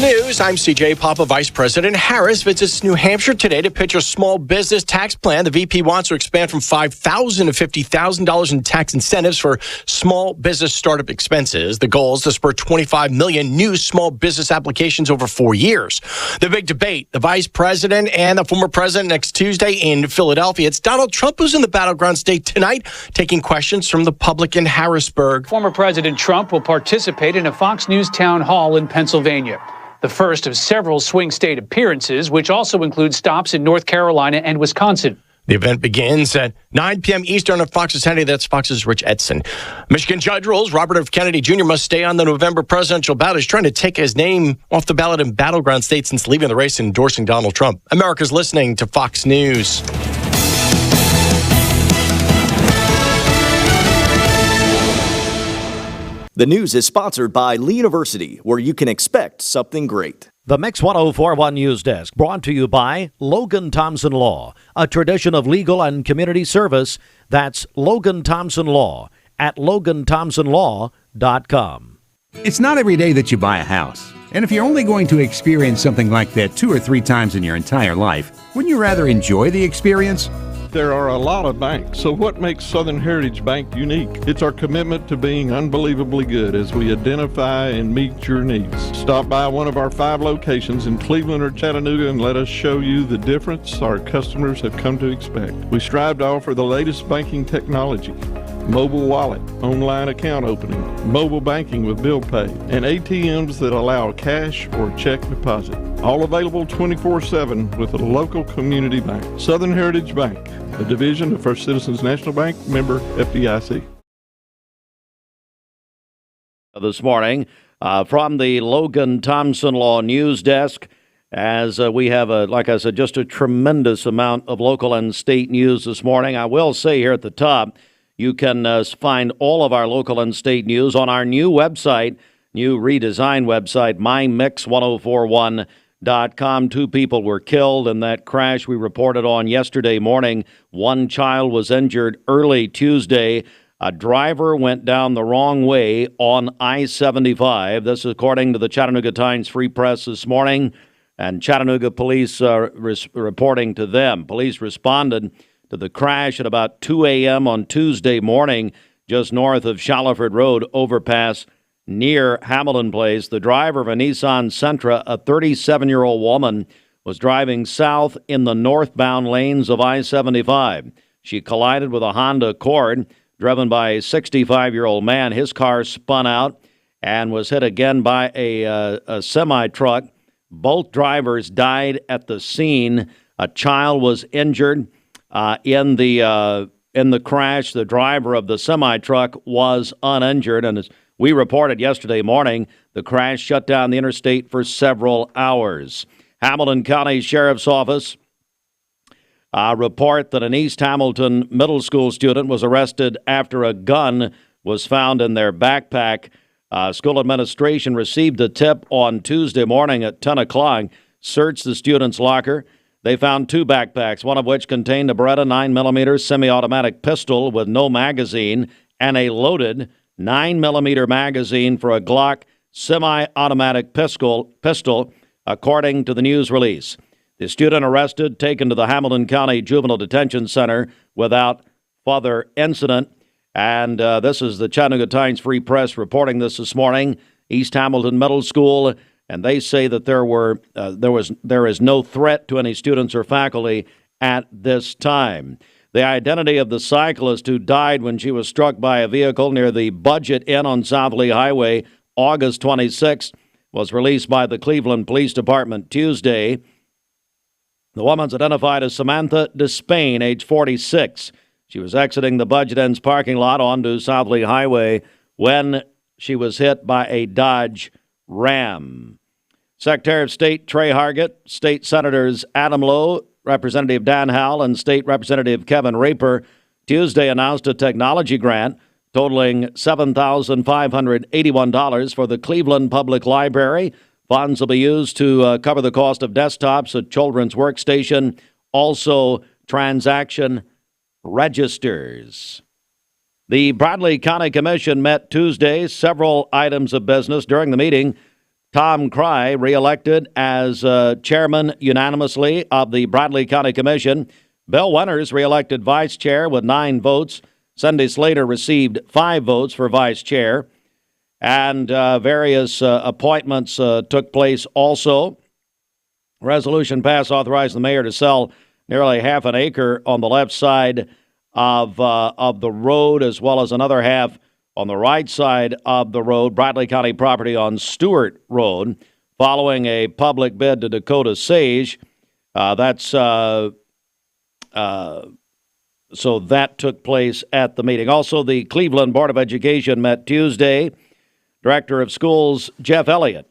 News, I'm CJ Papa. Vice President Harris visits New Hampshire today to pitch a small business tax plan. The VP wants to expand from $5,000 to $50,000 in tax incentives for small business startup expenses. The goal is to spur 25 million new small business applications over 4 years. The big debate, the vice president and the former president next Tuesday in Philadelphia. It's Donald Trump who's in the battleground state tonight, taking questions from the public in Harrisburg. Former President Trump will participate in a Fox News town hall in Pennsylvania, the first of several swing state appearances, which also include stops in North Carolina and Wisconsin. The event begins at 9 p.m. Eastern on Fox's Hannity. That's Fox's Rich Edson. Michigan judge rules Robert F. Kennedy Jr. must stay on the November presidential ballot. He's trying to take his name off the ballot in battleground states since leaving the race and endorsing Donald Trump. America's listening to Fox News. The news is sponsored by Lee University, where you can expect something great. The Mix 1041 News Desk, brought to you by Logan Thompson Law, a tradition of legal and community service. That's Logan Thompson Law at LoganThompsonLaw.com. It's not every day that you buy a house. And if you're only going to experience something like that 2 or 3 times in your entire life, wouldn't you rather enjoy the experience? There are a lot of banks, so what makes Southern Heritage Bank unique? It's our commitment to being unbelievably good as we identify and meet your needs. Stop by one of our 5 locations in Cleveland or Chattanooga and let us show you the difference our customers have come to expect. We strive to offer the latest banking technology, mobile wallet, online account opening, mobile banking with bill pay, and ATMs that allow cash or check deposit. All available 24/7 with a local community bank. Southern Heritage Bank, a division of First Citizens National Bank, member FDIC. This morning from the Logan Thompson Law News Desk, as we have, like I said, just a tremendous amount of local and state news this morning. I will say here at the top, you can find all of our local and state news on our new website, new redesigned website, mymix1041.com. 2 people were killed in that crash we reported on yesterday morning. 1 child was injured early Tuesday. A driver went down the wrong way on I-75. This is according to the Chattanooga Times Free Press this morning, and Chattanooga police reporting to them. Police responded to the crash at about 2 a.m. on Tuesday morning, just north of Shallowford Road overpass near Hamilton Place. The driver of a Nissan Sentra, a 37-year-old woman, was driving south in the northbound lanes of I-75. She collided with a Honda Accord driven by a 65-year-old man. His car spun out and was hit again by a semi-truck. Both drivers died at the scene. A child was injured in the crash. The driver of the semi-truck was uninjured, and as we reported yesterday morning, the crash shut down the interstate for several hours. Hamilton County Sheriff's Office report that an East Hamilton middle school student was arrested after a gun was found in their backpack. School administration received a tip on Tuesday morning at 10 o'clock, searched the student's locker. They found 2 backpacks, one of which contained a Beretta 9mm semi-automatic pistol with no magazine and a loaded 9mm magazine for a Glock semi-automatic pistol, according to the news release. The student arrested, taken to the Hamilton County Juvenile Detention Center without further incident. And this is the Chattanooga Times Free Press reporting this morning. East Hamilton Middle School, and they say that there is no threat to any students or faculty at this time. The identity of the cyclist who died when she was struck by a vehicle near the Budget Inn on South Lee Highway August 26th was released by the Cleveland Police Department Tuesday. The woman's identified as Samantha Despain, age 46. She was exiting the Budget Inn's parking lot onto South Lee Highway when she was hit by a Dodge Ram. Secretary of State Trey Hargett, State Senators Adam Lowe, Representative Dan Howell, and State Representative Kevin Raper Tuesday announced a technology grant totaling $7,581 for the Cleveland Public Library. Funds will be used to cover the cost of desktops, a children's workstation, also transaction registers. The Bradley County Commission met Tuesday, several items of business. During the meeting, Tom Cry reelected as chairman unanimously of the Bradley County Commission. Bill Winters reelected vice chair with 9 votes. Cindy Slater received 5 votes for vice chair. And various appointments took place also. Resolution passed authorizing the mayor to sell nearly half an acre on the left side of the road, as well as another half on the right side of the road, Bradley County property on Stewart Road, following a public bid to Dakota Sage. So that took place at the meeting. Also, the Cleveland Board of Education met Tuesday. Director of Schools Jeff Elliott,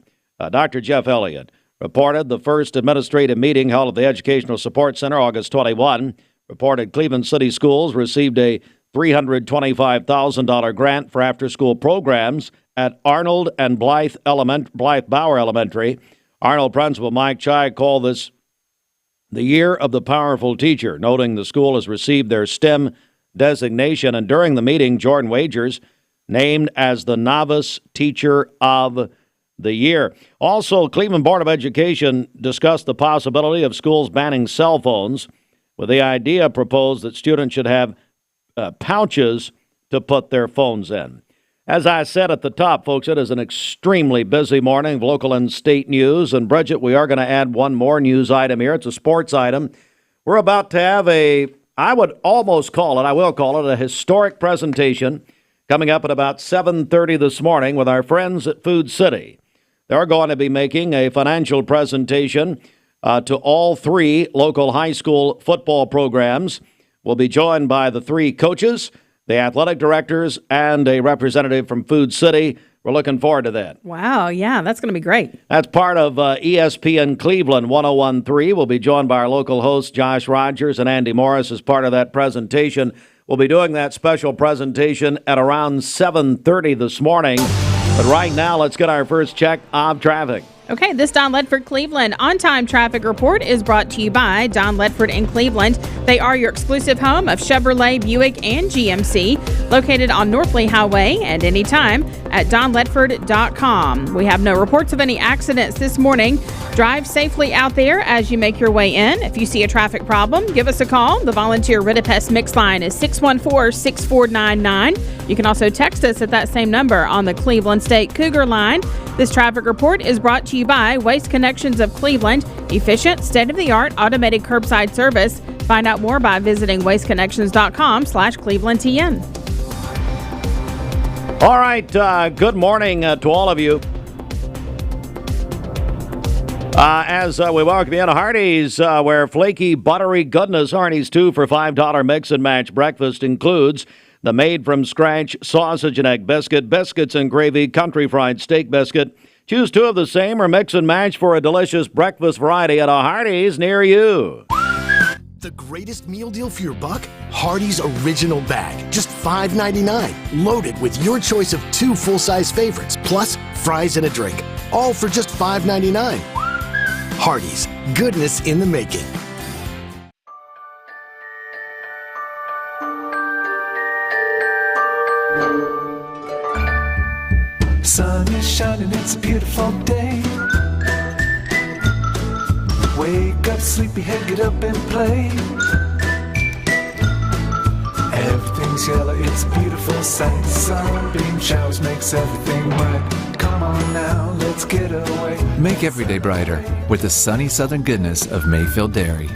Dr. Jeff Elliott, reported the first administrative meeting held at the Educational Support Center August 21. Reported Cleveland City Schools received a $325,000 grant for after-school programs at Arnold and Blythe Bauer Elementary. Arnold Principal Mike Chai called this the Year of the Powerful Teacher, noting the school has received their STEM designation. And during the meeting, Jordan Wagers named as the Novice Teacher of the Year. Also, Cleveland Board of Education discussed the possibility of schools banning cell phones, with the idea proposed that students should have pouches to put their phones in. As I said at the top, folks, it is an extremely busy morning of local and state news. And Bridget, we are going to add one more news item here. It's a sports item. We're about to have I will call it a historic presentation coming up at about 7:30 this morning with our friends at Food City. They're going to be making a financial presentation to all 3 local high school football programs. We'll be joined by the 3 coaches, the athletic directors, and a representative from Food City. We're looking forward to that. Wow, yeah, that's going to be great. That's part of ESPN Cleveland 101.3. We'll be joined by our local hosts, Josh Rogers and Andy Morris, as part of that presentation. We'll be doing that special presentation at around 7:30 this morning. But right now, let's get our first check of traffic. Okay, this Don Ledford Cleveland on-time traffic report is brought to you by Don Ledford in Cleveland. They are your exclusive home of Chevrolet, Buick, and GMC, located on Northley Highway and anytime at donledford.com. We have no reports of any accidents this morning. Drive safely out there as you make your way in. If you see a traffic problem, give us a call. The volunteer Ridipest mix line is 614-6499. You can also text us at that same number on the Cleveland State Cougar line. This traffic report is brought to you by Waste Connections of Cleveland. Efficient, state-of-the-art automated curbside service. Find out more by visiting wasteconnections.com/ClevelandTN. All right, good morning to all of you. As we welcome you to Hardee's, where flaky, buttery goodness Hardee's 2 for $5 mix and match breakfast includes the made-from-scratch sausage and egg biscuit, biscuits and gravy, country fried steak biscuit. Choose 2 of the same or mix and match for a delicious breakfast variety at a Hardee's near you. The greatest meal deal for your buck? Hardee's Original Bag. Just $5.99. Loaded with your choice of 2 full-size favorites, plus fries and a drink. All for just $5.99. Hardee's. Goodness in the making. Sun is shining, it's a beautiful day. Wake up, sleepyhead, get up and play. Everything's yellow, it's a beautiful sight. Sunbeam showers makes everything bright. Come on now, let's get away. Make every day brighter with the sunny southern goodness of Mayfield Dairy.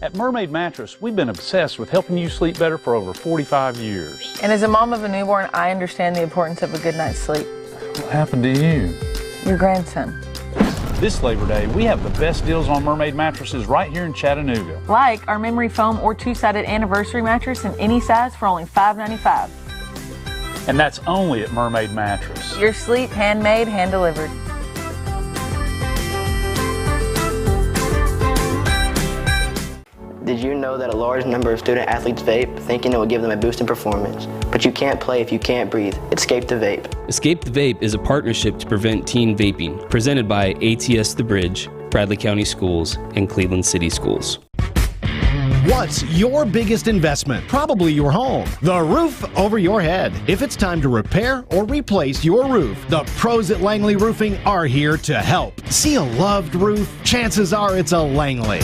At Mermaid Mattress, we've been obsessed with helping you sleep better for over 45 years. And as a mom of a newborn, I understand the importance of a good night's sleep. What happened to you? Your grandson. This Labor Day, we have the best deals on Mermaid mattresses right here in Chattanooga. Like our memory foam or 2-sided anniversary mattress in any size for only $5.95. And that's only at Mermaid Mattress. Your sleep, handmade, hand-delivered. Did you know that a large number of student athletes vape, thinking it will give them a boost in performance? But you can't play if you can't breathe. Escape the Vape. Escape the Vape is a partnership to prevent teen vaping, presented by ATS The Bridge, Bradley County Schools, and Cleveland City Schools. What's your biggest investment? Probably your home. The roof over your head. If it's time to repair or replace your roof, the pros at Langley Roofing are here to help. See a loved roof? Chances are it's a Langley.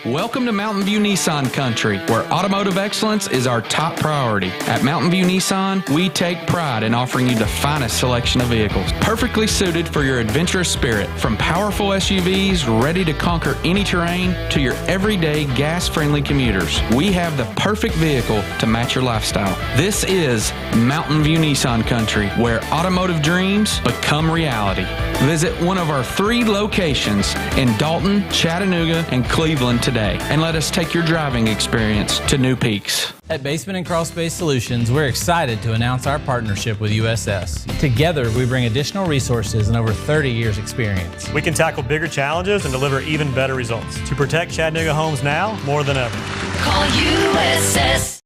Welcome to Mountain View Nissan Country, where automotive excellence is our top priority. At Mountain View Nissan, we take pride in offering you the finest selection of vehicles, perfectly suited for your adventurous spirit. From powerful SUVs ready to conquer any terrain to your everyday gas-friendly commuters, we have the perfect vehicle to match your lifestyle. This is Mountain View Nissan Country, where automotive dreams become reality. Visit one of our 3 locations in Dalton, Chattanooga, and Cleveland today, and let us take your driving experience to new peaks. At Basement and Crawlspace Solutions, we're excited to announce our partnership with USS. Together, we bring additional resources and over 30 years experience. We can tackle bigger challenges and deliver even better results to protect Chattanooga homes now more than ever. Call USS.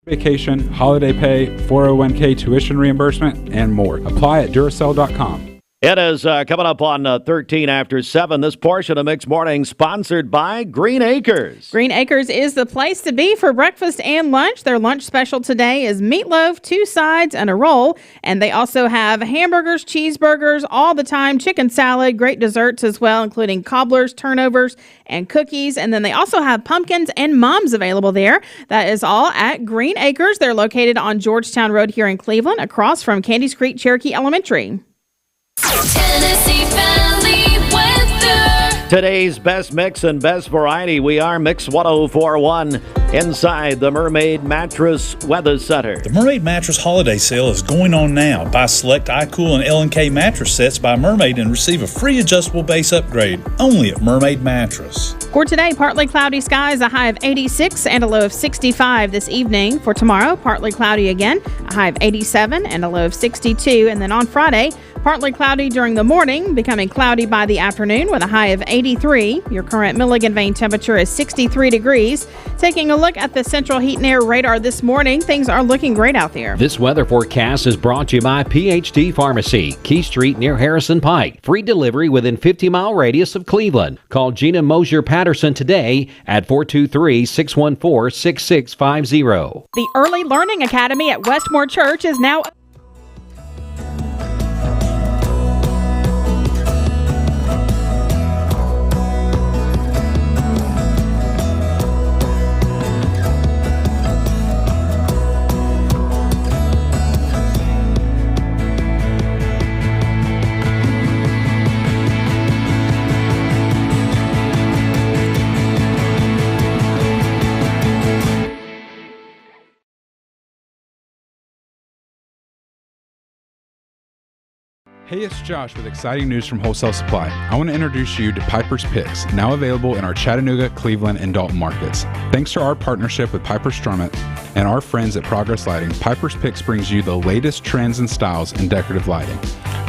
Vacation, holiday pay, 401k tuition reimbursement, and more. Apply at Duracell.com. It is coming up on 13 after 7. This portion of Mixed Morning sponsored by Green Acres. Green Acres is the place to be for breakfast and lunch. Their lunch special today is meatloaf, 2 sides, and a roll. And they also have hamburgers, cheeseburgers, all the time, chicken salad, great desserts as well, including cobblers, turnovers, and cookies. And then they also have pumpkins and mums available there. That is all at Green Acres. They're located on Georgetown Road here in Cleveland, across from Candies Creek Cherokee Elementary. Tennessee Valley weather. Today's best mix and best variety. We are Mix 1041 inside the Mermaid Mattress Weather Center. The Mermaid Mattress Holiday Sale is going on now. Buy select iCool and L&K mattress sets by Mermaid and receive a free adjustable base upgrade only at Mermaid Mattress. For today, partly cloudy skies, a high of 86 and a low of 65 this evening. For tomorrow, partly cloudy again, a high of 87 and a low of 62. And then on Friday, partly cloudy during the morning, becoming cloudy by the afternoon with a high of 83. Your current Milligan Vane temperature is 63 degrees. Taking a look at the Central Heat and Air radar this morning, things are looking great out there. This weather forecast is brought to you by PhD Pharmacy, Key Street near Harrison Pike. Free delivery within 50-mile radius of Cleveland. Call Gina Mosier-Patterson today at 423-614-6650. The Early Learning Academy at Westmore Church is now Hey, it's Josh with exciting news from Wholesale Supply. I want to introduce you to Piper's Picks, now available in our Chattanooga, Cleveland, and Dalton markets. Thanks to our partnership with Piper Strummett and our friends at Progress Lighting, Piper's Picks brings you the latest trends and styles in decorative lighting.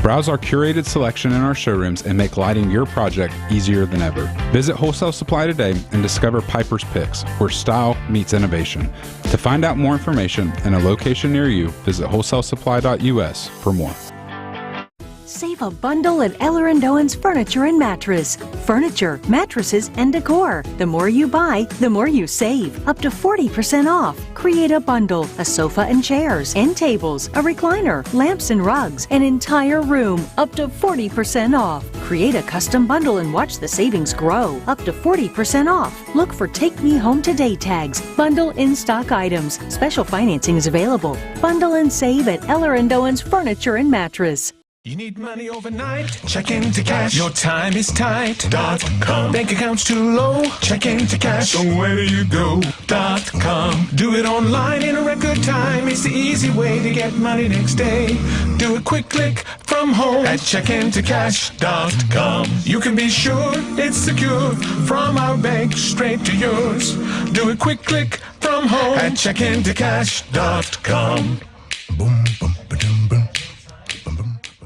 Browse our curated selection in our showrooms and make lighting your project easier than ever. Visit Wholesale Supply today and discover Piper's Picks, where style meets innovation. To find out more information and a location near you, visit wholesalesupply.us for more. Save a bundle at Eller & Owen's Furniture and Mattress. Furniture, mattresses, and decor. The more you buy, the more you save. Up to 40% off. Create a bundle, a sofa and chairs, end tables, a recliner, lamps and rugs, an entire room. Up to 40% off. Create a custom bundle and watch the savings grow. Up to 40% off. Look for Take Me Home Today tags. Bundle in-stock items. Special financing is available. Bundle and save at Eller & Owen's Furniture and Mattress. You need money overnight? Check into cash. Your time is tight.com. Bank accounts too low? Check into cash. So where do you go.com? Do it online in a record time. It's the easy way to get money next day. Do a quick click from home at checkintocash.com. You can be sure it's secure from our bank straight to yours. Do a quick click from home at checkintocash.com. Boom, boom, ba-dum, boom.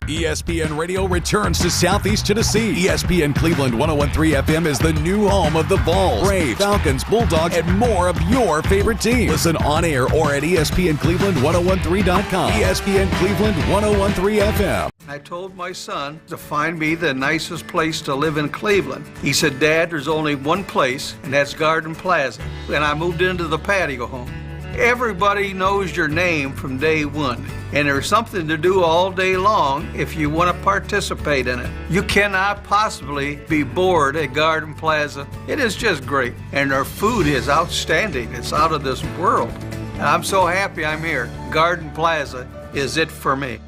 ESPN Radio returns to Southeast Tennessee. ESPN Cleveland 101.3 FM is the new home of the Vols, Braves, Falcons, Bulldogs, and more of your favorite teams. Listen on air or at ESPNCleveland1013.com. ESPN Cleveland 101.3 FM. I told my son to find me the nicest place to live in Cleveland. He said, Dad, there's only one place, and that's Garden Plaza. And I moved into the patio home. Everybody knows your name from day one, and there's something to do all day long if you want to participate in it. You cannot possibly be bored at Garden Plaza. It is just great, and their food is outstanding. It's out of this world. And I'm so happy I'm here. Garden Plaza is it for me.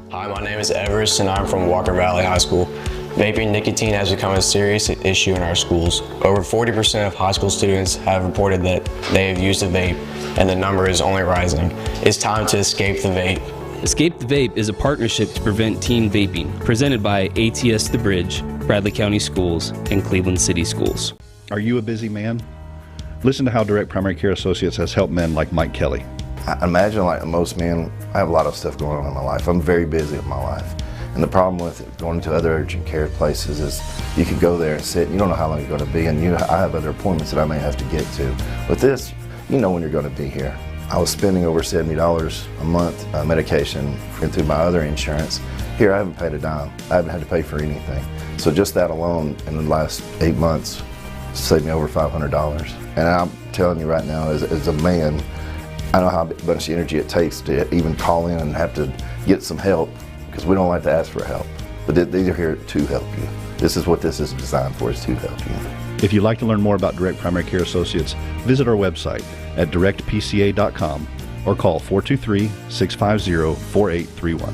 Hi, my name is Everest, and I'm from Walker Valley High School. Vaping nicotine has become a serious issue in our schools. Over 40% of high school students have reported that they have used a vape, and the number is only rising. It's time to escape the vape. Escape the Vape is a partnership to prevent teen vaping, presented by ATS The Bridge, Bradley County Schools, and Cleveland City Schools. Are you a busy man? Listen to how Direct Primary Care Associates has helped men like Mike Kelly. I imagine like most men, I have a lot of stuff going on in my life. I'm very busy with my life. And the problem with going to other urgent care places is you can go there and sit, and you don't know how long you're going to be, and I have other appointments that I may have to get to. With this, you know when you're going to be here. I was spending over $70 a month medication through my other insurance. Here, I haven't paid a dime. I haven't had to pay for anything. So just that alone in the last 8 months saved me over $500. And I'm telling you right now, as a man, I know how much energy it takes to even call in and have to get some help, because we don't like to ask for help. But these are here to help you. This is what this is designed for, is to help you. If you'd like to learn more about Direct Primary Care Associates, visit our website at directpca.com or call 423-650-4831.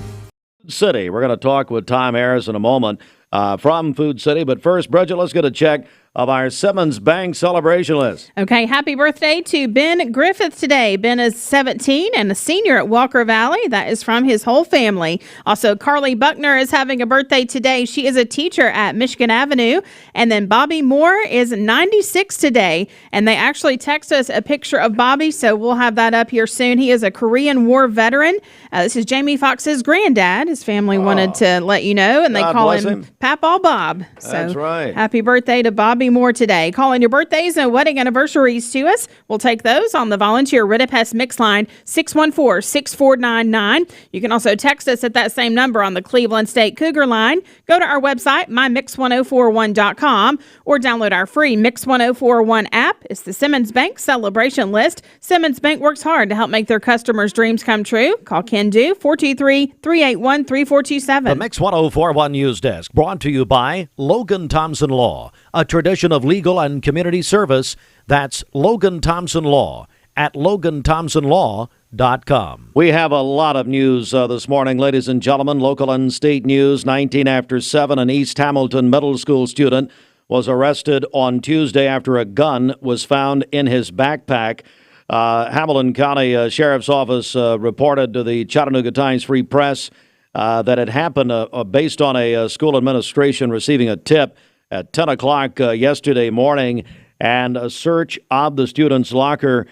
City. We're going to talk with Tom Harris in a moment from Food City. But first, Bridget, let's get a check of our Simmons Bank celebration list. Okay, happy birthday to Ben Griffith today. Ben is 17 and a senior at Walker Valley. That is from his whole family. Also, Carly Buckner is having a birthday today. She is a teacher at Michigan Avenue. And then Bobby Moore is 96 today. And they actually text us a picture of Bobby, so we'll have that up here soon. He is a Korean War veteran. This is Jamie Foxx's granddad. His family wanted to let you know, and they call him Papaw Bob. So that's right. Happy birthday to Bobby Moore today. Call in your birthdays and wedding anniversaries to us. We'll take those on the volunteer Ridipest Mix line 614-6499. You can also text us at that same number on the Cleveland State Cougar line. Go to our website, mymix1041.com, or download our free Mix 1041 app. It's the Simmons Bank celebration list. Simmons Bank works hard to help make their customers' dreams come true. Call Ken Do 423-381-3427. The Mix 1041 News Desk, brought to you by Logan Thompson Law, a tradition of legal and community service. That's Logan Thompson Law at LoganThompsonLaw.com. We have a lot of news this morning, ladies and gentlemen. Local and state news. 19 after 7, an East Hamilton middle school student was arrested on Tuesday after a gun was found in his backpack. Hamilton County Sheriff's Office reported to the Chattanooga Times Free Press that it happened based on a school administration receiving a tip at 10 o'clock yesterday morning, and a search of the student's locker.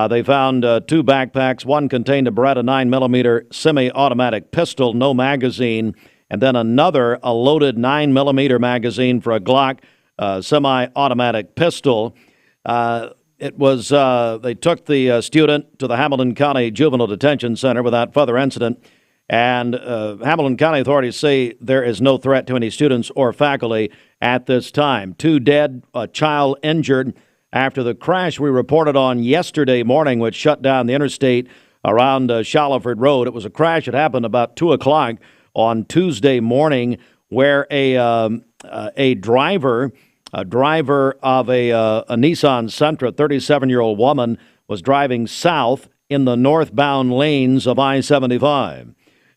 They found 2 backpacks. One contained a Beretta 9mm semi-automatic pistol, no magazine, and then another, a loaded 9mm magazine for a Glock semi-automatic pistol. It was they took the student to the Hamilton County Juvenile Detention Center without further incident. And Hamilton County authorities say there is no threat to any students or faculty at this time. 2 dead, a child injured after the crash we reported on yesterday morning, which shut down the interstate around Shallowford Road. It was a crash that happened about 2 o'clock on Tuesday morning, where a driver of a Nissan Sentra, 37-year-old woman, was driving south in the northbound lanes of I-75.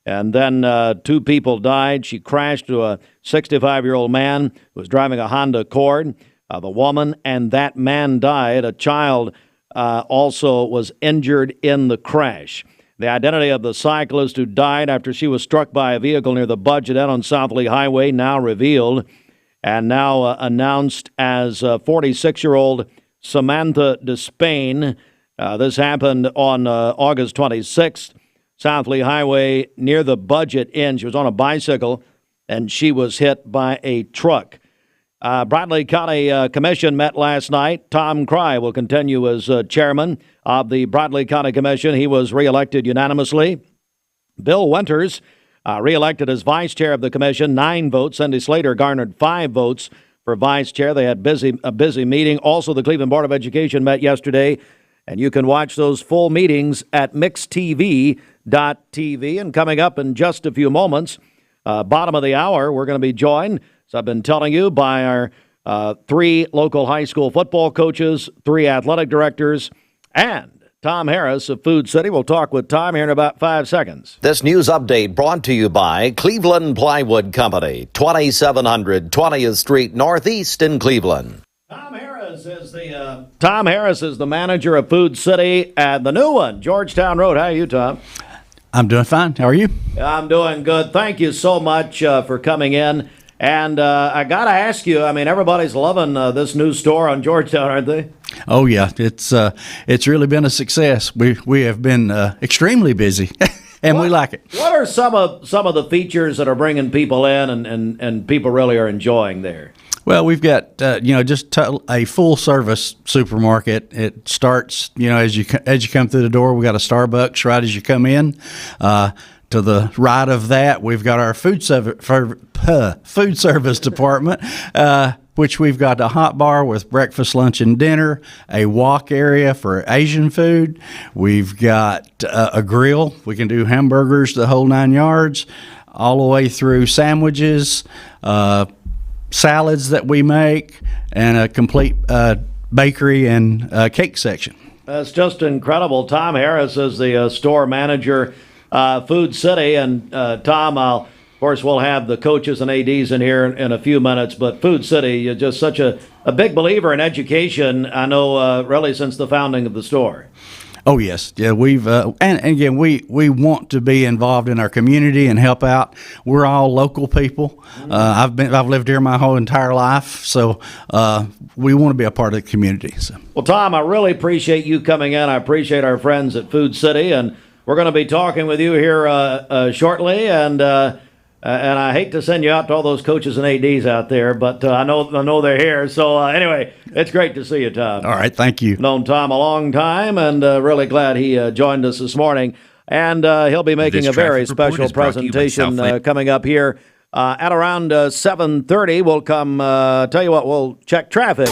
And then 2 people died. She crashed to a 65-year-old man who was driving a Honda Accord. The woman and that man died. A child also was injured in the crash. The identity of the cyclist who died after she was struck by a vehicle near the Budget Inn on South Lee Highway now revealed, and now announced as 46-year-old Samantha Despain. This happened on August 26th. South Lee Highway near the Budget Inn. She was on a bicycle, and she was hit by a truck. Bradley County Commission met last night. Tom Cry will continue as chairman of the Bradley County Commission. He was reelected unanimously. Bill Winters, reelected as vice chair of the commission, 9 votes. Cindy Slater garnered 5 votes for vice chair. They had a busy meeting. Also, the Cleveland Board of Education met yesterday, and you can watch those full meetings at mixtv.tv. And coming up in just a few moments, bottom of the hour, we're going to be joined, as I've been telling you, by our 3 local high school football coaches, 3 athletic directors, and Tom Harris of Food City. We'll talk with Tom here in about 5 seconds. This news update brought to you by Cleveland Plywood Company, 2700 20th Street Northeast in Cleveland. Tom Harris is the manager of Food City at the new one, Georgetown Road. How are you, Tom? I'm doing fine. How are you? I'm doing good. Thank you so much for coming in. And I got to ask you, I mean, everybody's loving this new store on Georgetown, aren't they? Oh, yeah. It's really been a success. We have been extremely busy, and we like it. What are some of the features that are bringing people in and people really are enjoying there? Well, we've got just a full service supermarket. It starts as you come through the door. We got a Starbucks right as you come in. To the right of that, we've got our food service department, which we've got a hot bar with breakfast, lunch, and dinner, a walk area for Asian food. We've got a grill. We can do hamburgers the whole 9 yards, all the way through sandwiches, salads that we make, and a complete bakery and cake section. That's just incredible. Tom Harris is the store manager, Food City, and Tom, of course, we'll have the coaches and ADs in here in a few minutes, but Food City, you're just such a big believer in education, I know, really since the founding of the store. Oh, yes. Yeah, we've and again, we want to be involved in our community and help out. We're all local people. I've lived here my whole entire life, so we want to be a part of the community. So. Well, Tom, I really appreciate you coming in. I appreciate our friends at Food City, and we're going to be talking with you here shortly, and I hate to send you out to all those coaches and ADs out there, but I know they're here. So anyway, it's great to see you, Tom. All right, thank you. Known Tom a long time, and really glad he joined us this morning. And he'll be making a very special presentation coming up here at around 7:30. We'll come. Tell you what, we'll check traffic.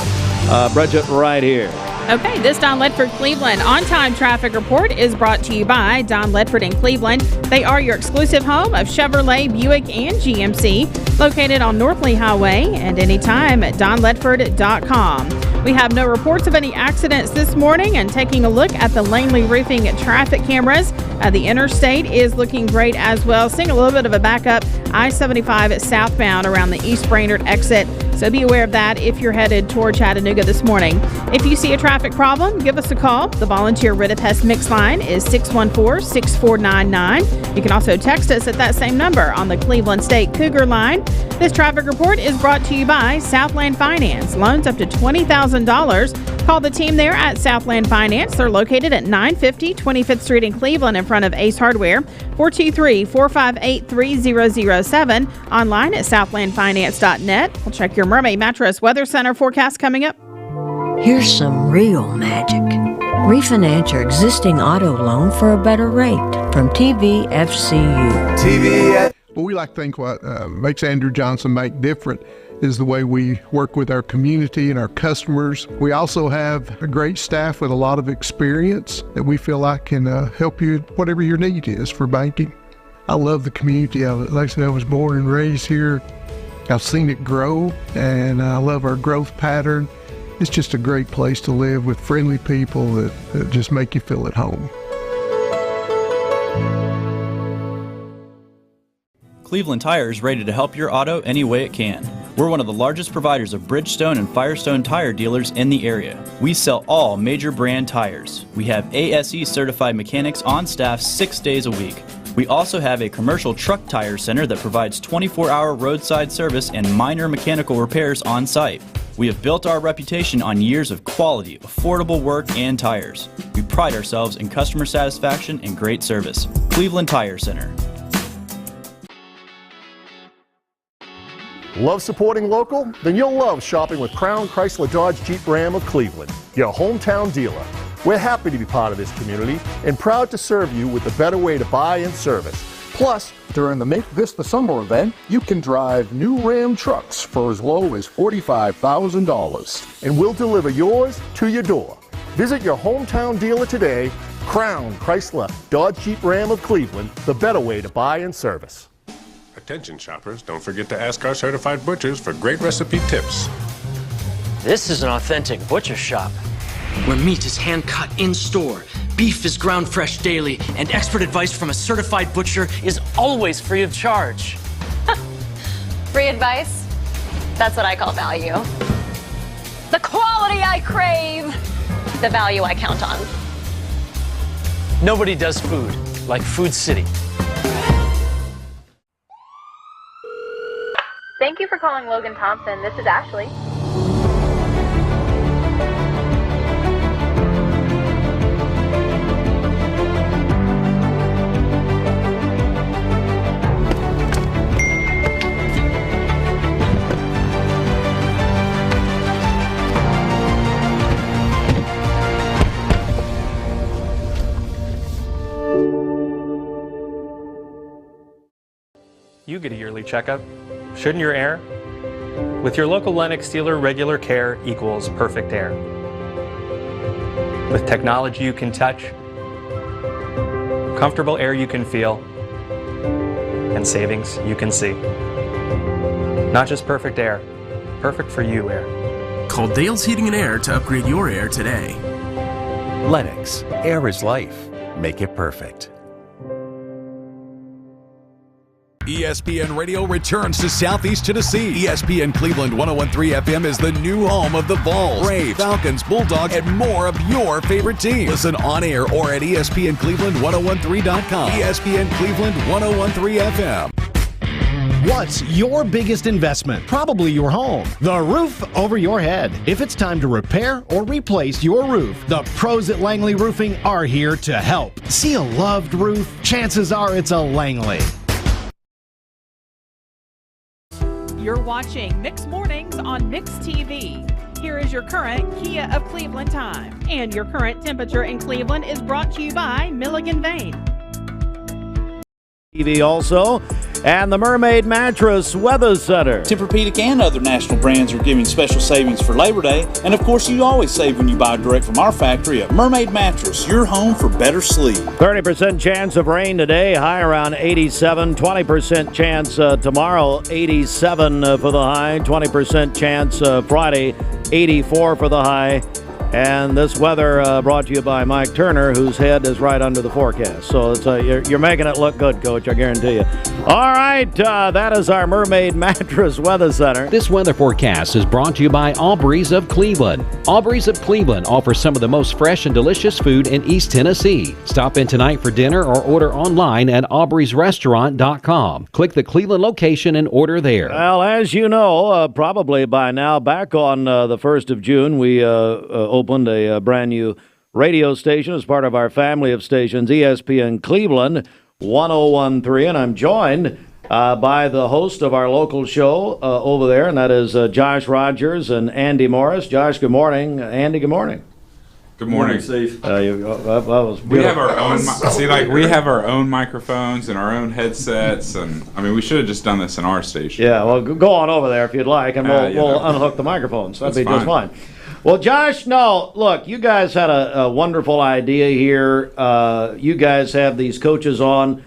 Bridget, right here. Okay, this Don Ledford Cleveland on-time traffic report is brought to you by Don Ledford in Cleveland. They are your exclusive home of Chevrolet, Buick, and GMC, located on North Lee Highway and anytime at donledford.com. We have no reports of any accidents this morning, and taking a look at the Langley Roofing traffic cameras, the interstate is looking great as well. Seeing a little bit of a backup, I-75 southbound around the East Brainerd exit. So be aware of that if you're headed toward Chattanooga this morning. If you see a traffic problem, give us a call. The volunteer Rid-a-Pest mix line is 614-6499. You can also text us at that same number on the Cleveland State Cougar line. This traffic report is brought to you by Southland Finance. Loans up to $20,000. Call the team there at Southland Finance. They're located at 950 25th Street in Cleveland in front of Ace Hardware. 423-458-3007. Online at southlandfinance.net. We'll check your Mermaid Mattress Weather Center forecast coming up. Here's some real magic. Refinance your existing auto loan for a better rate from TVFCU. Well, we like to think what makes Andrew Johnson Bank different is the way we work with our community and our customers. We also have a great staff with a lot of experience that we feel like can help you whatever your need is for banking. I love the community. Like I said, I was born and raised here. I've seen it grow, and I love our growth pattern. It's just a great place to live with friendly people that just make you feel at home. Cleveland Tire is ready to help your auto any way it can. We're one of the largest providers of Bridgestone and Firestone tire dealers in the area. We sell all major brand tires. We have ASE certified mechanics on staff 6 days a week. We also have a commercial truck tire center that provides 24-hour roadside service and minor mechanical repairs on site. We have built our reputation on years of quality, affordable work and tires. We pride ourselves in customer satisfaction and great service. Cleveland Tire Center. Love supporting local? Then you'll love shopping with Crown Chrysler Dodge Jeep Ram of Cleveland, your hometown dealer. We're happy to be part of this community and proud to serve you with the better way to buy and service. Plus, during the Make This the Summer event, you can drive new Ram trucks for as low as $45,000. And we'll deliver yours to your door. Visit your hometown dealer today. Crown Chrysler Dodge Jeep Ram of Cleveland, the better way to buy and service. Attention shoppers, don't forget to ask our certified butchers for great recipe tips. This is an authentic butcher shop, where meat is hand-cut in-store, beef is ground fresh daily, and expert advice from a certified butcher is always free of charge. Free advice? That's what I call value. The quality I crave, the value I count on. Nobody does food like Food City. Thank you for calling Logan Thompson. This is Ashley. You get a yearly checkup. Shouldn't your air? With your local Lennox dealer, regular care equals perfect air. With technology you can touch, comfortable air you can feel, and savings you can see. Not just perfect air, perfect for you air. Call Dale's Heating and Air to upgrade your air today. Lennox, air is life. Make it perfect. ESPN Radio returns to Southeast Tennessee. ESPN Cleveland 101.3 FM is the new home of the Vols, Braves, Falcons, Bulldogs, and more of your favorite teams. Listen on air or at ESPNCleveland1013.com. ESPN Cleveland 101.3 FM. What's your biggest investment? Probably your home. The roof over your head. If it's time to repair or replace your roof, the pros at Langley Roofing are here to help. See a loved roof? Chances are it's a Langley. You're watching Mix Mornings on Mix TV. Here is your current Kia of Cleveland time. And your current temperature in Cleveland is brought to you by Milligan Vane. TV also, and the Mermaid Mattress Weather Center. Tempur-Pedic and other national brands are giving special savings for Labor Day. And of course, you always save when you buy direct from our factory at Mermaid Mattress, your home for better sleep. 30% chance of rain today, high around 87. 20% chance tomorrow, 87 for the high. 20% chance Friday, 84 for the high. And this weather brought to you by Mike Turner, whose head is right under the forecast. So it's, you're making it look good, Coach, I guarantee you. All right, that is our Mermaid Mattress Weather Center. This weather forecast is brought to you by Aubrey's of Cleveland. Aubrey's of Cleveland offers some of the most fresh and delicious food in East Tennessee. Stop in tonight for dinner or order online at aubreysrestaurant.com. Click the Cleveland location and order there. Well, as you know, probably by now, back on the 1st of June, we opened a brand new radio station as part of our family of stations, ESPN Cleveland 101.3, and I'm joined by the host of our local show over there, and that is Josh Rogers and Andy Morris. Josh, good morning. Andy, good morning. Good morning, Steve. We have our own. We have our own microphones and our own headsets, and I mean, we should have just done this in our station. Yeah, well, go on over there if you'd like, and we'll unhook the microphones. That'd be just fine. Well, Josh, no, look, you guys had a wonderful idea here. You guys have these coaches on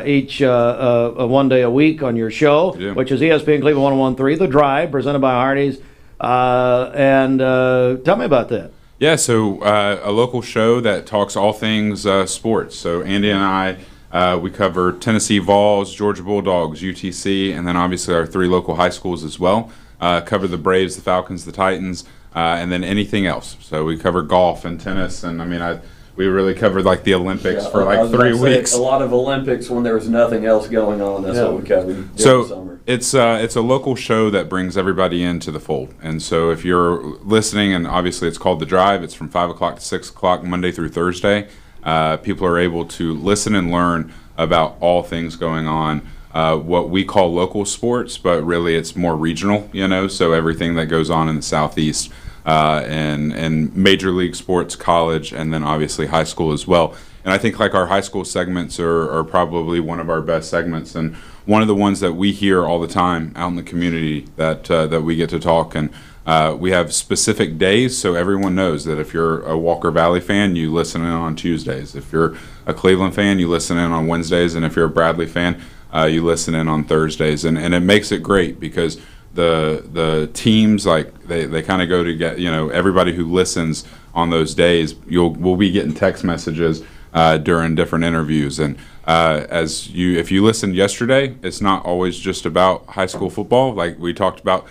each one day a week on your show, which is ESPN Cleveland 101.3, The Drive, presented by Hardee's. And tell me about that. Yeah, so a local show that talks all things sports. So Andy and I, we cover Tennessee Vols, Georgia Bulldogs, UTC, and then obviously our 3 local high schools as well. Cover the Braves, the Falcons, the Titans, and then anything else. So we cover golf and tennis, and I mean, we really covered like the Olympics for like 3 weeks. A lot of Olympics when there was nothing else going on. That's what we covered. So the summer. it's a local show that brings everybody into the fold. And so if you're listening, and obviously it's called The Drive, it's from 5 o'clock to 6 o'clock Monday through Thursday. People are able to listen and learn about all things going on. What we call local sports, but really it's more regional, so everything that goes on in the Southeast, and major league sports, college, and then obviously high school as well. I think like our high school segments are probably one of our best segments, and one of the ones that we hear all the time out in the community that we get to talk. And we have specific days, so everyone knows that if you're a Walker Valley fan, you listen in on Tuesdays. If you're a Cleveland fan, you listen in on Wednesdays, and if you're a Bradley fan, you listen in on Thursdays. And it makes it great because the teams, like they kind of go to get, everybody who listens on those days, we'll be getting text messages during different interviews. And if you listened yesterday, it's not always just about high school football. Like we talked about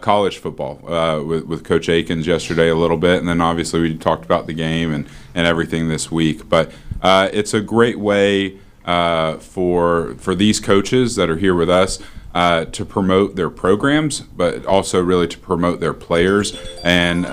college football with Coach Akins yesterday a little bit, and then obviously we talked about the game and everything this week. But it's a great way for these coaches that are here with us to promote their programs, but also really to promote their players and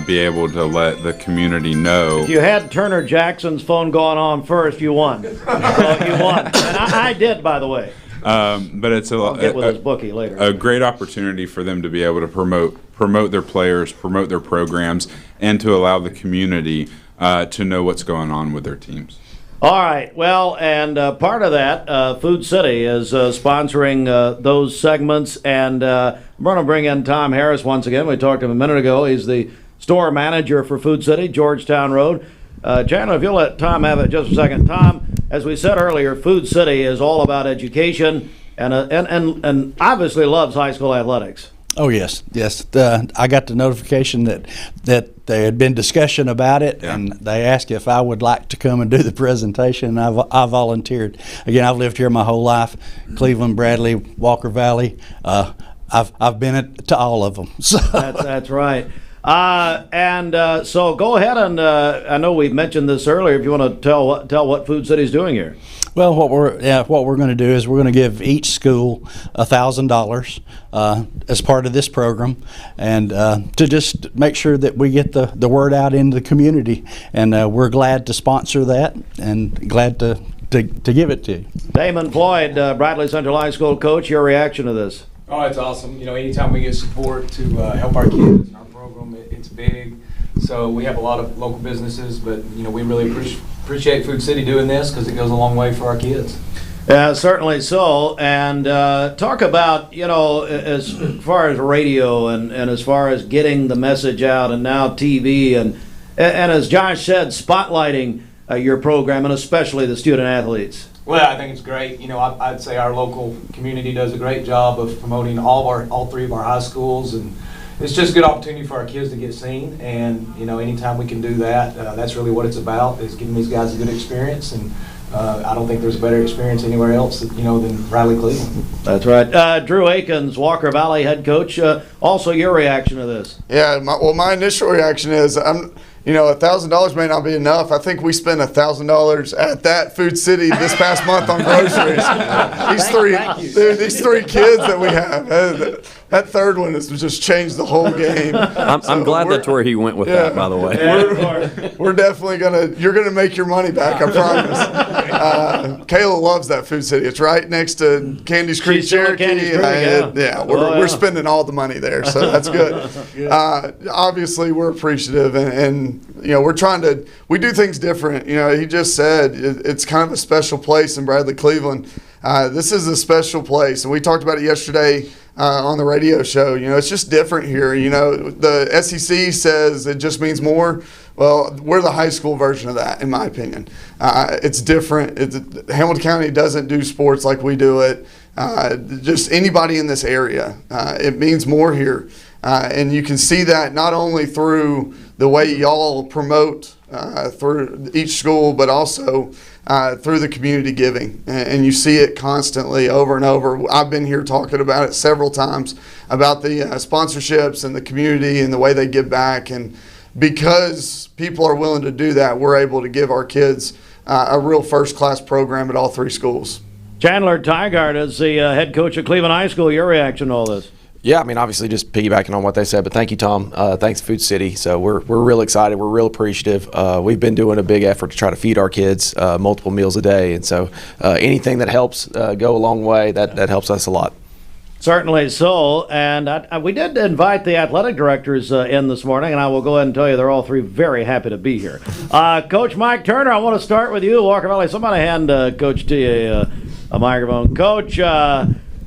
be able to let the community know. If you had Turner Jackson's phone going on first, you won. So you won. And I did, by the way. But it's I'll get with his bookie later. A great opportunity for them to be able to promote their players, promote their programs, and to allow the community to know what's going on with their teams. All right. Well, and part of that, Food City is sponsoring those segments. And I'm going to bring in Tom Harris once again. We talked to him a minute ago. He's the store manager for Food City, Georgetown Road. Chandler, if you'll let Tom have it just a second. Tom, as we said earlier, Food City is all about education and obviously loves high school athletics. Oh, yes. I got the notification that there had been discussion about it, and they asked if I would like to come and do the presentation, and I volunteered. Again, I've lived here my whole life, Cleveland, Bradley, Walker Valley. I've been to all of them. So. That's right. So go ahead and I know we've mentioned this earlier. If you want to tell what Food City's doing here. Well, what we're going to do is we're going to give each school $1,000 as part of this program, and to just make sure that we get the word out into the community. And we're glad to sponsor that and glad to give it to you. Damon Floyd, Bradley Central High School coach, your reaction to this? Oh, it's awesome. Anytime we get support to help our kids in our program, it's big. So we have a lot of local businesses, but we really appreciate Food City doing this because it goes a long way for our kids. Certainly so. And talk about, as far as radio and as far as getting the message out, and now TV, and as Josh said, spotlighting your program, and especially the student athletes. Well, I think it's great. I'd say our local community does a great job of promoting all three of our high schools, and it's just a good opportunity for our kids to get seen. And anytime we can do that, that's really what it's about, is giving these guys a good experience. And I don't think there's a better experience anywhere else, than Bradley Cleveland. That's right. Drew Akins, Walker Valley head coach. Also, your reaction to this? Yeah. My initial reaction is $1,000 may not be enough. I think we spent $1,000 at that Food City this past month on groceries. These three kids that we have. That third one has just changed the whole game. I'm glad that's where he went with that, by the way. We're definitely you're gonna make your money back, I promise. Kayla loves that Food City. It's right next to Candy's Creek, Cherokee. We're spending all the money there, so that's good. Obviously, we're appreciative, and we do things different. He just said it's kind of a special place in Bradley, Cleveland. This is a special place, and we talked about it yesterday on the radio show. It's just different here. The SEC says it just means more. Well, we're the high school version of that, in my opinion. It's different. Hamilton County doesn't do sports like we do it. Just anybody in this area, it means more here. And you can see that not only through the way y'all promote through each school, but also through the community giving. And you see it constantly over and over. I've been here talking about it several times, about the sponsorships and the community and the way they give back. And because people are willing to do that, we're able to give our kids a real first-class program at all three schools. Chandler Tygart is the head coach of Cleveland High School. Your reaction to all this? Yeah, obviously just piggybacking on what they said, but thank you, Tom. Thanks, Food City. So we're real excited. We're real appreciative. We've been doing a big effort to try to feed our kids multiple meals a day, and so anything that helps go a long way. That helps us a lot. Certainly so. And we did invite the athletic directors in this morning, and I will go ahead and tell you they're all three very happy to be here. Coach Mike Turner, I want to start with you, Walker Valley. Somebody hand Coach T a microphone. Coach,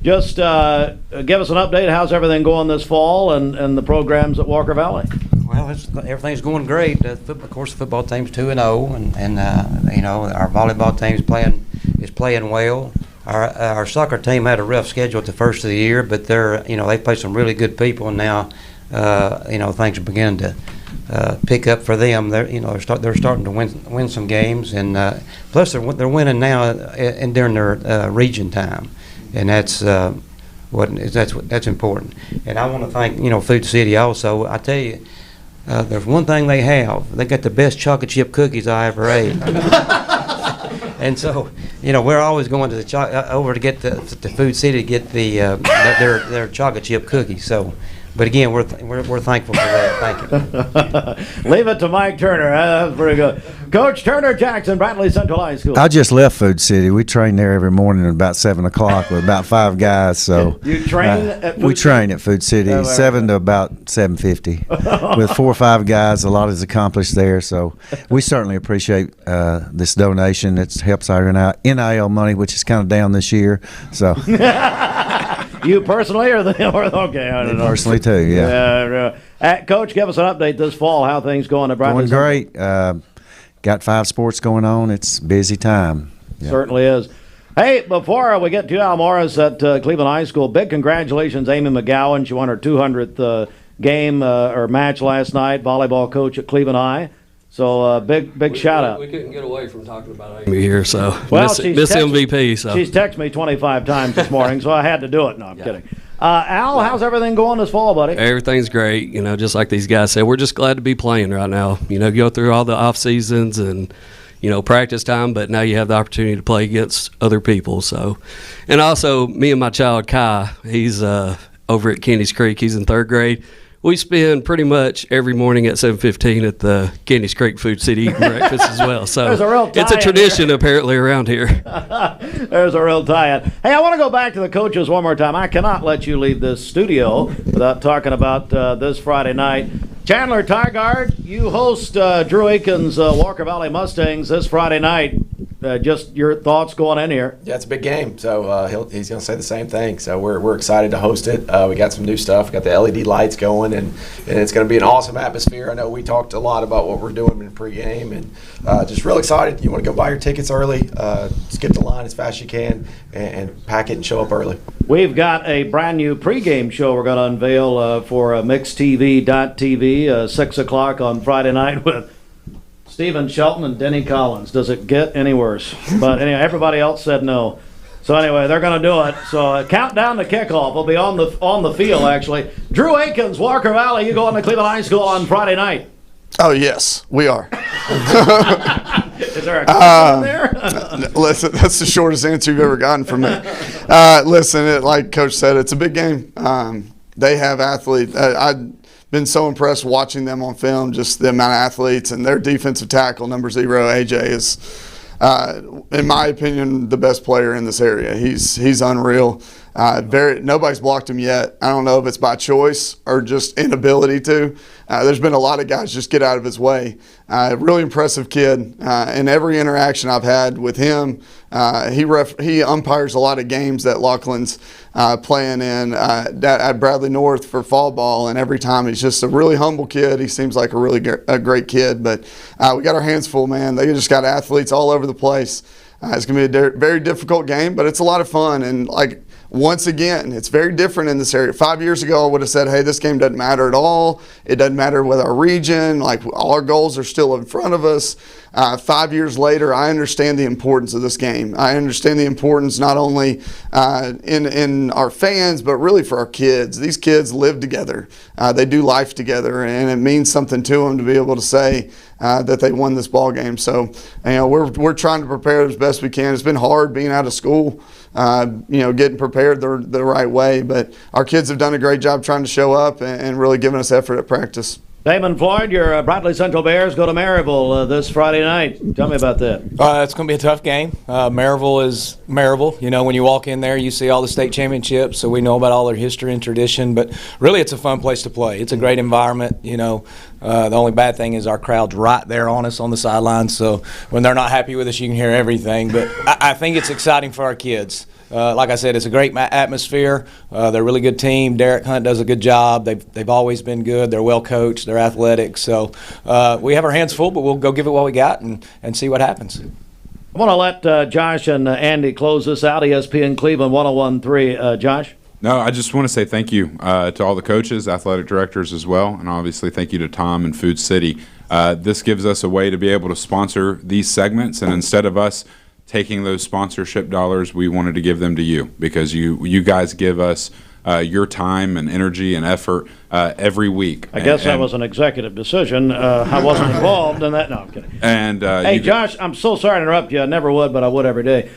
just give us an update. How's everything going this fall and the programs at Walker Valley? Well, everything's going great. Of course, the football team's 2-0, and you know, our volleyball team's playing well. Our soccer team had a rough schedule at the first of the year, but they played some really good people, and now things are beginning to pick up for them. They're starting to win some games, and plus they're winning now during their region time, and that's important. And I want to thank Food City also. I tell you, there's one thing they have. They got the best chocolate chip cookies I ever ate. And so, we're always going to over to get the Food City to get their chocolate chip cookies. So, but again, we're thankful for that. Thank you. Leave it to Mike Turner. That's pretty good. Coach Turner Jackson, Bradley Central High School. I just left Food City. We train there every morning at about 7 o'clock with about 5 guys. So you train at Food we City? Train at Food City 7 to about 7:50 with 4 or 5 guys. A lot is accomplished there. So we certainly appreciate this donation. It helps our NIL money, which is kind of down this year. So. You personally or them? Okay, I don't know. Personally too, yeah. Coach, give us an update this fall. How things going at Bradley? Going great. Got 5 sports going on. It's a busy time. Yeah. Certainly is. Hey, before we get to Al Morris at Cleveland High School, big congratulations, Amy McGowan. She won her 200th game or match last night, volleyball coach at Cleveland High. So big shout out. We couldn't get away from talking about Amy here, so miss MVP. So she's texted me 25 times this morning, so I had to do it. No, I'm kidding. Al, how's everything going this fall, buddy? Everything's great. Just like these guys said, we're just glad to be playing right now. Go through all the off seasons and practice time, but now you have the opportunity to play against other people. So, and also me and my child Kai, he's over at Candy's Creek. He's in 3rd grade. We spend pretty much every morning at 7:15 at the Candy's Creek Food City eating breakfast as well. So it's a tradition apparently around here. There's a real tie-in. Hey, I want to go back to the coaches one more time. I cannot let you leave this studio without talking about this Friday night. Chandler Tygard, you host Drew Aiken's Walker Valley Mustangs this Friday night. Just your thoughts going in here. Yeah, it's a big game, so he's going to say the same thing. So we're excited to host it. We got some new stuff. We got the LED lights going, and it's going to be an awesome atmosphere. I know we talked a lot about what we're doing in pregame, and just real excited. You want to go buy your tickets early, skip the line as fast as you can, and pack it and show up early. We've got a brand new pregame show we're going to unveil for MixedTV.tv, 6 o'clock on Friday night with Stephen Shelton and Denny Collins. Does it get any worse? But anyway, everybody else said no. So anyway, they're going to do it. So countdown to kickoff. We'll be on the field, actually. Drew Aikens, Walker Valley, you go on to Cleveland High School on Friday night. Oh, yes, we are. Is there a question there? Listen, that's the shortest answer you've ever gotten from me. Listen, like Coach said, it's a big game. They have athletes. I've been so impressed watching them on film, just the amount of athletes, and their defensive tackle, number 0, AJ, is, in my opinion, the best player in this area. He's unreal. Nobody's blocked him yet. I don't know if it's by choice or just inability to. There's been a lot of guys just get out of his way. Really impressive kid. In every interaction I've had with him, he umpires a lot of games that Laughlin's playing in at Bradley North for fall ball, and every time he's just a really humble kid. He seems like a great kid, but we got our hands full, man. They just got athletes all over the place. It's going to be a very difficult game, but it's a lot of fun, and once again, it's very different in this area. 5 years ago, I would have said, hey, this game doesn't matter at all. It doesn't matter with our region. All our goals are still in front of us. 5 years later, I understand the importance of this game. I understand the importance not only in our fans, but really for our kids. These kids live together. They do life together, and it means something to them to be able to say that they won this ball game. So, we're trying to prepare as best we can. It's been hard being out of school. Getting prepared the right way. But our kids have done a great job trying to show up and really giving us effort at practice. Damon Floyd, your Bradley Central Bears go to Maryville this Friday night. Tell me about that. It's going to be a tough game. Maryville is Maryville. You know, when you walk in there, you see all the state championships, so we know about all their history and tradition. But really, it's a fun place to play. It's a great environment. You know, the only bad thing is our crowd's right there on us on the sidelines. So when they're not happy with us, you can hear everything. But I think it's exciting for our kids. Like I said, it's a great atmosphere. They're a really good team. Derek Hunt does a good job. They've always been good. They're well coached. They're athletic. So we have our hands full, but we'll go give it what we got and see what happens. I want to let Josh and Andy close this out. ESPN Cleveland 101.3. Josh? No, I just want to say thank you to all the coaches, athletic directors as well, and obviously thank you to Tom and Food City. This gives us a way to be able to sponsor these segments, and instead of us taking those sponsorship dollars, we wanted to give them to you because you guys give us your time and energy and effort every week. I guess that was an executive decision. I wasn't involved in that. No, I'm kidding. And hey, Josh, I'm so sorry to interrupt you. I never would, but I would every day.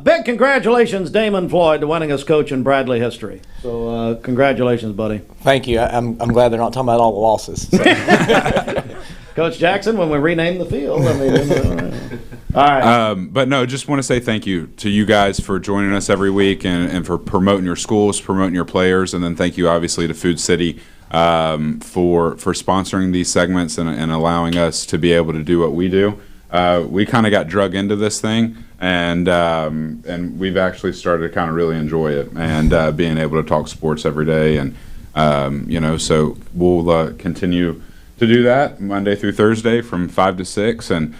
Big congratulations, Damon Floyd, the winningest coach in Bradley history. So congratulations, buddy. Thank you. I'm glad they're not talking about all the losses. So. Coach Jackson, when we rename the field, I mean, all right. But no, just want to say thank you to you guys for joining us every week and for promoting your schools, promoting your players, and then thank you obviously to Food City for sponsoring these segments and allowing us to be able to do what we do. We kind of got drug into this thing, and we've actually started to kind of really enjoy it and being able to talk sports every day, and so we'll continue to do that Monday through Thursday from 5 to 6, and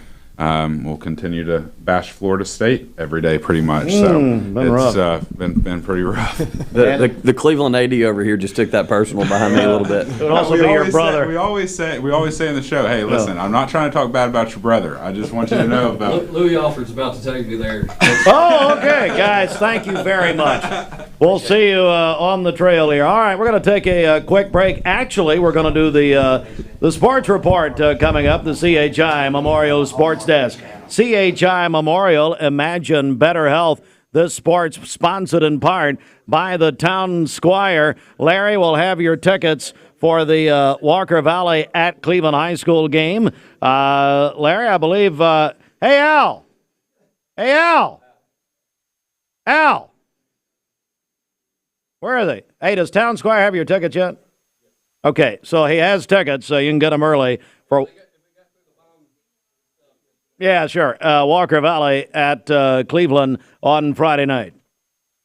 we'll continue to bash Florida State every day pretty much. So it's been pretty rough. The Cleveland AD over here just took that personal behind me a little bit. It would also be your brother. We always say in the show, hey, listen, I'm not trying to talk bad about your brother. I just want you to know about Louis Alford's about to take me there. Oh, okay, guys, thank you very much. We'll see you on the trail here. All right, we're going to take a quick break. Actually, we're going to do the sports report coming up, the CHI Memorial Sports Desk. CHI Memorial, Imagine Better Health. This sport's sponsored in part by the Town Squire. Larry will have your tickets for the Walker Valley at Cleveland High School game. Larry, I believe, hey, Al. Hey, Al. Al. Where are they? Hey, does Town Squire have your tickets yet? Okay, so he has tickets, so you can get them early for. Yeah, sure. Walker Valley at Cleveland on Friday night.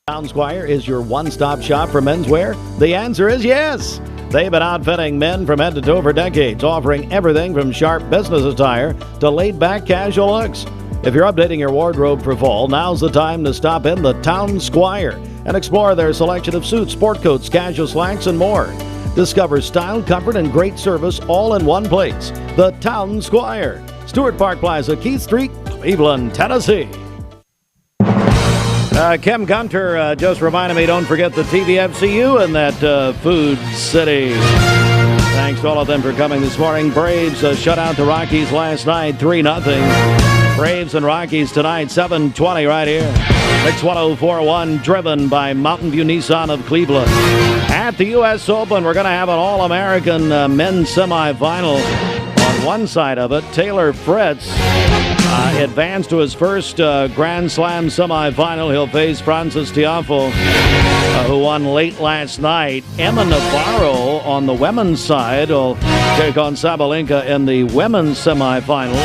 Town Squire is your one-stop shop for menswear? The answer is yes. They've been outfitting men from head to toe for decades, offering everything from sharp business attire to laid-back casual looks. If you're updating your wardrobe for fall, now's the time to stop in the Town Squire and explore their selection of suits, sport coats, casual slacks, and more. Discover style, comfort, and great service all in one place. The Town Squire. Stewart Park Plaza, Keith Street, Cleveland, Tennessee. Kim Gunter just reminded me, don't forget the TVFCU and that Food City. Thanks to all of them for coming this morning. Braves shut out the Rockies last night, 3-0. Braves and Rockies tonight, 7:20 right here. Mix 104.1, driven by Mountain View Nissan of Cleveland. At the U.S. Open, we're going to have an All-American men's semifinal. On one side of it, Taylor Fritz advanced to his first Grand Slam semifinal. He'll face Francis Tiafoe, who won late last night. Emma Navarro on the women's side will take on Sabalenka in the women's semifinal.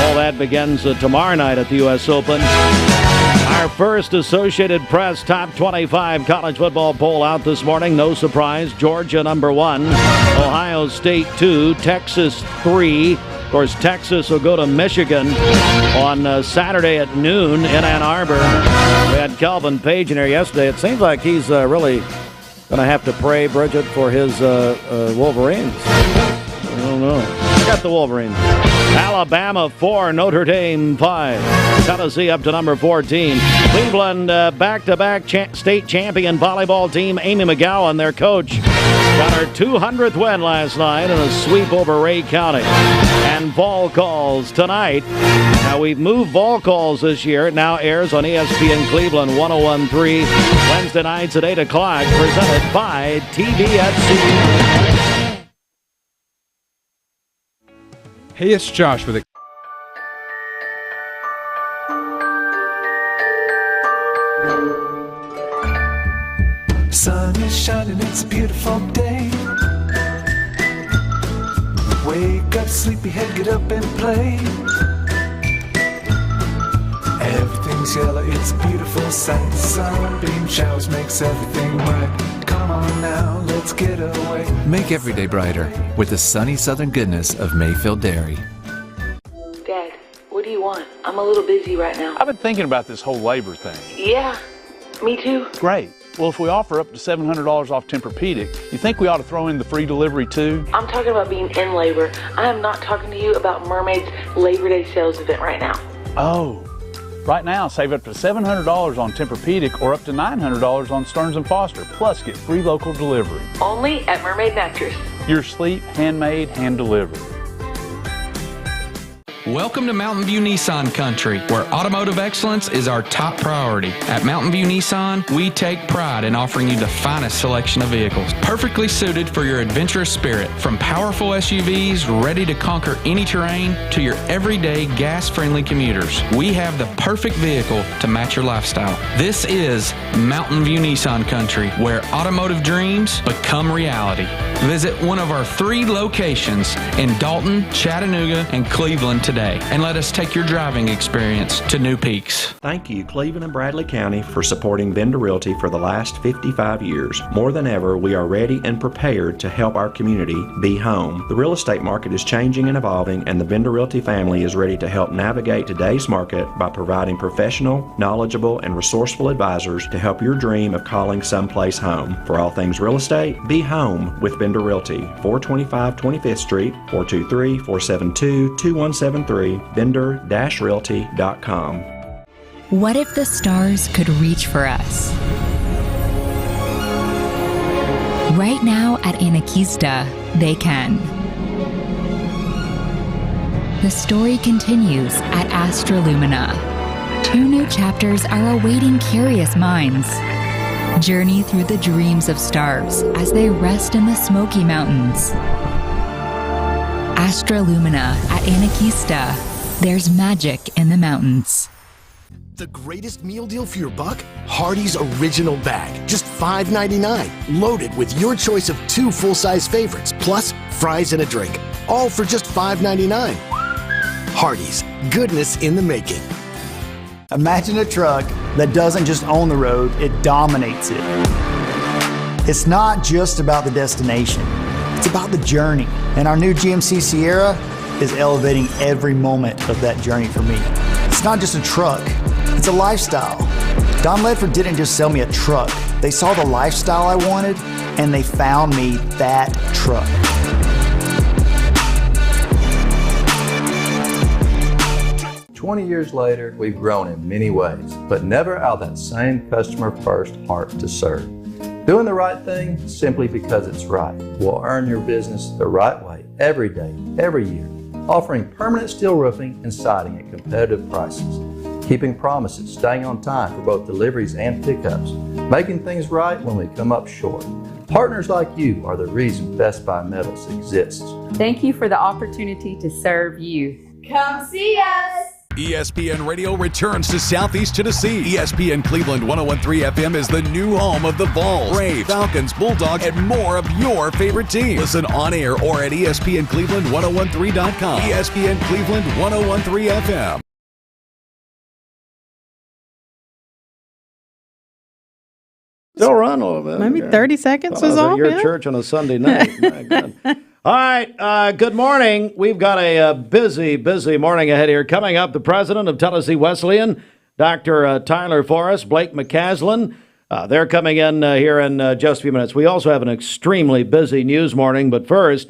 All that begins tomorrow night at the U.S. Open. Our first Associated Press top 25 college football poll out this morning. No surprise, Georgia number 1, Ohio State 2, Texas 3. Of course, Texas will go to Michigan on Saturday at noon in Ann Arbor. We had Calvin Page in here yesterday. It seems like he's really going to have to pray, Bridget, for his Wolverines. I don't know. I got the Wolverines. Alabama 4, Notre Dame 5. Tennessee up to number 14. Cleveland back-to-back state champion volleyball team, Amy McGowan, their coach, got her 200th win last night in a sweep over Ray County. And Vol Calls tonight. Now, we've moved Vol Calls this year. It now airs on ESPN Cleveland 101.3 Wednesday nights at 8 o'clock, presented by TVFC. Hey, it's Josh with Sun is shining, it's a beautiful day. Wake up, sleepyhead, get up and play. Everything's yellow, it's a beautiful sight. Sunbeam showers makes everything right. Come on now, let's get away. Make every day brighter with the sunny southern goodness of Mayfield Dairy. Dad, what do you want? I'm a little busy right now. I've been thinking about this whole labor thing. Yeah, me too. Great. Well, if we offer up to $700 off Tempur-Pedic, you think we ought to throw in the free delivery too? I'm talking about being in labor. I am not talking to you about Mermaid's Labor Day sales event right now. Oh, right now save up to $700 on Tempur-Pedic or up to $900 on Stearns & Foster, plus get free local delivery. Only at Mermaid Mattress. Your sleep, handmade, hand-delivered. Welcome to Mountain View Nissan Country, where automotive excellence is our top priority. At Mountain View Nissan, we take pride in offering you the finest selection of vehicles, perfectly suited for your adventurous spirit. From powerful SUVs ready to conquer any terrain to your everyday gas-friendly commuters, we have the perfect vehicle to match your lifestyle. This is Mountain View Nissan Country, where automotive dreams become reality. Visit one of our 3 locations in Dalton, Chattanooga, and Cleveland today, and let us take your driving experience to new peaks. Thank you, Cleveland and Bradley County, for supporting Vendor Realty for the last 55 years. More than ever, we are ready and prepared to help our community be home. The real estate market is changing and evolving, and the Vendor Realty family is ready to help navigate today's market by providing professional, knowledgeable, and resourceful advisors to help your dream of calling someplace home. For all things real estate, be home with Vendor Realty, 425 25th Street, 423-472-2173, vendor-realty.com. What if the stars could reach for us? Right now at Anakista, they can. The story continues at Astralumina. 2 new chapters are awaiting curious minds. Journey through the dreams of stars as they rest in the Smoky Mountains. Astralumina at Anakista. There's magic in the mountains. The greatest meal deal for your buck? Hardee's Original Bag. Just $5.99. Loaded with your choice of 2 full-size favorites, plus fries and a drink. All for just $5.99. Hardee's. Goodness in the making. Imagine a truck that doesn't just own the road, it dominates it. It's not just about the destination. It's about the journey. And our new GMC Sierra is elevating every moment of that journey for me. It's not just a truck, it's a lifestyle. Don Ledford didn't just sell me a truck. They saw the lifestyle I wanted, and they found me that truck. "20 years later, we've grown in many ways, but never out of that same customer-first heart to serve. Doing the right thing simply because it's right will earn your business the right way every day, every year, offering permanent steel roofing and siding at competitive prices, keeping promises, staying on time for both deliveries and pickups, making things right when we come up short. Partners like you are the reason Best Buy Metals exists." Thank you for the opportunity to serve you. Come see us! ESPN Radio returns to Southeast Tennessee. ESPN Cleveland 101.3 FM is the new home of the Vols, Braves, Falcons, Bulldogs, and more of your favorite teams. Listen on air or at ESPNCleveland1013.com. ESPN Cleveland 101.3 FM. Still run a little bit. Maybe 30 seconds was all. all. Your Yeah. church on a Sunday night. My God. All right. Good morning. We've got a busy morning ahead here. Coming up, the president of Tennessee Wesleyan, Dr. Tyler Forrest, Blake McCaslin. They're coming in here in just a few minutes. We also have an extremely busy news morning. But first,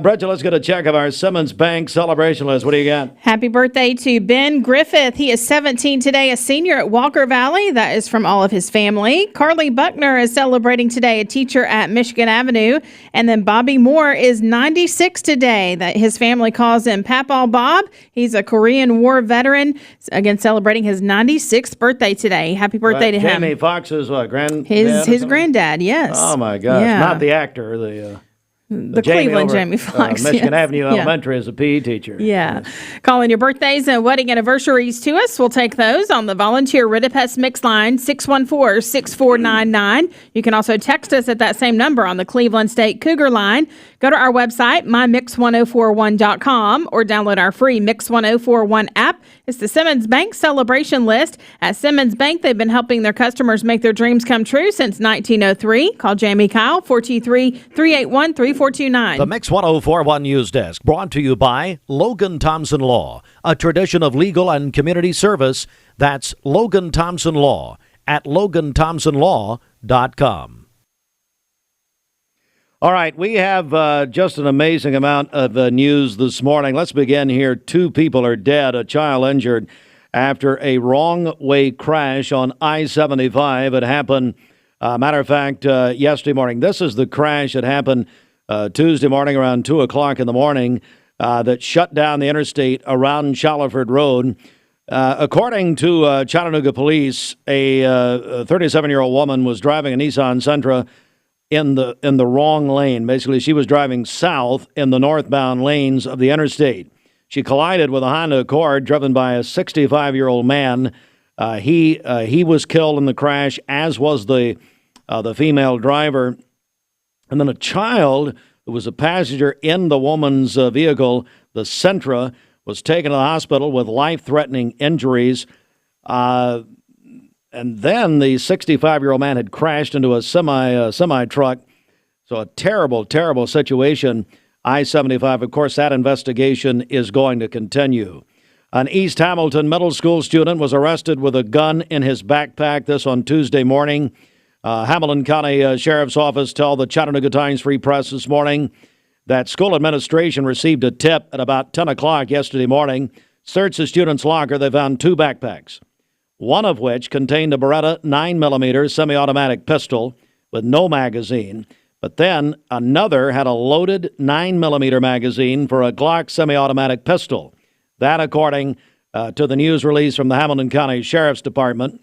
Bridget, let's get a check of our Simmons Bank celebration list. What do you got? Happy birthday to Ben Griffith. He is 17 today, a senior at Walker Valley. That is from all of his family. Carly Buckner is celebrating today, a teacher at Michigan Avenue. And then Bobby Moore is 96 today. That his family calls him Papaw Bob. He's a Korean War veteran. Again, celebrating his 96th birthday today. Happy birthday to him. Jamie Foxx's granddad? His granddad, yes. Oh, my gosh. Yeah. Not the actor, the... The Cleveland Jamie Foxx. Michigan yes. Avenue Elementary as a PE teacher. Yeah. Calling your birthdays and wedding anniversaries to us. We'll take those on the volunteer Ridipest Mix line, 614-6499. You can also text us at that same number on the Cleveland State Cougar line. Go to our website, mymix1041.com, or download our free Mix 1041 app. It's the Simmons Bank celebration list. At Simmons Bank, they've been helping their customers make their dreams come true since 1903. Call Jamie Kyle, 423-381-3429. The Mix 1041 News Desk, brought to you by Logan Thompson Law, a tradition of legal and community service. That's Logan Thompson Law at loganthompsonlaw.com. All right, we have just an amazing amount of news this morning. Let's begin here. 2 people are dead, a child injured after a wrong-way crash on I-75. It happened, matter of fact, yesterday morning. This is the crash that happened Tuesday morning around 2 o'clock in the morning that shut down the interstate around Shaliford Road. According to Chattanooga police, a 37-year-old woman was driving a Nissan Sentra in the wrong lane. Basically, she was driving south in the northbound lanes of the interstate. She collided with a Honda Accord driven by a 65-year-old man. He was killed in the crash, as was the female driver. And then a child who was a passenger in the woman's vehicle, the Sentra, was taken to the hospital with life-threatening injuries. And then the 65-year-old man had crashed into a semi truck. So a terrible, terrible situation. I-75, of course, that investigation is going to continue. An East Hamilton middle school student was arrested with a gun in his backpack. This on Tuesday morning. Hamilton County Sheriff's Office told the Chattanooga Times Free Press this morning that school administration received a tip at about 10 o'clock yesterday morning. Searched the student's locker. They found 2 backpacks, one of which contained a Beretta 9mm semi-automatic pistol with no magazine. But then another had a loaded 9mm magazine for a Glock semi-automatic pistol. That, according to the news release from the Hamilton County Sheriff's Department.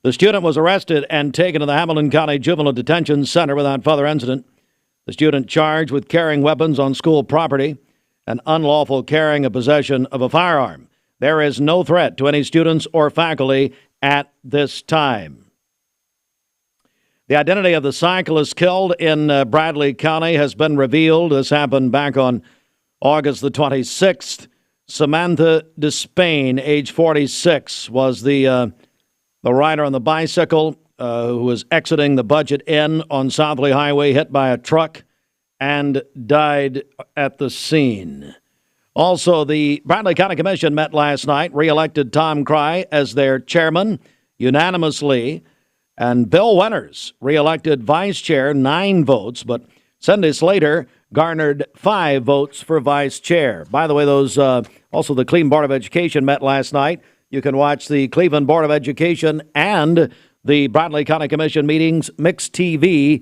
The student was arrested and taken to the Hamilton County Juvenile Detention Center without further incident. The student charged with carrying weapons on school property and unlawful carrying or possession of a firearm. There is no threat to any students or faculty at this time. The identity of the cyclist killed in Bradley County has been revealed. This happened back on August the 26th. Samantha Despain, age 46, was the rider on the bicycle who was exiting the Budget Inn on Southley Highway, hit by a truck and died at the scene. Also, the Bradley County Commission met last night, re-elected Tom Cry as their chairman unanimously, and Bill Winters re-elected vice chair, 9 votes, but Cindy Slater garnered 5 votes for vice chair. By the way, those also the Cleveland Board of Education met last night. You can watch the Cleveland Board of Education and the Bradley County Commission meetings, mixtv.tv.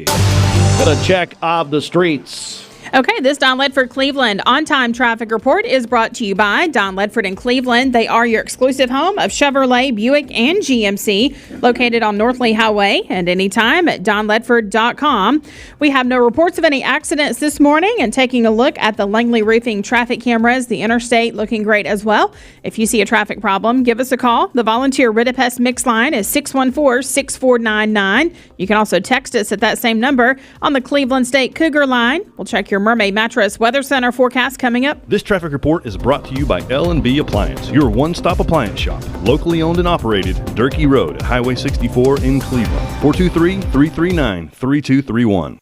Get a check of the streets. Okay, this Don Ledford Cleveland on-time traffic report is brought to you by Don Ledford in Cleveland. They are your exclusive home of Chevrolet, Buick, and GMC, located on Northley Highway, and anytime at donledford.com. We have no reports of any accidents this morning, and taking a look at the Langley Roofing traffic cameras, the interstate looking great as well. If you see a traffic problem, give us a call. The volunteer Ridipest Mix line is 614-6499. You can also text us at that same number on the Cleveland State Cougar line. We'll check your Mermaid Mattress Weather Center forecast coming up. This traffic report is brought to you by L&B Appliance, your one-stop appliance shop. Locally owned and operated, Durkee Road at Highway 64 in Cleveland. 423-339-3231.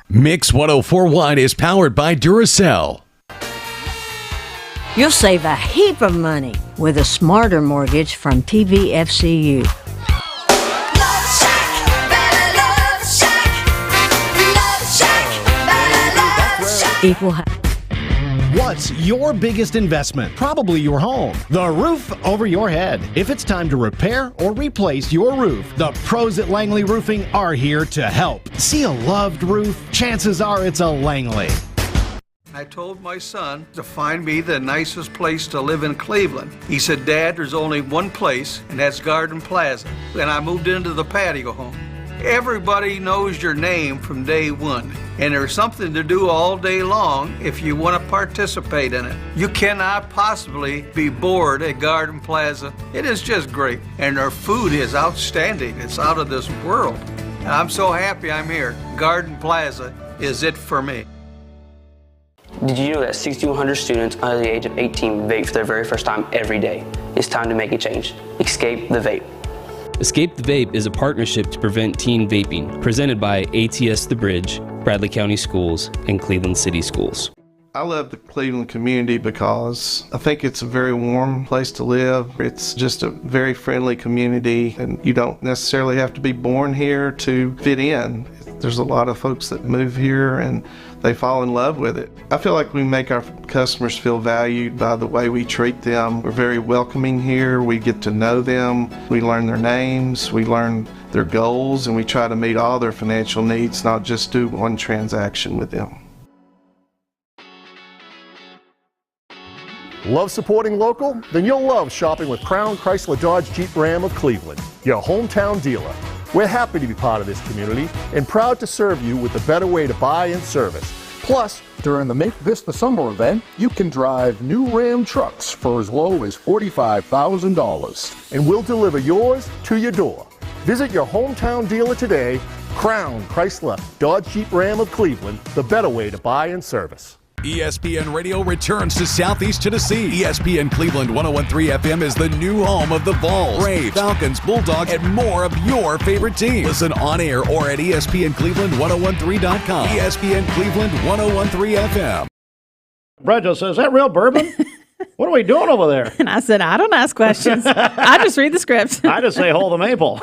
Mix 1041 is powered by Duracell. You'll save a heap of money with a smarter mortgage from TVFCU. What's your biggest investment? Probably your home. The roof over your head. If it's time to repair or replace your roof, the pros at Langley Roofing are here to help. See a loved roof? Chances are it's a Langley. I told my son to find me the nicest place to live in Cleveland. He said, Dad, there's only one place, and that's Garden Plaza. And I moved into the patio home. Everybody knows your name from day one, and there's something to do all day long if you want to participate in it. You cannot possibly be bored at Garden Plaza. It is just great, and their food is outstanding. It's out of this world. And I'm so happy I'm here. Garden Plaza is it for me. Did you know that 6,100 students under the age of 18 vape for their very first time every day? It's time to make a change. Escape the vape. Escape the Vape is a partnership to prevent teen vaping, presented by ATS The Bridge, Bradley County Schools, and Cleveland City Schools. I love the Cleveland community because I think it's a very warm place to live. It's just a very friendly community, and you don't necessarily have to be born here to fit in. There's a lot of folks that move here and they fall in love with it. I feel like we make our customers feel valued by the way we treat them. We're very welcoming here. We get to know them. We learn their names. We learn their goals, and we try to meet all their financial needs, not just do one transaction with them. Love supporting local? Then you'll love shopping with Crown Chrysler Dodge Jeep Ram of Cleveland, your hometown dealer. We're happy to be part of this community and proud to serve you with a better way to buy and service. Plus, during the Make This the Summer event, you can drive new Ram trucks for as low as $45,000. And we'll deliver yours to your door. Visit your hometown dealer today, Crown Chrysler Dodge Jeep Ram of Cleveland, the better way to buy and service. ESPN Radio returns to Southeast Tennessee. ESPN Cleveland 101.3 FM is the new home of the Vols, Braves, Falcons, Bulldogs, and more of your favorite teams. Listen on air or at ESPNCleveland1013.com. ESPN Cleveland 101.3 FM. Brett just says, is that real bourbon? What are we doing over there? And I said, I don't ask questions. I just read the script. I just say, hold the maple.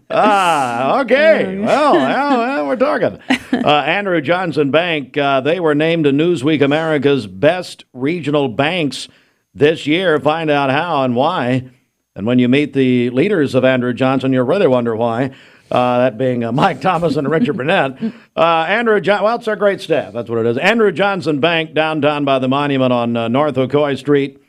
Okay. Well, we're talking. Andrew Johnson Bank, they were named to Newsweek America's best regional banks this year. Find out how and why. And when you meet the leaders of Andrew Johnson, you'll really wonder why. That being Mike Thomas and Richard Burnett. It's our great staff. That's what it is. Andrew Johnson Bank, downtown by the monument on North Ocoee Street.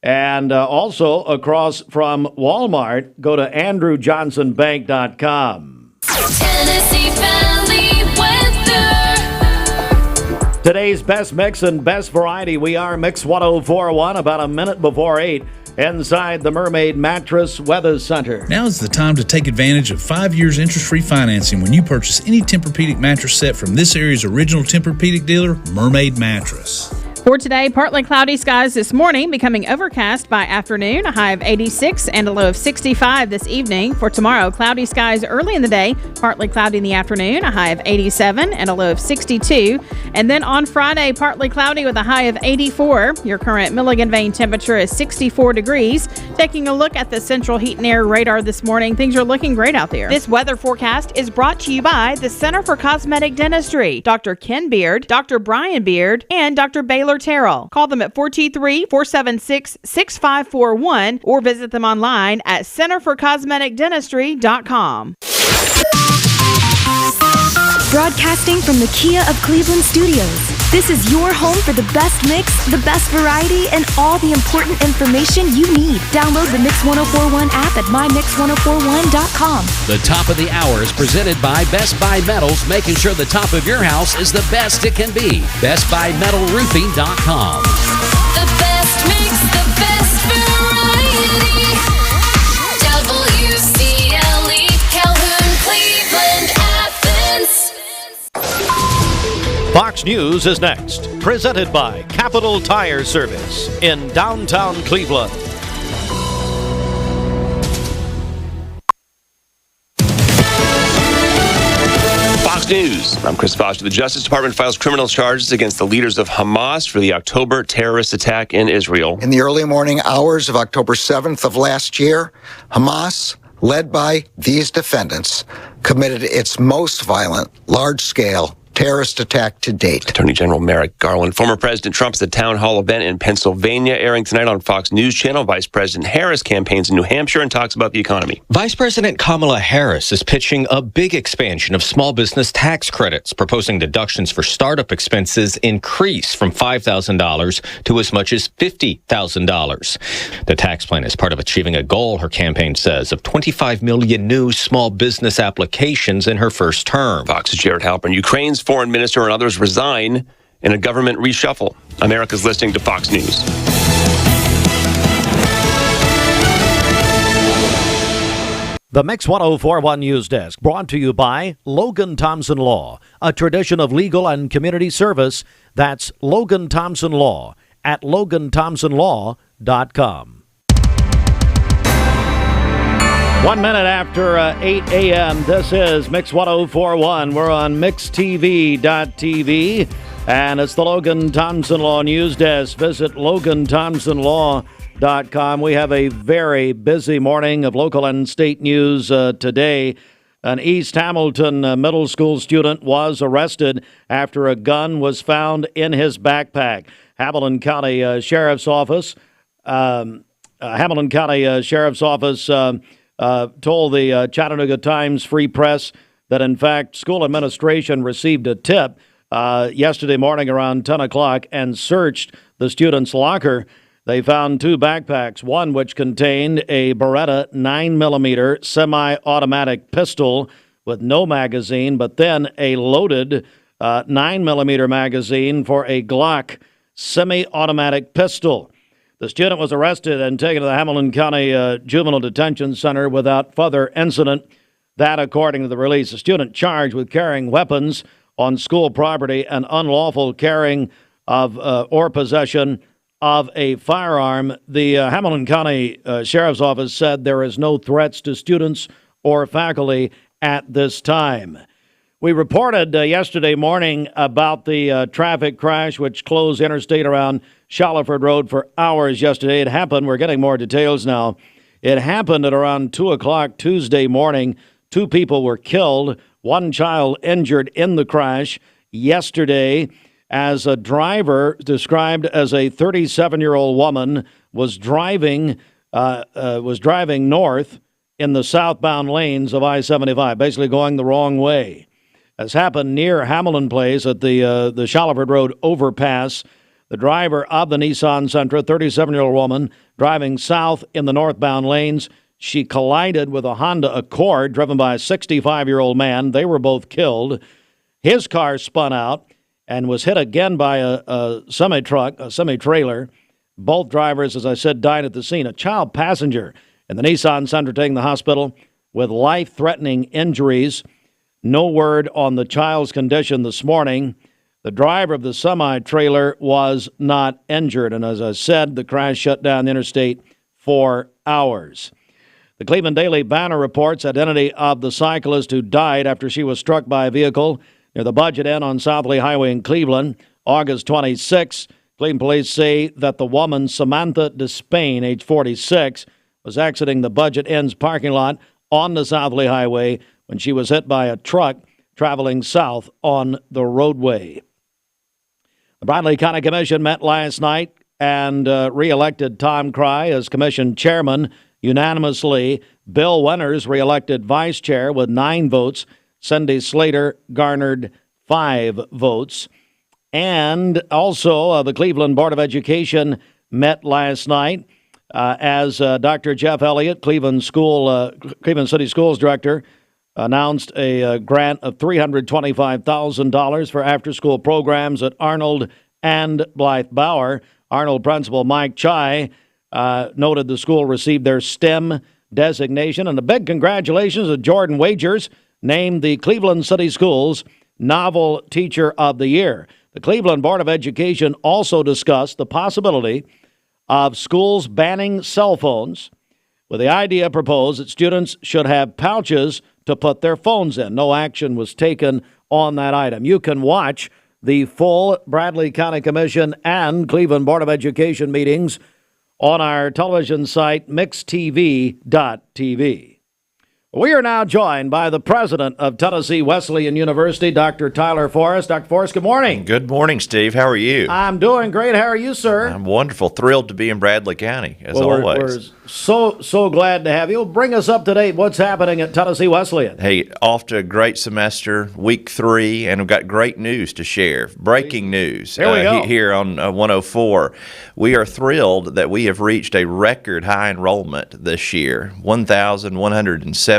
And also across from Walmart, go to andrewjohnsonbank.com. Tennessee Valley weather. Today's best mix and best variety. We are Mix 104.1, about a minute before 8. Inside the Mermaid Mattress Weather Center. Now is the time to take advantage of 5 years interest-free financing when you purchase any Tempur-Pedic mattress set from this area's original Tempur-Pedic dealer, Mermaid Mattress. For today, partly cloudy skies this morning, becoming overcast by afternoon, a high of 86 and a low of 65 this evening. For tomorrow, cloudy skies early in the day, partly cloudy in the afternoon, a high of 87 and a low of 62. And then on Friday, partly cloudy with a high of 84. Your current Milligan Vein temperature is 64 degrees. Taking a look at the Central Heat and Air radar this morning, things are looking great out there. This weather forecast is brought to you by the Center for Cosmetic Dentistry, Dr. Ken Beard, Dr. Brian Beard, and Dr. Baylor Terrell. Call them at 423-476-6541 or visit them online at centerforcosmeticdentistry.com. Broadcasting from the Kia of Cleveland studios, this is your home for the best mix, the best variety, and all the important information you need. Download the Mix 1041 app at mymix1041.com. The top of the hour is presented by Best Buy Metals, making sure the top of your house is the best it can be. BestBuyMetalRoofing.com. The best mix, the best variety. WCLE, Calhoun, Cleveland, Athens. Fox News is next, presented by Capital Tire Service in downtown Cleveland. Fox News. I'm Chris Foster. The Justice Department files criminal charges against the leaders of Hamas for the October terrorist attack in Israel. In the early morning hours of October 7th of last year, Hamas, led by these defendants, committed its most violent, large-scale terrorist attack to date. Attorney General Merrick Garland. Former President Trump's at the town hall event in Pennsylvania, airing tonight on Fox News Channel. Vice President Harris campaigns in New Hampshire and talks about the economy. Vice President Kamala Harris is pitching a big expansion of small business tax credits, proposing deductions for startup expenses increase from $5,000 to as much as $50,000. The tax plan is part of achieving a goal, her campaign says, of 25 million new small business applications in her first term. Fox's Jared Halpern. Ukraine's foreign minister and others resign in a government reshuffle. America's listening to Fox News. The Mix 1041 News Desk, brought to you by Logan Thompson Law, a tradition of legal and community service. That's Logan Thompson Law at LoganThompsonLaw.com. 1 minute after 8 a.m., this is Mix 1041. We're on MixTV.tv, and it's the Logan Thompson Law News Desk. Visit LoganThompsonLaw.com. We have a very busy morning of local and state news today. An East Hamilton middle school student was arrested after a gun was found in his backpack. Hamilton County Sheriff's Office told the Chattanooga Times Free Press that, in fact, school administration received a tip yesterday morning around 10 o'clock and searched the student's locker. They found two backpacks, one which contained a Beretta 9mm semi-automatic pistol with no magazine, but then a loaded 9mm magazine for a Glock semi-automatic pistol. The student was arrested and taken to the Hamilton County Juvenile Detention Center without further incident. That, according to the release, the student charged with carrying weapons on school property and unlawful carrying of or possession of a firearm. The Hamilton County Sheriff's Office said there is no threats to students or faculty at this time. We reported yesterday morning about the traffic crash which closed interstate around Shallowford Road for hours yesterday. It happened, we're getting more details now. It happened at around 2 o'clock Tuesday morning. 2 people were killed, 1 child injured in the crash yesterday, as a driver described as a 37-year-old woman was driving north in the southbound lanes of I-75, basically going the wrong way. Has happened near Hamilton Place at the Shallowford Road overpass. The driver of the Nissan Sentra, 37-year-old woman, driving south in the northbound lanes. She collided with a Honda Accord driven by a 65-year-old man. They were both killed. His car spun out and was hit again by a semi-truck, a semi-trailer. Both drivers, as I said, died at the scene. A child passenger in the Nissan Sentra taken to the hospital with life-threatening injuries. No word on the child's condition this morning. The driver of the semi-trailer was not injured, and as I said, the crash shut down the interstate for hours. The Cleveland Daily Banner reports identity of the cyclist who died after she was struck by a vehicle near the Budget Inn on South Lee Highway in Cleveland, August 26. Cleveland police say that the woman, Samantha Despain, age 46, was exiting the Budget Inn's parking lot on the South Lee Highway when she was hit by a truck traveling south on the roadway. The Bradley County Commission met last night and re-elected Tom Cry as commission chairman unanimously. Bill Winters re-elected vice chair with 9 votes. Cindy Slater garnered 5 votes. And also the Cleveland Board of Education met last night as Dr. Jeff Elliott, Cleveland City Schools Director, announced a grant of $325,000 for after-school programs at Arnold and Blythe Bauer. Arnold principal Mike Chai noted the school received their STEM designation. And a big congratulations to Jordan Wagers, named the Cleveland City Schools Novel Teacher of the Year. The Cleveland Board of Education also discussed the possibility of schools banning cell phones, with the idea proposed that students should have pouches to put their phones in. No action was taken on that item. You can watch the full Bradley County Commission and Cleveland Board of Education meetings on our television site, MixTV.tv. We are now joined by the president of Tennessee Wesleyan University, Dr. Tyler Forrest. Dr. Forrest, good morning. Good morning, Steve. How are you? I'm doing great. How are you, sir? I'm wonderful. Thrilled to be in Bradley County, as always. We're so glad to have you. Bring us up to date. What's happening at Tennessee Wesleyan? Hey, off to a great semester, week 3, and we've got great news to share. Breaking news Here we go. Here on 104. We are thrilled that we have reached a record high enrollment this year, 1,177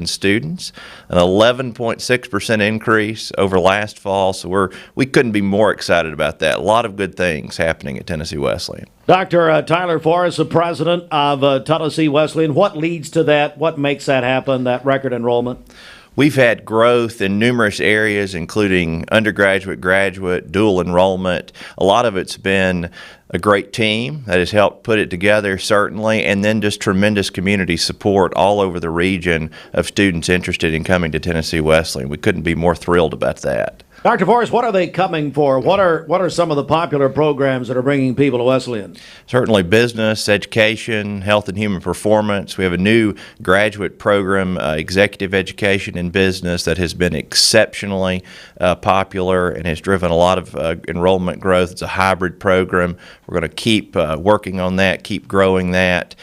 students, an 11.6% increase over last fall. So we couldn't be more excited about that. A lot of good things happening at Tennessee Wesleyan. Dr. Tyler Forrest, the president of Tennessee Wesleyan. What leads to that? What makes that happen, that record enrollment? We've had growth in numerous areas, including undergraduate, graduate, dual enrollment. A lot of it's been a great team that has helped put it together, certainly, and then just tremendous community support all over the region of students interested in coming to Tennessee Wesleyan. We couldn't be more thrilled about that. Dr. Forrest, what are they coming for? What are some of the popular programs that are bringing people to Wesleyan? Certainly business, education, health and human performance. We have a new graduate program, executive education in business, that has been exceptionally popular and has driven a lot of enrollment growth. It's a hybrid program. We're going to keep working on that, keep growing that.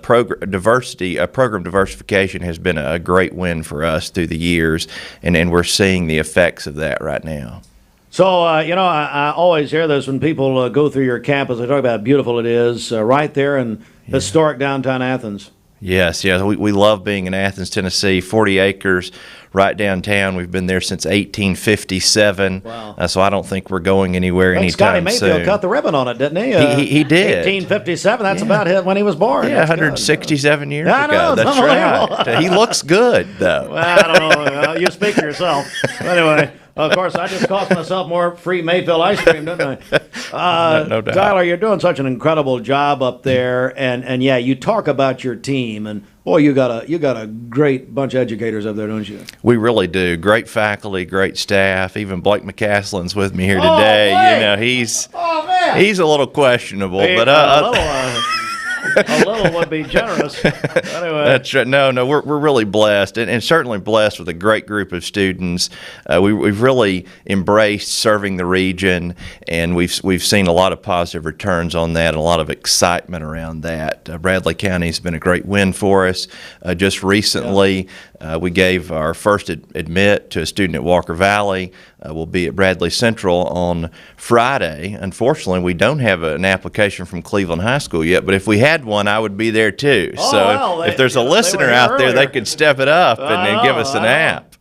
Program diversification has been a great win for us through the years, and we're seeing the effects of that right now. So, I always hear this when people go through your campus. They talk about how beautiful it is right there in historic downtown Athens. Yes. We love being in Athens, Tennessee, 40 acres right downtown. We've been there since 1857. Wow. So I don't think we're going anywhere anytime Scotty Mayfield soon. cut the ribbon on it, didn't he? He did. 1857, that's about when he was born. Yeah, 167 years I know, ago. That's right. He looks good, though. Well, I don't know. You speak for yourself. Anyway, of course, I just cost myself more free Mayfield ice cream, didn't I? No doubt. Tyler, you're doing such an incredible job up there, and yeah, you talk about your team, and boy, you got a great bunch of educators up there, don't you? We really do. Great faculty, great staff. Even Blake McCaslin's with me here today. He's a little questionable, but a little would be generous. Anyway. That's right. No, we're really blessed, and certainly blessed with a great group of students. We've really embraced serving the region, and we've seen a lot of positive returns on that, and a lot of excitement around that. Bradley County has been a great win for us. Just recently, we gave our first admit to a student at Walker Valley. We'll be at Bradley Central on Friday. Unfortunately, we don't have an application from Cleveland High School yet, but if we had one, I would be there too. If there's a listener out there, they could step it up and give us an app.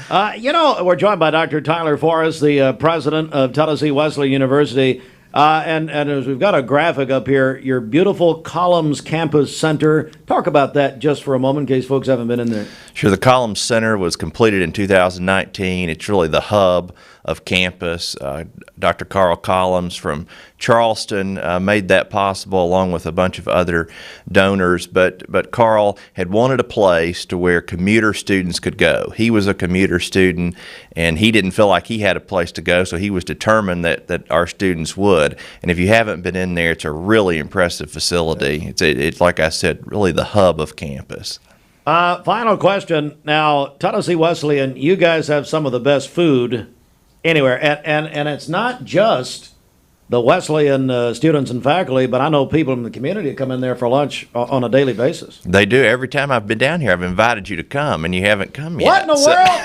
We're joined by Dr. Tyler Forrest, the president of Tennessee Wesleyan University. And as we've got a graphic up here, your beautiful Columns Campus Center. Talk about that just for a moment in case folks haven't been in there. Sure. The Columns Center was completed in 2019. It's really the hub of campus. Dr. Carl Collins from Charleston made that possible, along with a bunch of other donors. But Carl had wanted a place to where commuter students could go. He was a commuter student, and he didn't feel like he had a place to go, so he was determined that our students would. And if you haven't been in there, it's a really impressive facility. It's like I said, really the hub of campus. Final question. Now, Tennessee Wesleyan, you guys have some of the best food anywhere, and it's not just the Wesleyan students and faculty, but I know people in the community come in there for lunch on a daily basis. They do. Every time I've been down here, I've invited you to come, and you haven't come yet. What in the world?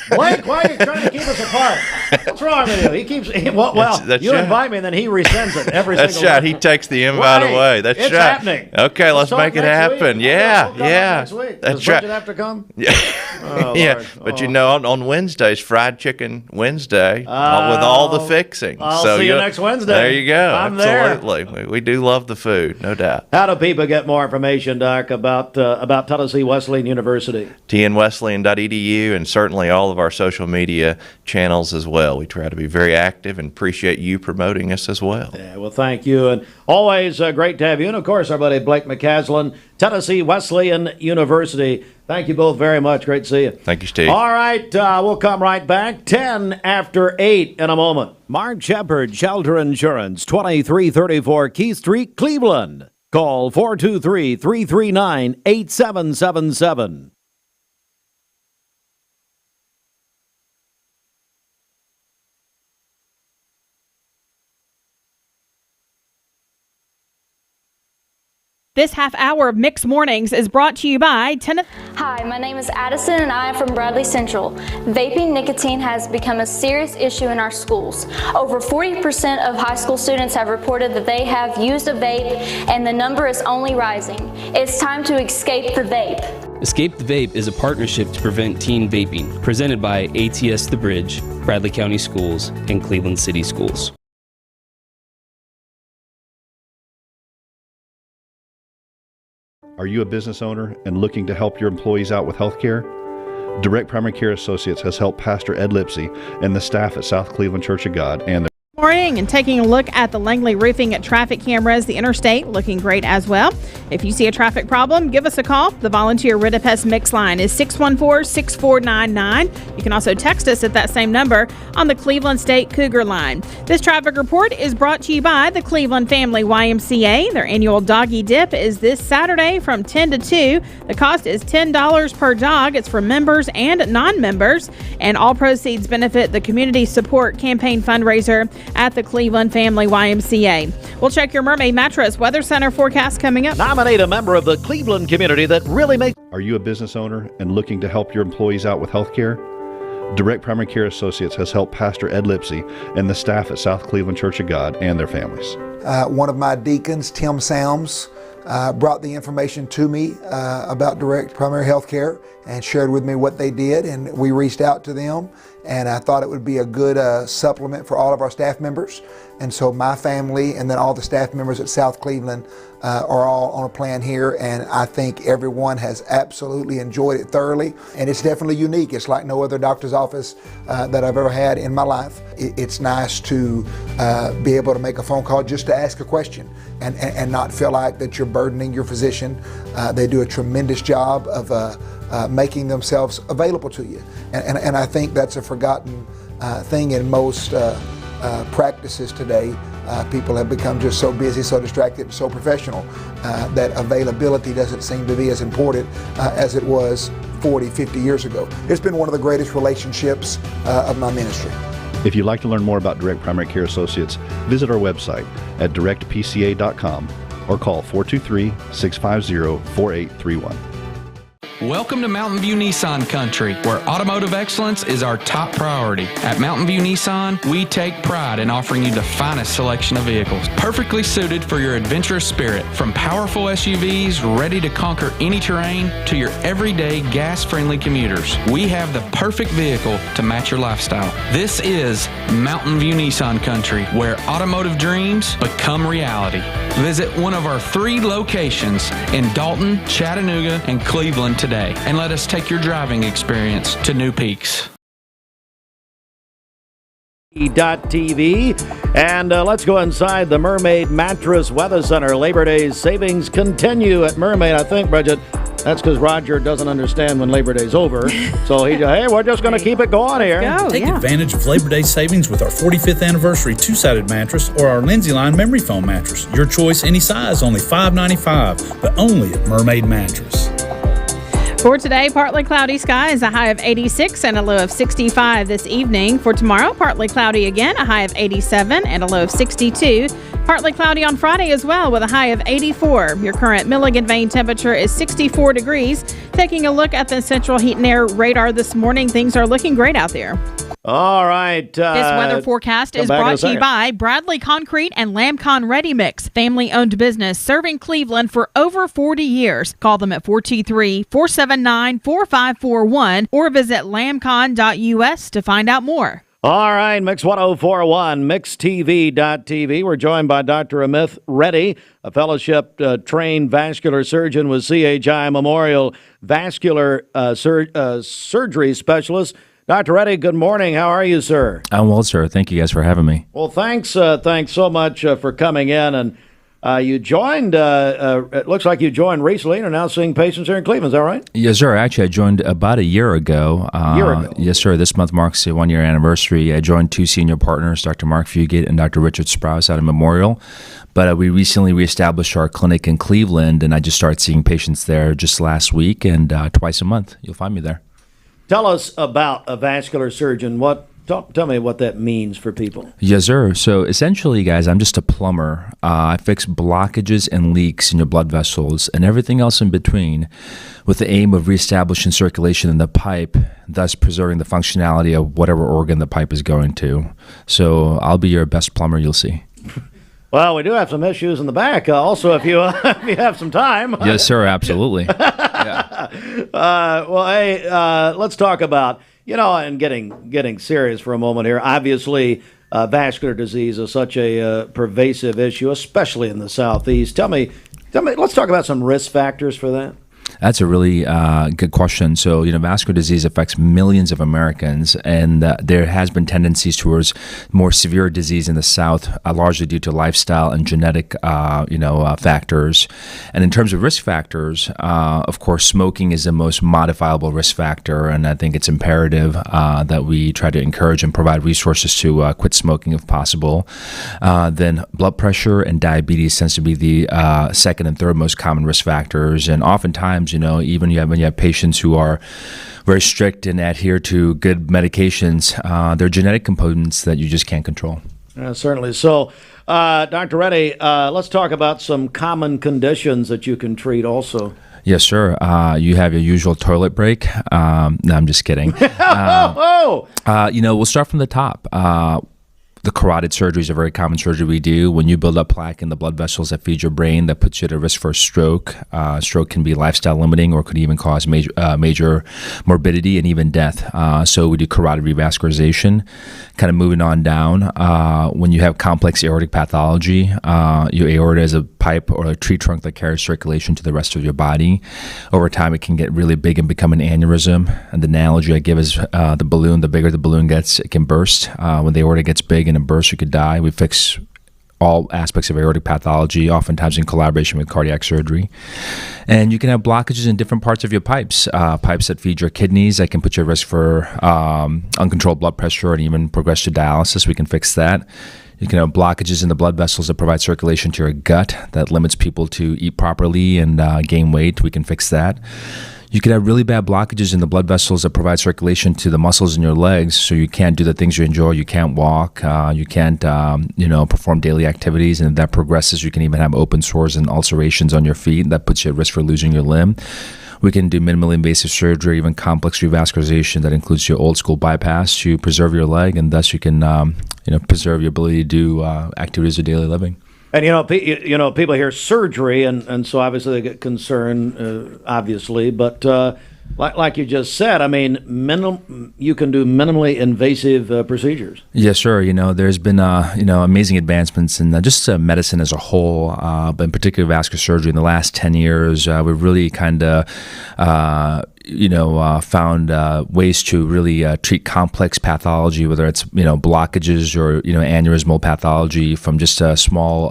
Blake, why are you trying to keep us apart? What's wrong with you? He keeps. That's you right. Invite me, and then he resends it every That's single right. time. He takes the invite away. That's it's right. happening. Okay, let's make it happen. Week. Yeah. Next week. That's Does right. budget have to come? Yeah. Oh, yeah. But on Wednesdays, fried chicken Wednesday with all the fixings. I'll see you next Wednesday. There you go. I'm Absolutely. there. We do love the food, no doubt. How do people get more information, Doc, about Tennessee Wesleyan University? tnwesleyan.edu, and certainly all of our social media channels as well. We try to be very active and appreciate you promoting us as well. Yeah, well, thank you. And always great to have you. And, of course, our buddy Blake McCaslin, Tennessee Wesleyan University. Thank you both very much. Great to see you. Thank you, Steve. All right, we'll come right back. 10 after 8 in a moment. Mark Shepard, Shelter Insurance, 2334 Keith Street, Cleveland. Call 423-339-8777. This half hour of Mixed Mornings is brought to you by Hi, my name is Addison and I am from Bradley Central. Vaping nicotine has become a serious issue in our schools. Over 40% of high school students have reported that they have used a vape, and the number is only rising. It's time to escape the vape. Escape the Vape is a partnership to prevent teen vaping, presented by ATS The Bridge, Bradley County Schools, and Cleveland City Schools. Are you a business owner and looking to help your employees out with health care? Direct Primary Care Associates has helped Pastor Ed Lipsy and the staff at South Cleveland Church of God and morning and taking a look at the Langley roofing at traffic cameras. The interstate looking great as well. If you see a traffic problem, give us a call. The volunteer Ridipest Mix line is 614-6499. You can also text us at that same number on the Cleveland State Cougar line. This traffic report is brought to you by the Cleveland Family YMCA. Their annual doggy dip is this Saturday from 10 to 2. The cost is $10 per dog. It's for members and non-members, and all proceeds benefit the Community Support Campaign fundraiser at the Cleveland Family YMCA. We'll check your Mermaid Mattress Weather Center forecast coming up. Nominate a member of the Cleveland community that really makes... Are you a business owner and looking to help your employees out with health care? Direct Primary Care Associates has helped Pastor Ed Lipsy and the staff at South Cleveland Church of God and their families. One of my deacons, Tim Sams, brought the information to me about direct primary health care and shared with me what they did, and we reached out to them, and I thought it would be a good supplement for all of our staff members. And so my family and then all the staff members at South Cleveland are all on a plan here, and I think everyone has absolutely enjoyed it thoroughly, and it's definitely unique. It's like no other doctor's office that I've ever had in my life. It's nice to be able to make a phone call just to ask a question and not feel like that you're burdening your physician. They do a tremendous job of making themselves available to you, and I think that's a forgotten thing in most practices today. People have become just so busy, so distracted, so professional that availability doesn't seem to be as important as it was 40, 50 years ago. It's been one of the greatest relationships of my ministry. If you'd like to learn more about Direct Primary Care Associates, visit our website at directpca.com or call 423-650-4831. Welcome to Mountain View Nissan Country, where automotive excellence is our top priority. At Mountain View Nissan, we take pride in offering you the finest selection of vehicles, perfectly suited for your adventurous spirit. From powerful SUVs ready to conquer any terrain to your everyday gas-friendly commuters, we have the perfect vehicle to match your lifestyle. This is Mountain View Nissan Country, where automotive dreams become reality. Visit one of our 3 locations in Dalton, Chattanooga, and Cleveland today, and let us take your driving experience to new peaks. TV. And let's go inside the Mermaid Mattress Weather Center. Labor Day savings continue at Mermaid. I think, Bridget, that's because Roger doesn't understand when Labor Day's over. So he hey, we're just going to keep it going here. Take advantage of Labor Day savings with our 45th anniversary 2-sided mattress or our Lindsay Line memory foam mattress. Your choice, any size, only $5.95, but only at Mermaid Mattress. For today, partly cloudy skies, a high of 86 and a low of 65 this evening. For tomorrow, partly cloudy again, a high of 87 and a low of 62. Partly cloudy on Friday as well with a high of 84. Your current Milligan vane temperature is 64 degrees. Taking a look at the central heat and air radar this morning, things are looking great out there. All right. This weather forecast is brought to you by Bradley Concrete and Lamcon Ready Mix, family-owned business serving Cleveland for over 40 years. Call them at 423-479-4541 or visit lamcon.us to find out more. All right, Mix 1041, MixTV.tv. We're joined by Dr. Amit Reddy, a fellowship-trained vascular surgeon with CHI Memorial Vascular Surgery Specialist. Dr. Reddy, good morning. How are you, sir? I'm well, sir. Thank you guys for having me. Well, thanks so much for coming in. And you joined, it looks like you joined recently and are now seeing patients here in Cleveland. Is that right? Yes, sir. Actually, I joined about a year ago. Yes, sir. This month marks the 1-year anniversary. I joined 2 senior partners, Dr. Mark Fugate and Dr. Richard Sprouse out of Memorial. But we recently reestablished our clinic in Cleveland, and I just started seeing patients there just last week, and twice a month. You'll find me there. Tell us about a vascular surgeon. What Tell me what that means for people. Yes, sir. So essentially, guys, I'm just a plumber. I fix blockages and leaks in your blood vessels and everything else in between with the aim of reestablishing circulation in the pipe, thus preserving the functionality of whatever organ the pipe is going to. So I'll be your best plumber you'll see. Well, we do have some issues in the back. Also, if you if you have some time. Yes, sir. Absolutely. Well, hey, let's talk about, and getting serious for a moment here. Obviously, vascular disease is such a pervasive issue, especially in the Southeast. Tell me, let's talk about some risk factors for that. That's a really good question. So, vascular disease affects millions of Americans, and there has been tendencies towards more severe disease in the South, largely due to lifestyle and genetic, factors. And in terms of risk factors, of course, smoking is the most modifiable risk factor, and I think it's imperative that we try to encourage and provide resources to quit smoking if possible. Then blood pressure and diabetes tends to be the second and third most common risk factors, and oftentimes, even when you have patients who are very strict and adhere to good medications, there are genetic components that you just can't control. Certainly. So, Dr. Reddy, let's talk about some common conditions that you can treat also. Yes, sir. You have your usual toilet break. No, I'm just kidding. We'll start from the top. The carotid surgery is a very common surgery we do. When you build up plaque in the blood vessels that feed your brain, that puts you at a risk for a stroke. Stroke can be lifestyle limiting or could even cause major morbidity and even death. So we do carotid revascularization. Kind of moving on down, when you have complex aortic pathology, your aorta is a pipe or a tree trunk that carries circulation to the rest of your body. Over time, it can get really big and become an aneurysm. And the analogy I give is the balloon. The bigger the balloon gets, it can burst. When the aorta gets big and it bursts, you could die. We fix all aspects of aortic pathology, oftentimes in collaboration with cardiac surgery. And you can have blockages in different parts of your pipes, pipes that feed your kidneys that can put you at risk for uncontrolled blood pressure and even progress to dialysis. We can fix that. You can have blockages in the blood vessels that provide circulation to your gut that limits people to eat properly and gain weight. We can fix that. You could have really bad blockages in the blood vessels that provide circulation to the muscles in your legs, so you can't do the things you enjoy. You can't walk. You can't, perform daily activities, and if that progresses, you can even have open sores and ulcerations on your feet. That puts you at risk for losing your limb. We can do minimally invasive surgery, even complex revascularization that includes your old school bypass to preserve your leg, and thus you can, preserve your ability to do activities of daily living. And people hear surgery, and so obviously they get concerned, obviously. But like you just said, I mean, you can do minimally invasive procedures. Yes, sure. There's been amazing advancements in just medicine as a whole, but in particular vascular surgery. In the last 10 years, we've really kind of found ways to really treat complex pathology, whether it's blockages or aneurysmal pathology, from just a small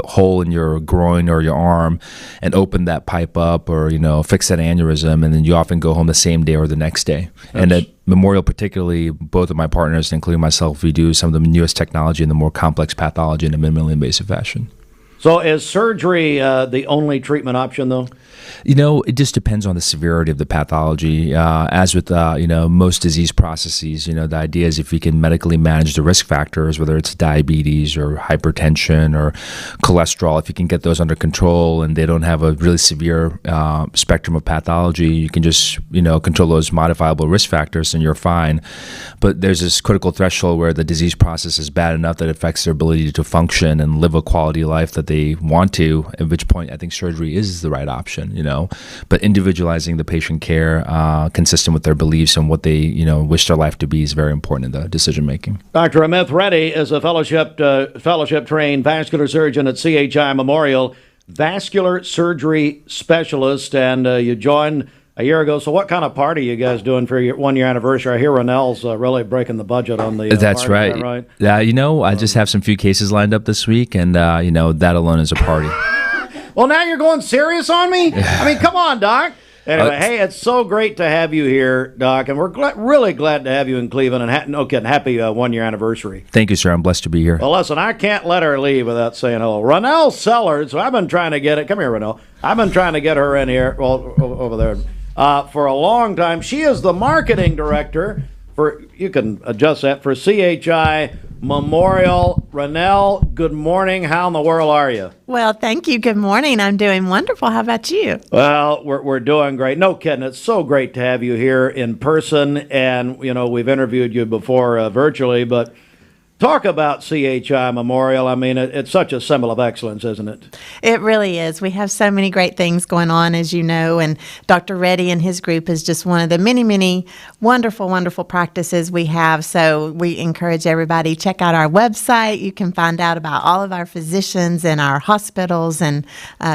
hole in your groin or your arm, and open that pipe up, or fix that aneurysm, and then you often go home the same day or the next day. And at Memorial, particularly, both of my partners, including myself, we do some of the newest technology in the more complex pathology in a minimally invasive fashion. So is surgery the only treatment option, though? It just depends on the severity of the pathology. As with, most disease processes, the idea is if you can medically manage the risk factors, whether it's diabetes or hypertension or cholesterol, if you can get those under control and they don't have a really severe spectrum of pathology, you can just, control those modifiable risk factors and you're fine. But there's this critical threshold where the disease process is bad enough that it affects their ability to function and live a quality life that they want to, at which point I think surgery is the right option, But individualizing the patient care consistent with their beliefs and what they, wish their life to be is very important in the decision making. Dr. Amit Reddy is a fellowship-trained vascular surgeon at CHI Memorial, vascular surgery specialist, and you joined a year ago. So what kind of party are you guys doing for your 1 year anniversary? I hear Ronell's really breaking the budget on the That's party, right. Is that right? I just have some few cases lined up this week, and, that alone is a party. Well, now you're going serious on me? I mean, come on, Doc. Anyway, hey, it's so great to have you here, Doc, and we're really glad to have you in Cleveland, and happy 1 year anniversary. Thank you, sir. I'm blessed to be here. Well, listen, I can't let her leave without saying hello. Ronell Sellers, so I've been trying to get it. Come here, Ronell. I've been trying to get her in here, well, over there, for a long time. She is the marketing director you can adjust that, for CHI Memorial. Renelle, good morning. How in the world are you? Well, thank you. Good morning. I'm doing wonderful. How about you? Well, we're doing great. No kidding. It's so great to have you here in person. And, you know, we've interviewed you before virtually, but talk about CHI Memorial. I mean, it's such a symbol of excellence, isn't it? It really is. We have so many great things going on, as you know, and Dr. Reddy and his group is just one of the many, many wonderful, wonderful practices we have. So we encourage everybody, check out our website. You can find out about all of our physicians and our hospitals and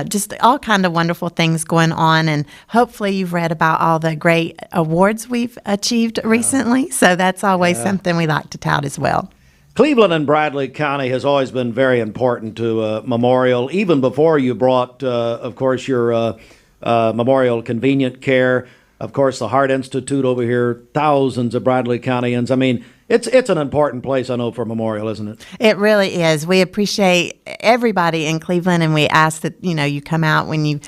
just all kind of wonderful things going on. And hopefully you've read about all the great awards we've achieved recently. So that's always something we like to tout as well. Cleveland and Bradley County has always been very important to Memorial, even before you brought, of course, your Memorial Convenient Care, of course, the Heart Institute over here, thousands of Bradley Countyans. I mean, it's an important place, I know, for Memorial, isn't it? It really is. We appreciate everybody in Cleveland, and we ask that, you know, you come out when you,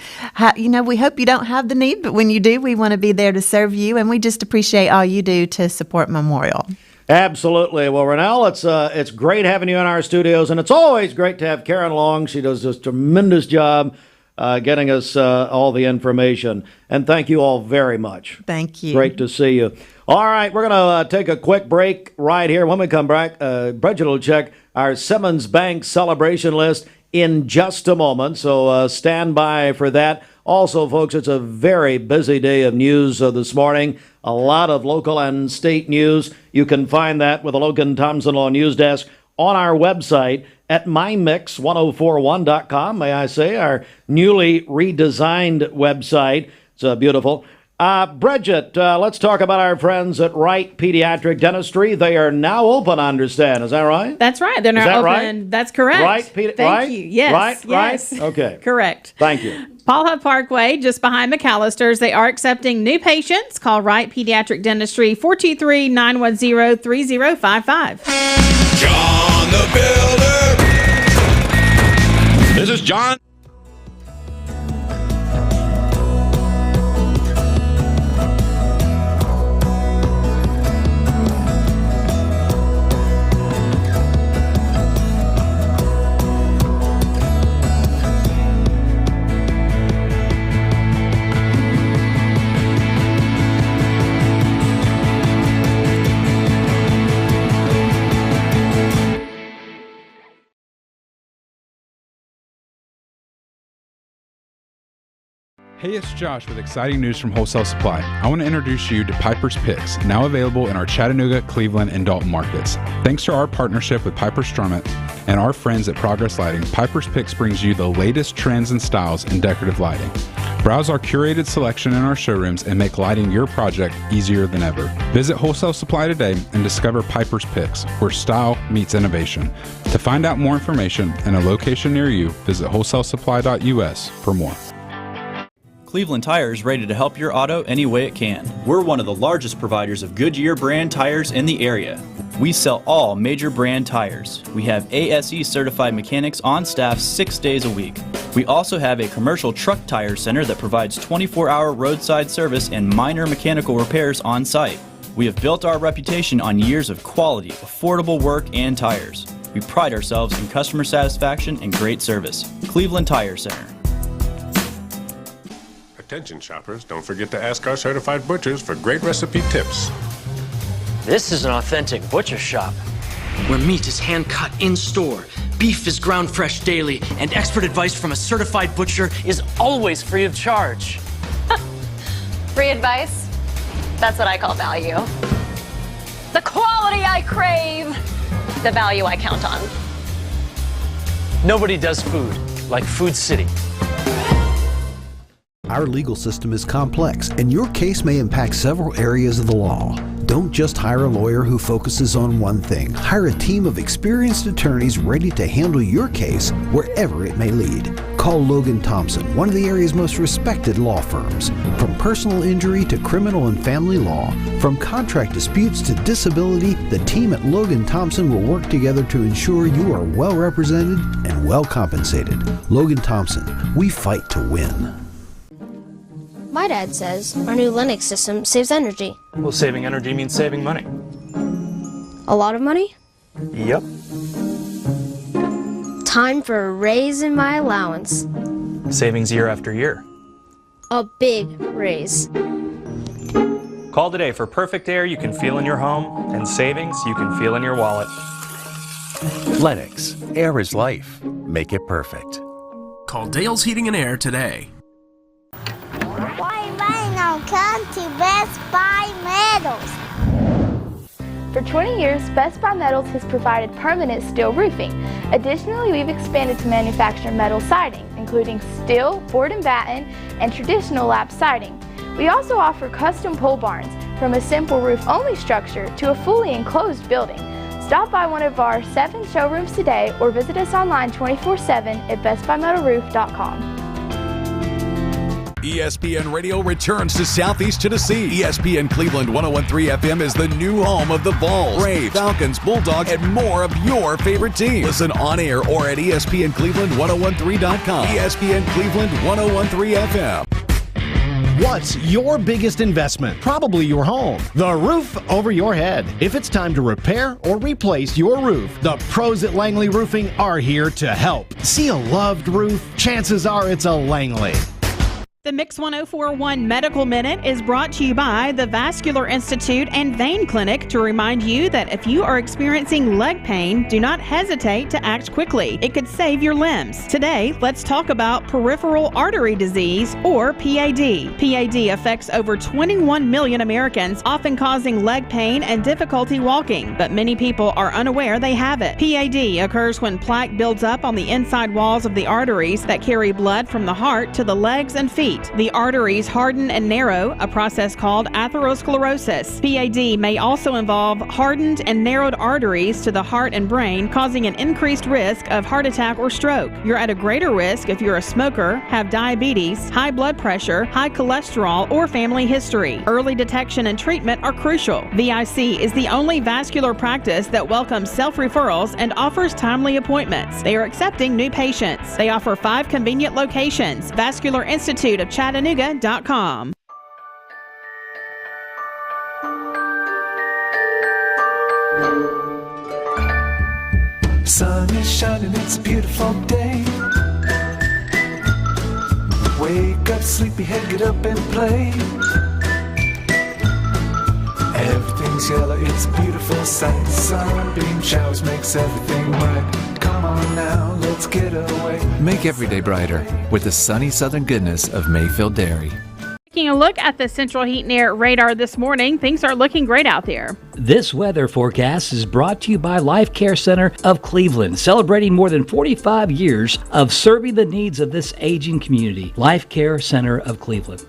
we hope you don't have the need, but when you do, we want to be there to serve you, and we just appreciate all you do to support Memorial. Absolutely. Well, Renelle, it's great having you in our studios, and it's always great to have Karen Long. She does this tremendous job getting us all the information. And thank you all very much. Thank you. Great to see you. All right, we're going to take a quick break right here. When we come back, Bridget will check our Simmons Bank celebration list in just a moment, so stand by for that. Also, folks, it's a very busy day of news this morning. A lot of local and state news. You can find that with the Logan Thompson Law News Desk on our website at mymix1041.com, may I say, our newly redesigned website. It's beautiful. Bridget, let's talk about our friends at Wright Pediatric Dentistry. They are now open, I understand. Is that right? That's right. They're now open. Right? That's correct. Thank you. Yes. Right? Okay. Correct. Thank you. Paul Huff Parkway, just behind McAllister's. They are accepting new patients. Call Wright Pediatric Dentistry, 423-910-3055. John the Builder. This is John. Hey, it's Josh with exciting news from Wholesale Supply. I want to introduce you to Piper's Picks, now available in our Chattanooga, Cleveland, and Dalton markets. Thanks to our partnership with Piper Strummett and our friends at Progress Lighting, Piper's Picks brings you the latest trends and styles in decorative lighting. Browse our curated selection in our showrooms and make lighting your project easier than ever. Visit Wholesale Supply today and discover Piper's Picks, where style meets innovation. To find out more information and a location near you, visit wholesalesupply.us for more. Cleveland Tire is ready to help your auto any way it can. We're one of the largest providers of Goodyear brand tires in the area. We sell all major brand tires. We have ASE certified mechanics on staff 6 days a week. We also have a commercial truck tire center that provides 24-hour roadside service and minor mechanical repairs on site. We have built our reputation on years of quality, affordable work and tires. We pride ourselves in customer satisfaction and great service. Cleveland Tire Center. Attention shoppers, don't forget to ask our certified butchers for great recipe tips. This is an authentic butcher shop, where meat is hand-cut in-store, beef is ground fresh daily, and expert advice from a certified butcher is always free of charge. Free advice? That's what I call value. The quality I crave, the value I count on. Nobody does food like Food City. Our legal system is complex, and your case may impact several areas of the law. Don't just hire a lawyer who focuses on one thing. Hire a team of experienced attorneys ready to handle your case wherever it may lead. Call Logan Thompson, one of the area's most respected law firms. From personal injury to criminal and family law, from contract disputes to disability, the team at Logan Thompson will work together to ensure you are well represented and well compensated. Logan Thompson, we fight to win. My dad says our new Linux system saves energy. Well, saving energy means saving money. A lot of money? Yep. Time for a raise in my allowance. Savings year after year. A big raise. Call today for perfect air you can feel in your home and savings you can feel in your wallet. Lennox. Air is life. Make it perfect. Call Dale's Heating and Air today. Why now come to Best Buy Metals? For 20 years, Best Buy Metals has provided permanent steel roofing. Additionally, we've expanded to manufacture metal siding, including steel, board and batten, and traditional lap siding. We also offer custom pole barns, from a simple roof-only structure to a fully enclosed building. Stop by one of our 7 showrooms today or visit us online 24/7 at bestbuymetalroof.com. ESPN Radio returns to Southeast Tennessee. ESPN Cleveland 101.3 FM is the new home of the Vols, Braves, Falcons, Bulldogs, and more of your favorite teams. Listen on air or at ESPNCleveland1013.com. ESPN Cleveland 101.3 FM. What's your biggest investment? Probably your home. The roof over your head. If it's time to repair or replace your roof, the pros at Langley Roofing are here to help. See a loved roof? Chances are it's a Langley. The Mix 1041 Medical Minute is brought to you by the Vascular Institute and Vein Clinic to remind you that if you are experiencing leg pain, do not hesitate to act quickly. It could save your limbs. Today, let's talk about peripheral artery disease, or PAD. PAD affects over 21 million Americans, often causing leg pain and difficulty walking, but many people are unaware they have it. PAD occurs when plaque builds up on the inside walls of the arteries that carry blood from the heart to the legs and feet. The arteries harden and narrow, a process called atherosclerosis. PAD may also involve hardened and narrowed arteries to the heart and brain, causing an increased risk of heart attack or stroke. You're at a greater risk if you're a smoker, have diabetes, high blood pressure, high cholesterol, or family history. Early detection and treatment are crucial. VIC is the only vascular practice that welcomes self-referrals and offers timely appointments. They are accepting new patients. They offer 5 convenient locations. Vascular Institute of Chattanooga.com. Sun is shining, it's a beautiful day. Wake up, sleepyhead, get up and play. Everything's yellow, it's a beautiful sight. Sunbeam showers makes everything bright. Come on now, let's get away. Make every day brighter with the sunny southern goodness of Mayfield Dairy. Taking a look at the Central Heat and Air radar this morning, things are looking great out there. This weather forecast is brought to you by Life Care Center of Cleveland, celebrating more than 45 years of serving the needs of this aging community. Life Care Center of Cleveland.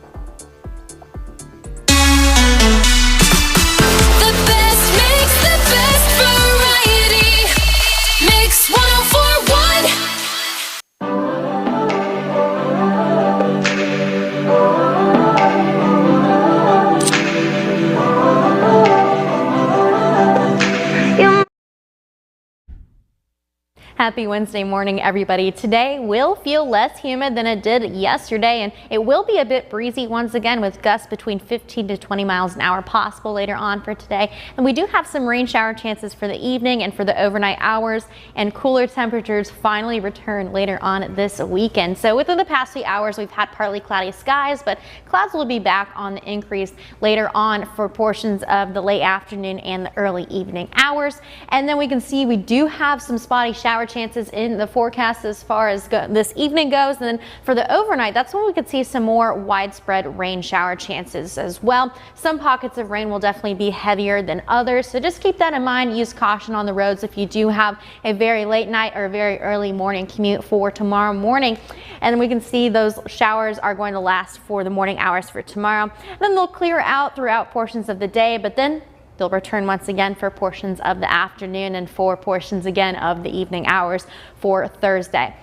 Happy Wednesday morning, everybody. Today will feel less humid than it did yesterday, and it will be a bit breezy once again with gusts between 15 to 20 miles an hour possible later on for today. And we do have some rain shower chances for the evening and for the overnight hours, and cooler temperatures finally return later on this weekend. So within the past few hours, we've had partly cloudy skies, but clouds will be back on the increase later on for portions of the late afternoon and the early evening hours. And then we can see we do have some spotty shower chances in the forecast as far as this evening goes. And then for the overnight, that's when we could see some more widespread rain shower chances as well. Some pockets of rain will definitely be heavier than others, so just keep that in mind. Use caution on the roads if you do have a very late night or very early morning commute for tomorrow morning. And we can see those showers are going to last for the morning hours for tomorrow. Then they'll clear out throughout portions of the day, but then they'll return once again for portions of the afternoon and for portions again of the evening hours for Thursday.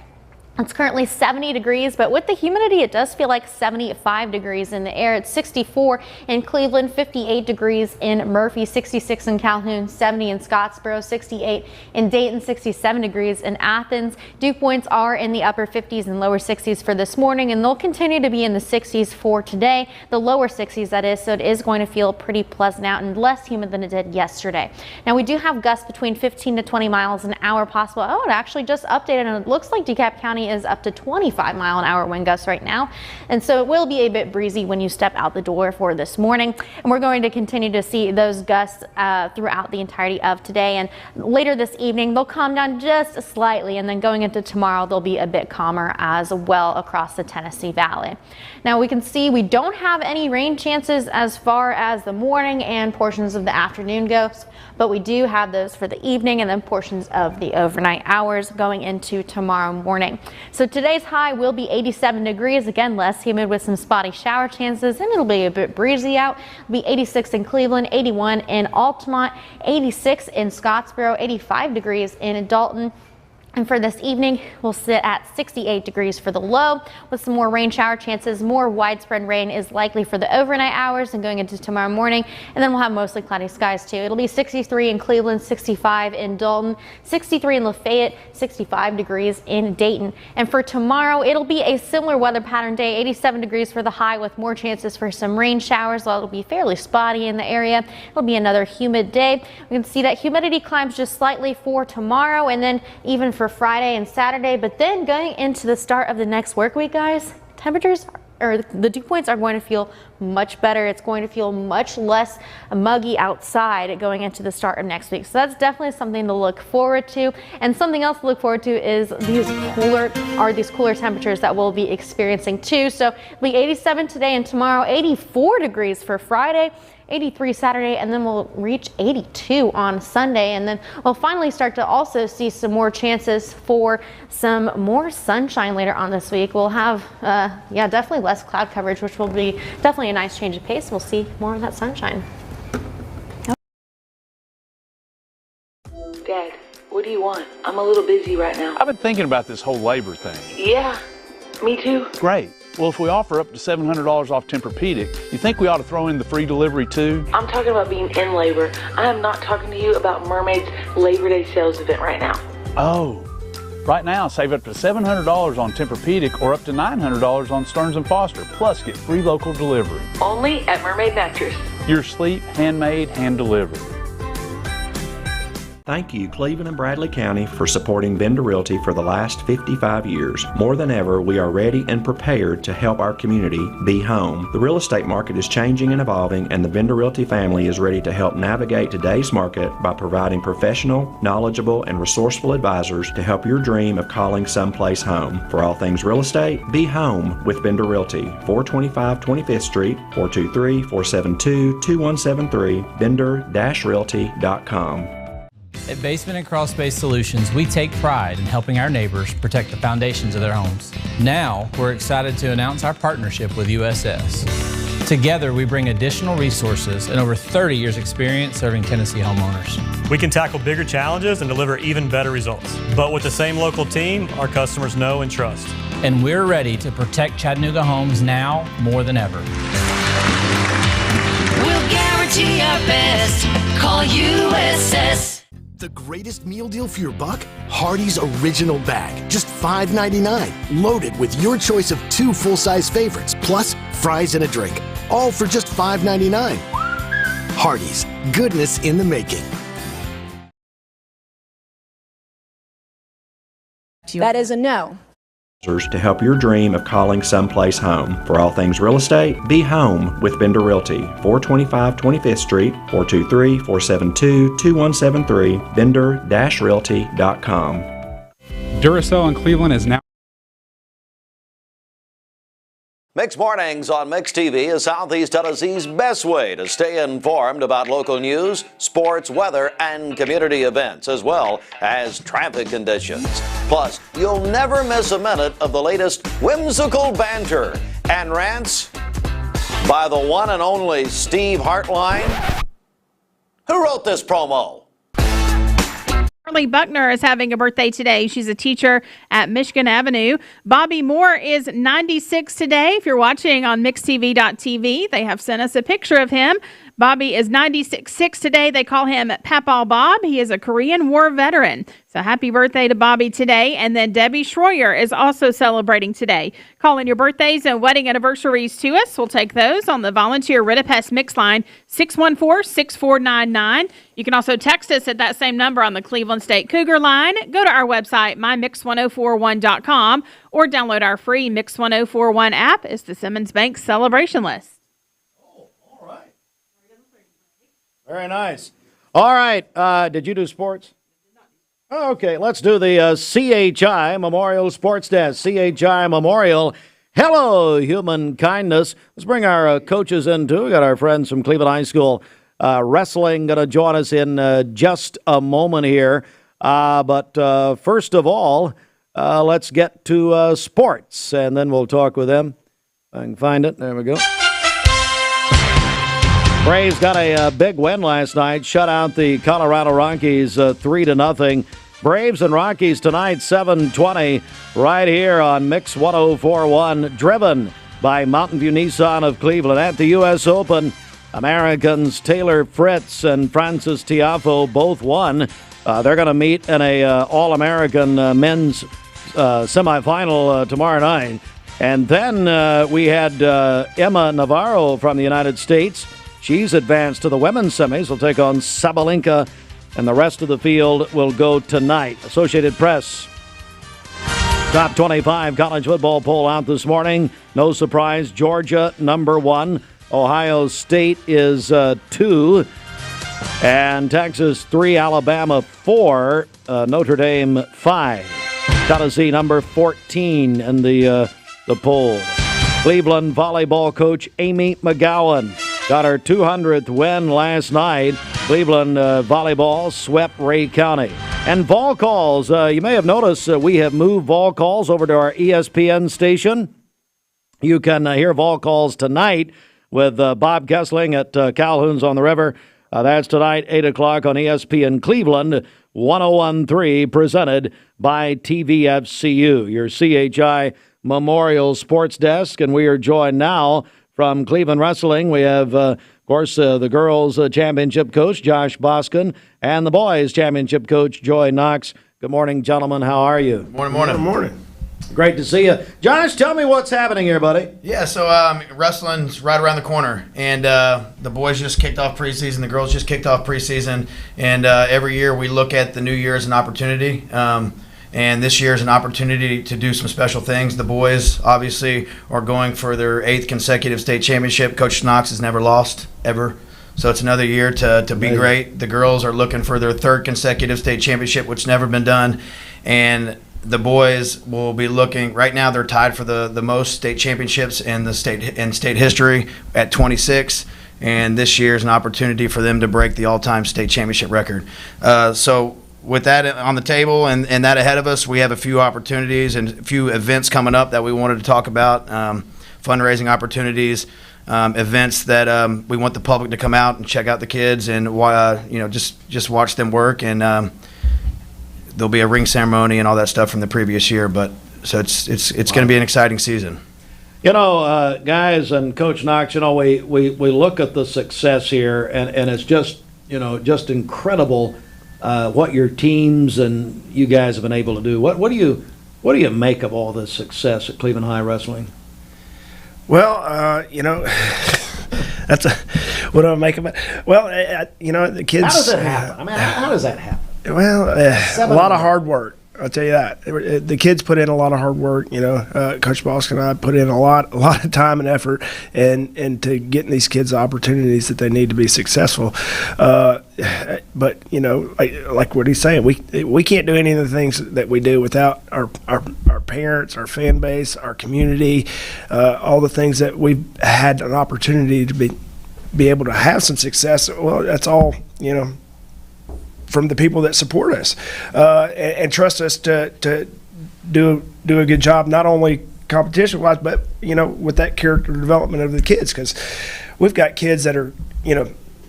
It's currently 70 degrees, but with the humidity, it does feel like 75 degrees in the air. It's 64 in Cleveland, 58 degrees in Murphy, 66 in Calhoun, 70 in Scottsboro, 68 in Dayton, 67 degrees in Athens. Dew points are in the upper 50s and lower 60s for this morning, and they'll continue to be in the 60s for today, the lower 60s that is, so it is going to feel pretty pleasant out and less humid than it did yesterday. Now, we do have gusts between 15 to 20 miles an hour possible. Oh, it actually just updated, and it looks like DeKalb County is up to 25-mile-an-hour wind gusts right now, and so it will be a bit breezy when you step out the door for this morning, and we're going to continue to see those gusts throughout the entirety of today, and later this evening they'll calm down just slightly, and then going into tomorrow they'll be a bit calmer as well across the Tennessee Valley. Now we can see we don't have any rain chances as far as the morning and portions of the afternoon goes, but we do have those for the evening and then portions of the overnight hours going into tomorrow morning. So today's high will be 87 degrees, again less humid with some spotty shower chances, and it'll be a bit breezy out. It'll be 86 in Cleveland, 81 in Altamont, 86 in Scottsboro, 85 degrees in Dalton. And for this evening, we'll sit at 68 degrees for the low with some more rain shower chances. More widespread rain is likely for the overnight hours and going into tomorrow morning. And then we'll have mostly cloudy skies too. It'll be 63 in Cleveland, 65 in Dalton, 63 in Lafayette, 65 degrees in Dayton. And for tomorrow, it'll be a similar weather pattern day, 87 degrees for the high with more chances for some rain showers. While it'll be fairly spotty in the area, it'll be another humid day. We can see that humidity climbs just slightly for tomorrow and then even for Friday and Saturday, but then going into the start of the next work week, guys, temperatures or the dew points are going to feel much better. It's going to feel much less muggy outside going into the start of next week. So that's definitely something to look forward to. And something else to look forward to is these cooler temperatures that we'll be experiencing too. So it'll be 87 today and tomorrow, 84 degrees for Friday, 83 Saturday, and then we'll reach 82 on Sunday, and then we'll finally start to also see some more chances for some more sunshine later on this week. We'll have definitely less cloud coverage, which will be definitely a nice change of pace. We'll see more of that sunshine. Dad, what do you want? I'm a little busy right now. I've been thinking about this whole labor thing. Yeah, me too. Great. Well, if we offer up to $700 off Tempur-Pedic, you think we ought to throw in the free delivery too? I'm talking about being in labor. I am not talking to you about Mermaid's Labor Day sales event right now. Oh, right now save up to $700 on Tempur-Pedic or up to $900 on Stearns & Foster, plus get free local delivery. Only at Mermaid Mattress. Your sleep, handmade, hand-delivered. Thank you, Cleveland and Bradley County, for supporting Bender Realty for the last 55 years. More than ever, we are ready and prepared to help our community be home. The real estate market is changing and evolving, and the Bender Realty family is ready to help navigate today's market by providing professional, knowledgeable, and resourceful advisors to help your dream of calling someplace home. For all things real estate, be home with Bender Realty, 425 25th Street, 423-472-2173, bender-realty.com. At Basement and Crawl Space Solutions, we take pride in helping our neighbors protect the foundations of their homes. Now, we're excited to announce our partnership with USS. Together, we bring additional resources and over 30 years experience serving Tennessee homeowners. We can tackle bigger challenges and deliver even better results. But with the same local team, our customers know and trust. And we're ready to protect Chattanooga homes now more than ever. We'll guarantee our best. Call USS. The greatest meal deal for your buck? Hardee's Original Bag. Just $5.99. Loaded with your choice of 2 full-size favorites, plus fries and a drink. All for just $5.99. Hardee's. Goodness in the making. That is a no. To help your dream of calling someplace home. For all things real estate, be home with Bender Realty, 425 25th Street, 423-472-2173, bender-realty.com. Duracell in Cleveland is now. Mixed Mornings on Mixed TV is Southeast Tennessee's best way to stay informed about local news, sports, weather, and community events, as well as traffic conditions. Plus, you'll never miss a minute of the latest whimsical banter and rants by the one and only Steve Hartline. Who wrote this promo? Carly Buckner is having a birthday today. She's a teacher at Michigan Avenue. Bobby Moore is 96 today. If you're watching on mixtv.tv, they have sent us a picture of him. Bobby is 96 today. They call him Papaw Bob. He is a Korean War veteran. So happy birthday to Bobby today. And then Debbie Schroyer is also celebrating today. Call in your birthdays and wedding anniversaries to us. We'll take those on the volunteer Ritapest mix line, 614-6499. You can also text us at that same number on the Cleveland State Cougar line. Go to our website, mymix1041.com, or download our free Mix 1041 app. It's the Simmons Bank celebration list. Very nice. All right. Did you do sports? Okay, let's do the CHI Memorial Sports Desk. CHI Memorial. Hello, human kindness. Let's bring our coaches in, too. We got our friends from Cleveland High School Wrestling going to join us in just a moment here. But first of all, let's get to sports, and then we'll talk with them. I can find it. There we go. Braves got a big win last night, shut out the Colorado Rockies 3-0. Braves and Rockies tonight, 7:20, right here on Mix 1041, driven by Mountain View Nissan of Cleveland. At the U.S. Open, Americans Taylor Fritz and Francis Tiafoe both won. They're going to meet in a All-American men's semifinal tomorrow night. And then we had Emma Navarro from the United States. She's advanced to the women's semis. Will take on Sabalenka, and the rest of the field will go tonight. Associated Press top 25 college football poll out this morning. No surprise, Georgia number 1. Ohio State is 2. And Texas 3, Alabama 4, Notre Dame 5. Tennessee number 14 in the poll. Cleveland volleyball coach Amy McGowan got her 200th win last night. Cleveland volleyball swept Ray County. And Vol Calls, you may have noticed we have moved Vol Calls over to our ESPN station. You can hear Vol Calls tonight with Bob Kessling at Calhoun's on the River. That's tonight, 8 o'clock on ESPN Cleveland, 101.3, presented by TVFCU, your CHI Memorial Sports Desk. And we are joined now from Cleveland Wrestling. We have, of course, the girls' championship coach, Josh Bosken, and the boys' championship coach, Joy Knox. Good morning, gentlemen. How are you? Morning. Great to see you. Josh, tell me what's happening here, buddy. Yeah, so wrestling's right around the corner, and the boys just kicked off preseason, the girls just kicked off preseason, and every year we look at the new year as an opportunity, and this year is an opportunity to do some special things. The boys, obviously, are going for their 8th consecutive state championship. Coach Knox has never lost, ever. So it's another year to be great. The girls are looking for their 3rd consecutive state championship, which never been done, and the boys will be looking. Right now, they're tied for the most state championships in state history at 26. And this year is an opportunity for them to break the all-time state championship record. So with that on the table and that ahead of us, we have a few opportunities and a few events coming up that we wanted to talk about. Fundraising opportunities, events that we want the public to come out and check out the kids and just watch them work. And there'll be a ring ceremony and all that stuff from the previous year, but so it's going to be an exciting season. You know, guys and Coach Knox, we look at the success here, and it's just incredible what your teams and you guys have been able to do. What do you make of all this success at Cleveland High Wrestling? Well, that's what do I make of it? Well, the kids. How does that happen? How does that happen? Well, a lot of hard work. I'll tell you that. The kids put in a lot of hard work. Coach Bosken and I put in a lot of time and effort and to getting these kids the opportunities that they need to be successful. But like what he's saying, we can't do any of the things that we do without our parents, our fan base, our community, all the things that we've had an opportunity to be able to have some success. Well, that's all from the people that support us and trust us to do a good job, not only competition-wise, but with that character development of the kids, because we've got kids that are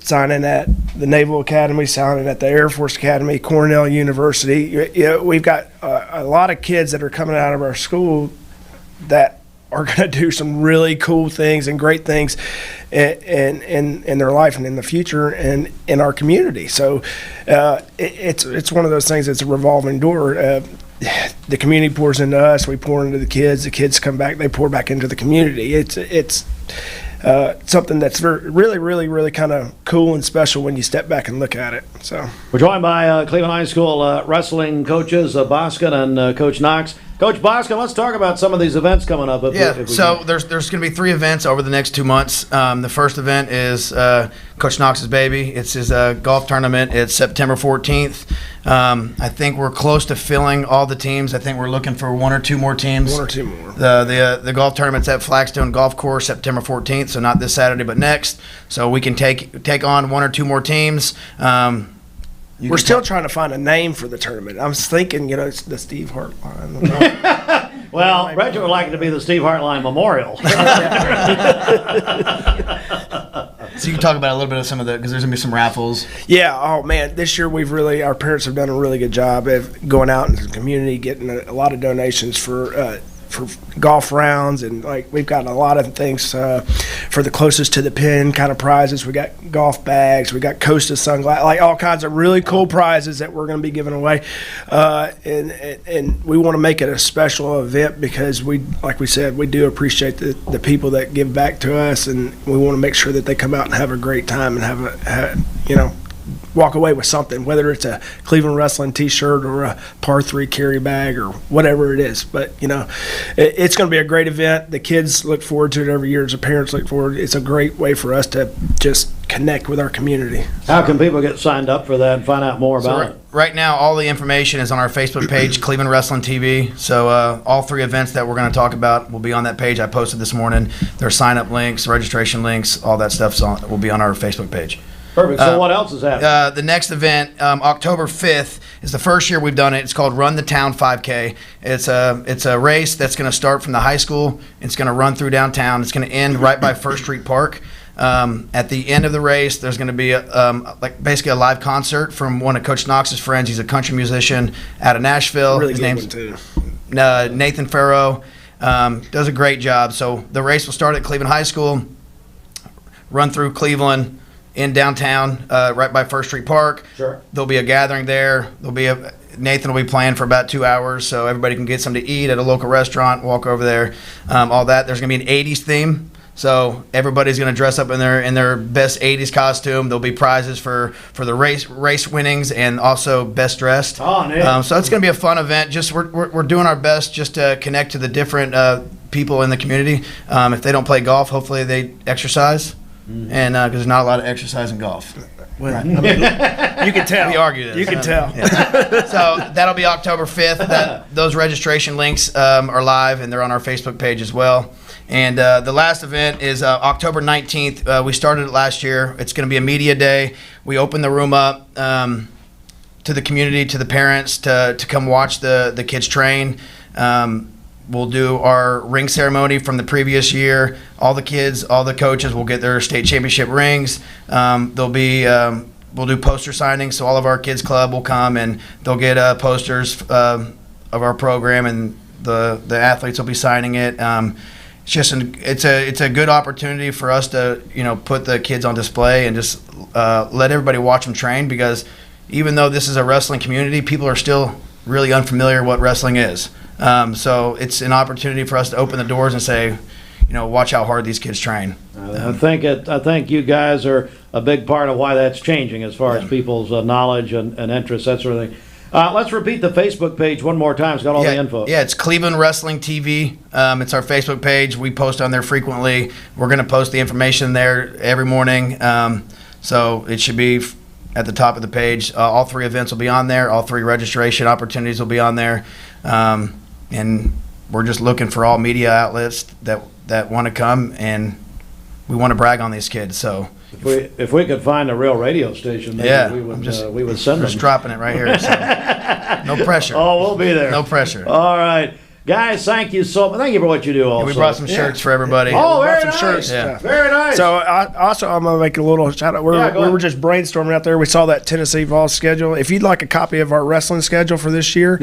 signing at the Naval Academy, signing at the Air Force Academy, Cornell University. We've got a lot of kids that are coming out of our school that are going to do some really cool things and great things in their life and in the future and in our community. So it's one of those things that's a revolving door. The community pours into us, we pour into the kids come back, they pour back into the community. It's something that's really kind of cool and special when you step back and look at it. So we're joined by Cleveland High School wrestling coaches, Bosken and Coach Knox. Coach Bosken, let's talk about some of these events coming up. So there's going to be 3 events over the next 2 months. The first event is Coach Knox's baby. It's his golf tournament. It's September 14th. I think we're close to filling all the teams. I think we're looking for 1 or 2 more teams. 1 or 2 more. The golf tournament's at Flagstone Golf Course September 14th, so not this Saturday but next. So we can take on 1 or 2 more teams. We're still trying to find a name for the tournament. I was thinking, it's the Steve Hart line. Well, Reggie would like it to be the Steve Hartline Memorial. So you can talk about a little bit of some of because there's going to be some raffles. Yeah, oh man, this year our parents have done a really good job of going out into the community, getting a lot of donations for golf rounds, and we've got a lot of things for the closest to the pin kind of prizes. We got golf bags, we got Costa sunglasses, all kinds of really cool prizes that we're going to be giving away, and we want to make it a special event because like we said, we do appreciate the people that give back to us, and we want to make sure that they come out and have a great time and walk away with something, whether it's a Cleveland Wrestling t-shirt or a par 3 carry bag or whatever it is. But, it's going to be a great event. The kids look forward to it every year. As the parents look forward. It's a great way for us to just connect with our community. How can people get signed up for that and find out more about it? Right now, all the information is on our Facebook page, Cleveland Wrestling TV. So all 3 events that we're going to talk about will be on that page I posted this morning. There are sign-up links, registration links, all that stuff will be on our Facebook page. Perfect. So what else is happening? The next event, October 5th, is the first year we've done it. It's called Run the Town 5K. It's a race that's going to start from the high school. It's going to run through downtown. It's going to end right by First Street Park. At the end of the race, there's going to be basically a live concert from one of Coach Knox's friends. He's a country musician out of Nashville. Really His good name's one, too. Nathan Farrow. Does a great job. So the race will start at Cleveland High School, run through Cleveland, in downtown, right by First Street Park. Sure. There'll be a gathering there. Nathan will be playing for about 2 hours, so everybody can get something to eat at a local restaurant, walk over there, all that. There's going to be an 80s theme, so everybody's going to dress up in their best 80s costume. There'll be prizes for the race winnings and also best dressed. Oh, neat. So it's going to be a fun event. Just we're doing our best just to connect to the different people in the community. If they don't play golf, hopefully they exercise. And because there's not a lot of exercise in golf. Well, I mean, you can tell. We argue this. You can tell. Yeah. So that'll be October 5th. Those registration links are live, and they're on our Facebook page as well. And the last event is October 19th. We started it last year. It's going to be a media day. We open the room up to the community, to the parents, to come watch the kids train. We'll do our ring ceremony from the previous year. All the kids, all the coaches will get their state championship rings. We'll do poster signings, so all of our kids club will come and they'll get posters of our program, and the athletes will be signing it. It's a good opportunity for us to put the kids on display and just let everybody watch them train, because even though this is a wrestling community, people are still really unfamiliar what wrestling is. So it's an opportunity for us to open the doors and say, watch how hard these kids train. I think you guys are a big part of why that's changing as far as people's knowledge and interest, that sort of thing. Let's repeat the Facebook page one more time. It's got all the info. Yeah, it's Cleveland Wrestling TV. It's our Facebook page. We post on there frequently. We're going to post the information there every morning. So it should be at the top of the page. All 3 events will be on there. All 3 registration opportunities will be on there. And we're just looking for all media outlets that want to come, and we want to brag on these kids. So if we could find a real radio station, maybe we would send them. Just dropping it right here. So. No pressure. Oh, we'll be there. No pressure. All right. Guys, thank you so much. Thank you for what you do also. We brought some shirts for everybody. Oh, we very brought some nice. shirts. Yeah. Very nice. So I'm going to make a little shout out. We were just brainstorming out there. We saw that Tennessee Vols schedule. If you'd like a copy of our wrestling schedule for this year,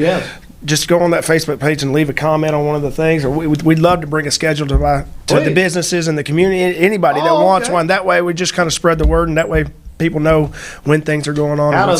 just go on that Facebook page and leave a comment on one of the things. Or we'd love to bring a schedule to the businesses and the community, anybody that wants one. That way we just kind of spread the word, and that way people know when things are going on. How would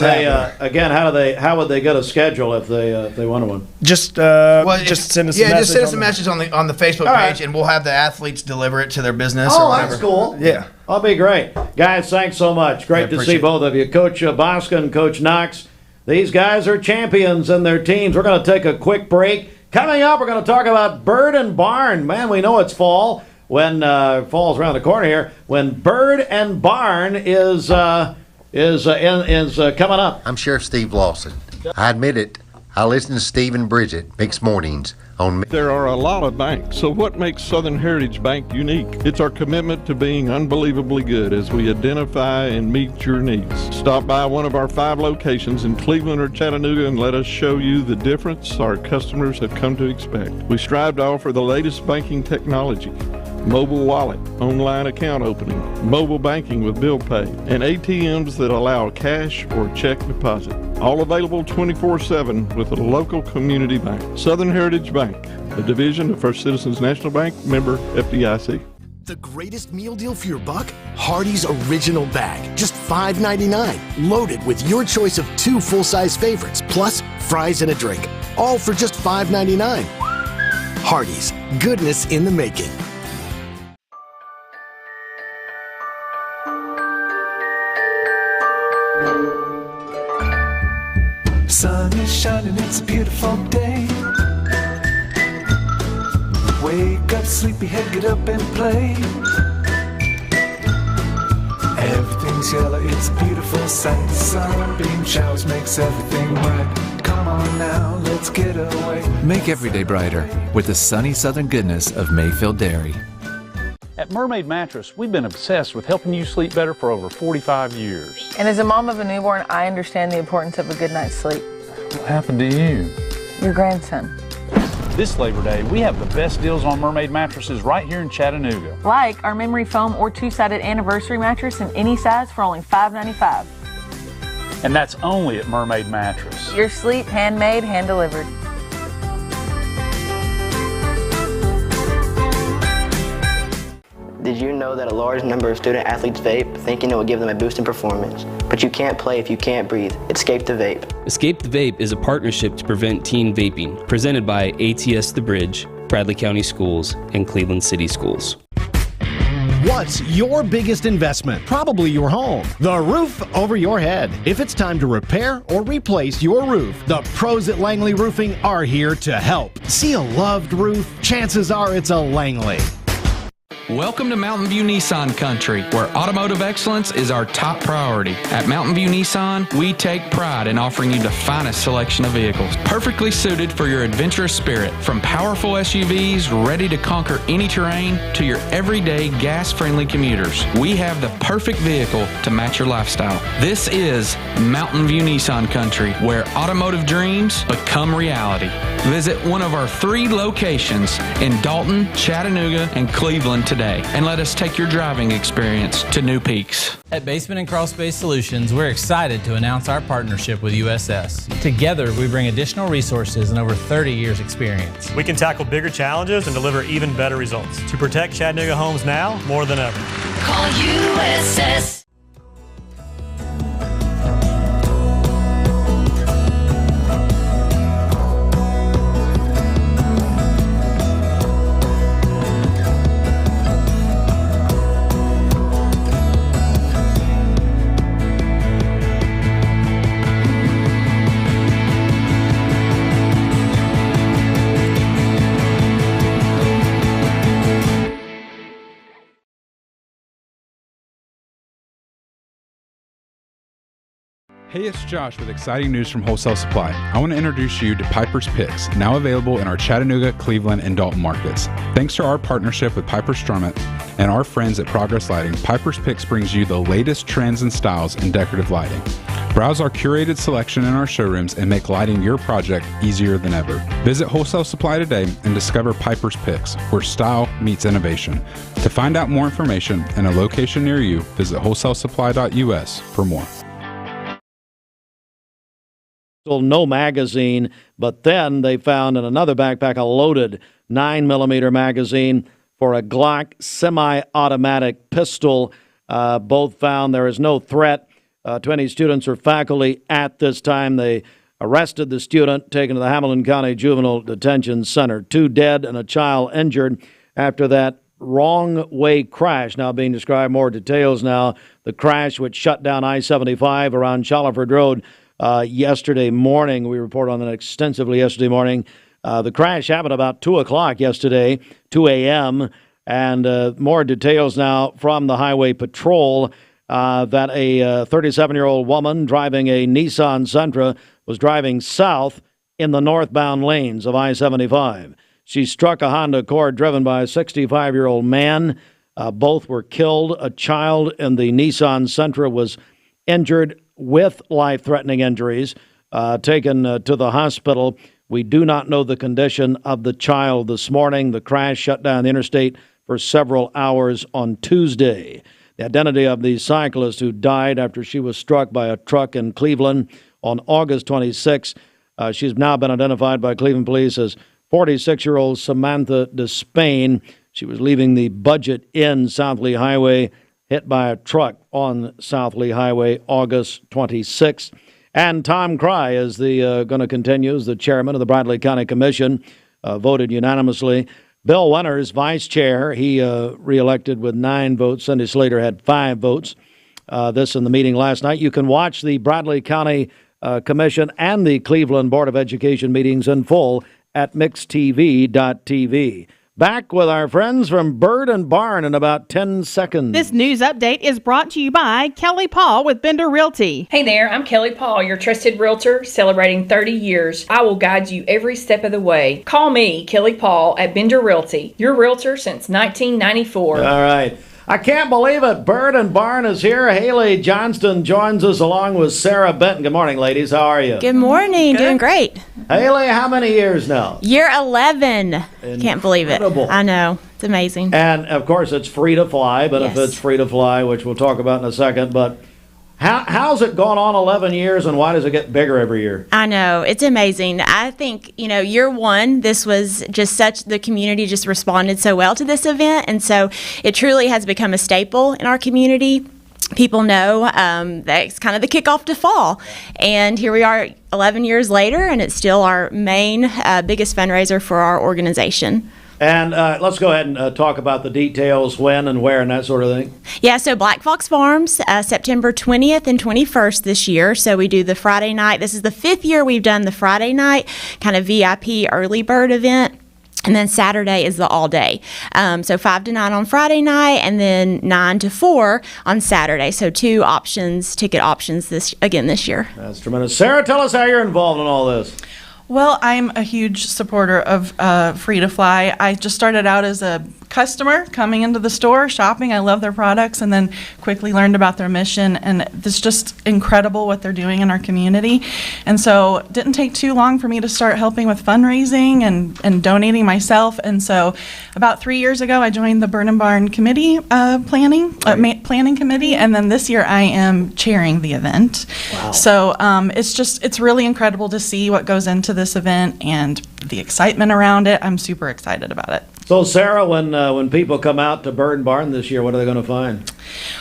they get a schedule if they wanted one? Just send us a message. Just send us a message on the Facebook page, and we'll have the athletes deliver it to their business. Oh, or whatever. that's cool. Yeah, that'll be great, guys. Thanks so much. Great to see both of you, Coach Bosken, Coach Knox. These guys are champions in their teams. We're going to take a quick break. Coming up, we're going to talk about Bird and Barn. Man, we know it's fall. When fall's around the corner here, when Bird and Barn is coming up. I'm Sheriff Steve Lawson. I admit it. I listen to Steve and Bridget mixed mornings on. There are a lot of banks, so what makes Southern Heritage Bank unique? It's our commitment to being unbelievably good as we identify and meet your needs. Stop by one of our 5 locations in Cleveland or Chattanooga and let us show you the difference our customers have come to expect. We strive to offer the latest banking technology. Mobile wallet, online account opening, mobile banking with bill pay, and ATMs that allow cash or check deposit. All available 24/7 with a local community bank. Southern Heritage Bank, a division of First Citizens National Bank, member FDIC. The greatest meal deal for your buck? Hardee's Original Bag. Just $5.99. Loaded with your choice of 2 full-size favorites, plus fries and a drink. All for just $5.99. Hardee's. Goodness in the making. Sun is shining, it's a beautiful day. Wake up, sleepyhead, get up and play. Everything's yellow, it's a beautiful sight. Sunbeam showers makes everything right. Come on now, let's get away. Make every day brighter with the sunny southern goodness of Mayfield Dairy. At Mermaid Mattress, we've been obsessed with helping you sleep better for over 45 years. And as a mom of a newborn, I understand the importance of a good night's sleep. What happened to you? Your grandson. This Labor Day, we have the best deals on Mermaid mattresses right here in Chattanooga. Like our memory foam or 2-sided anniversary mattress in any size for only $5.95. And that's only at Mermaid Mattress. Your sleep, handmade, hand-delivered. Did you know that a large number of student athletes vape, thinking it will give them a boost in performance? But you can't play if you can't breathe. Escape the Vape. Escape the Vape is a partnership to prevent teen vaping, presented by ATS The Bridge, Bradley County Schools, and Cleveland City Schools. What's your biggest investment? Probably your home. The roof over your head. If it's time to repair or replace your roof, the pros at Langley Roofing are here to help. See a loved roof? Chances are it's a Langley. Welcome to Mountain View Nissan Country, where automotive excellence is our top priority. At Mountain View Nissan, we take pride in offering you the finest selection of vehicles, perfectly suited for your adventurous spirit. From powerful SUVs ready to conquer any terrain to your everyday gas-friendly commuters, we have the perfect vehicle to match your lifestyle. This is Mountain View Nissan Country, where automotive dreams become reality. Visit one of our 3 locations in Dalton, Chattanooga, and Cleveland today, and let us take your driving experience to new peaks. At Basement and Crawl Space Solutions, we're excited to announce our partnership with USS. Together, we bring additional resources and over 30 years experience. We can tackle bigger challenges and deliver even better results to protect Chattanooga homes now more than ever. Call USS. Hey, it's Josh with exciting news from Wholesale Supply. I want to introduce you to Piper's Picks, now available in our Chattanooga, Cleveland, and Dalton markets. Thanks to our partnership with Piper Strummett and our friends at Progress Lighting, Piper's Picks brings you the latest trends and styles in decorative lighting. Browse our curated selection in our showrooms and make lighting your project easier than ever. Visit Wholesale Supply today and discover Piper's Picks, where style meets innovation. To find out more information and a location near you, visit wholesalesupply.us for more. No magazine, but then they found in another backpack a loaded 9mm magazine for a Glock semi-automatic pistol. Both found there is no threat to any students or faculty at this time. They arrested the student, taken to the Hamilton County Juvenile Detention Center. 2 dead and a child injured after that wrong-way crash. Now being described, more details now. The crash which shut down I-75 around Chaliford Road yesterday morning. We reported on that extensively yesterday morning. The crash happened about 2 o'clock yesterday, 2 a.m., and more details now from the Highway Patrol that a 37-year-old woman driving a Nissan Sentra was driving south in the northbound lanes of I-75. She struck a Honda Accord driven by a 65-year-old man. Both were killed. A child in the Nissan Sentra was injured with life-threatening injuries, taken to the hospital. We do not know the condition of the child this morning. The crash shut down the interstate for several hours on Tuesday. The identity of the cyclist who died after she was struck by a truck in Cleveland on August 26. She's now been identified by Cleveland police as 46-year-old Samantha Despain. She was leaving the Budget Inn South Lee Highway, hit by a truck on South Lee Highway August 26th. And Tom Cry is going to continue as the chairman of the Bradley County Commission, voted unanimously. Bill Winters, vice chair, he reelected with 9 votes. Cindy Slater had 5 votes. This in the meeting last night. You can watch the Bradley County Commission and the Cleveland Board of Education meetings in full at mixtv.tv. Back with our friends from Bird and Barn in about 10 seconds. This news update is brought to you by Kelly Paul with Bender Realty. Hey there, I'm Kelly Paul, your trusted realtor, celebrating 30 years. I will guide you every step of the way. Call me, Kelly Paul, at Bender Realty, your realtor since 1994. All right. I can't believe it. Bird and Barn is here. Haley Johnston joins us along with Sarah Benton. Good morning, ladies. How are you? Good morning. Good. Doing great. Haley, how many years now? Year 11. Can't believe it. I know. It's amazing. And, of course, it's free to fly, benefits free to fly, which we'll talk about in a second. But how's it gone on 11 years, and why does it get bigger every year? I know. It's amazing. I think, year 1, this was just the community just responded so well to this event. And so it truly has become a staple in our community. People know that's kind of the kickoff to fall. And here we are 11 years later, and it's still our main, biggest fundraiser for our organization. And let's go ahead and talk about the details, when and where and that sort of thing. Yeah, so Black Fox Farms, September 20th and 21st this year. So we do the Friday night. This is the 5th year we've done the Friday night kind of VIP early bird event. And then Saturday is the all day. So 5 to 9 on Friday night and then 9 to 4 on Saturday. So 2 options, ticket options this year. That's tremendous. Sarah, tell us how you're involved in all this. Well, I'm a huge supporter of Free to Fly. I just started out as a customer coming into the store, shopping. I love their products, and then quickly learned about their mission. And it's just incredible what they're doing in our community. And so it didn't take too long for me to start helping with fundraising and donating myself. And so about 3 years ago, I joined the Bird and Barn committee planning committee. And then this year I am chairing the event. Wow. So it's really incredible to see what goes into this event and the excitement around it. I'm super excited about it. So, Sarah, when people come out to Bird and Barn this year, what are they going to find?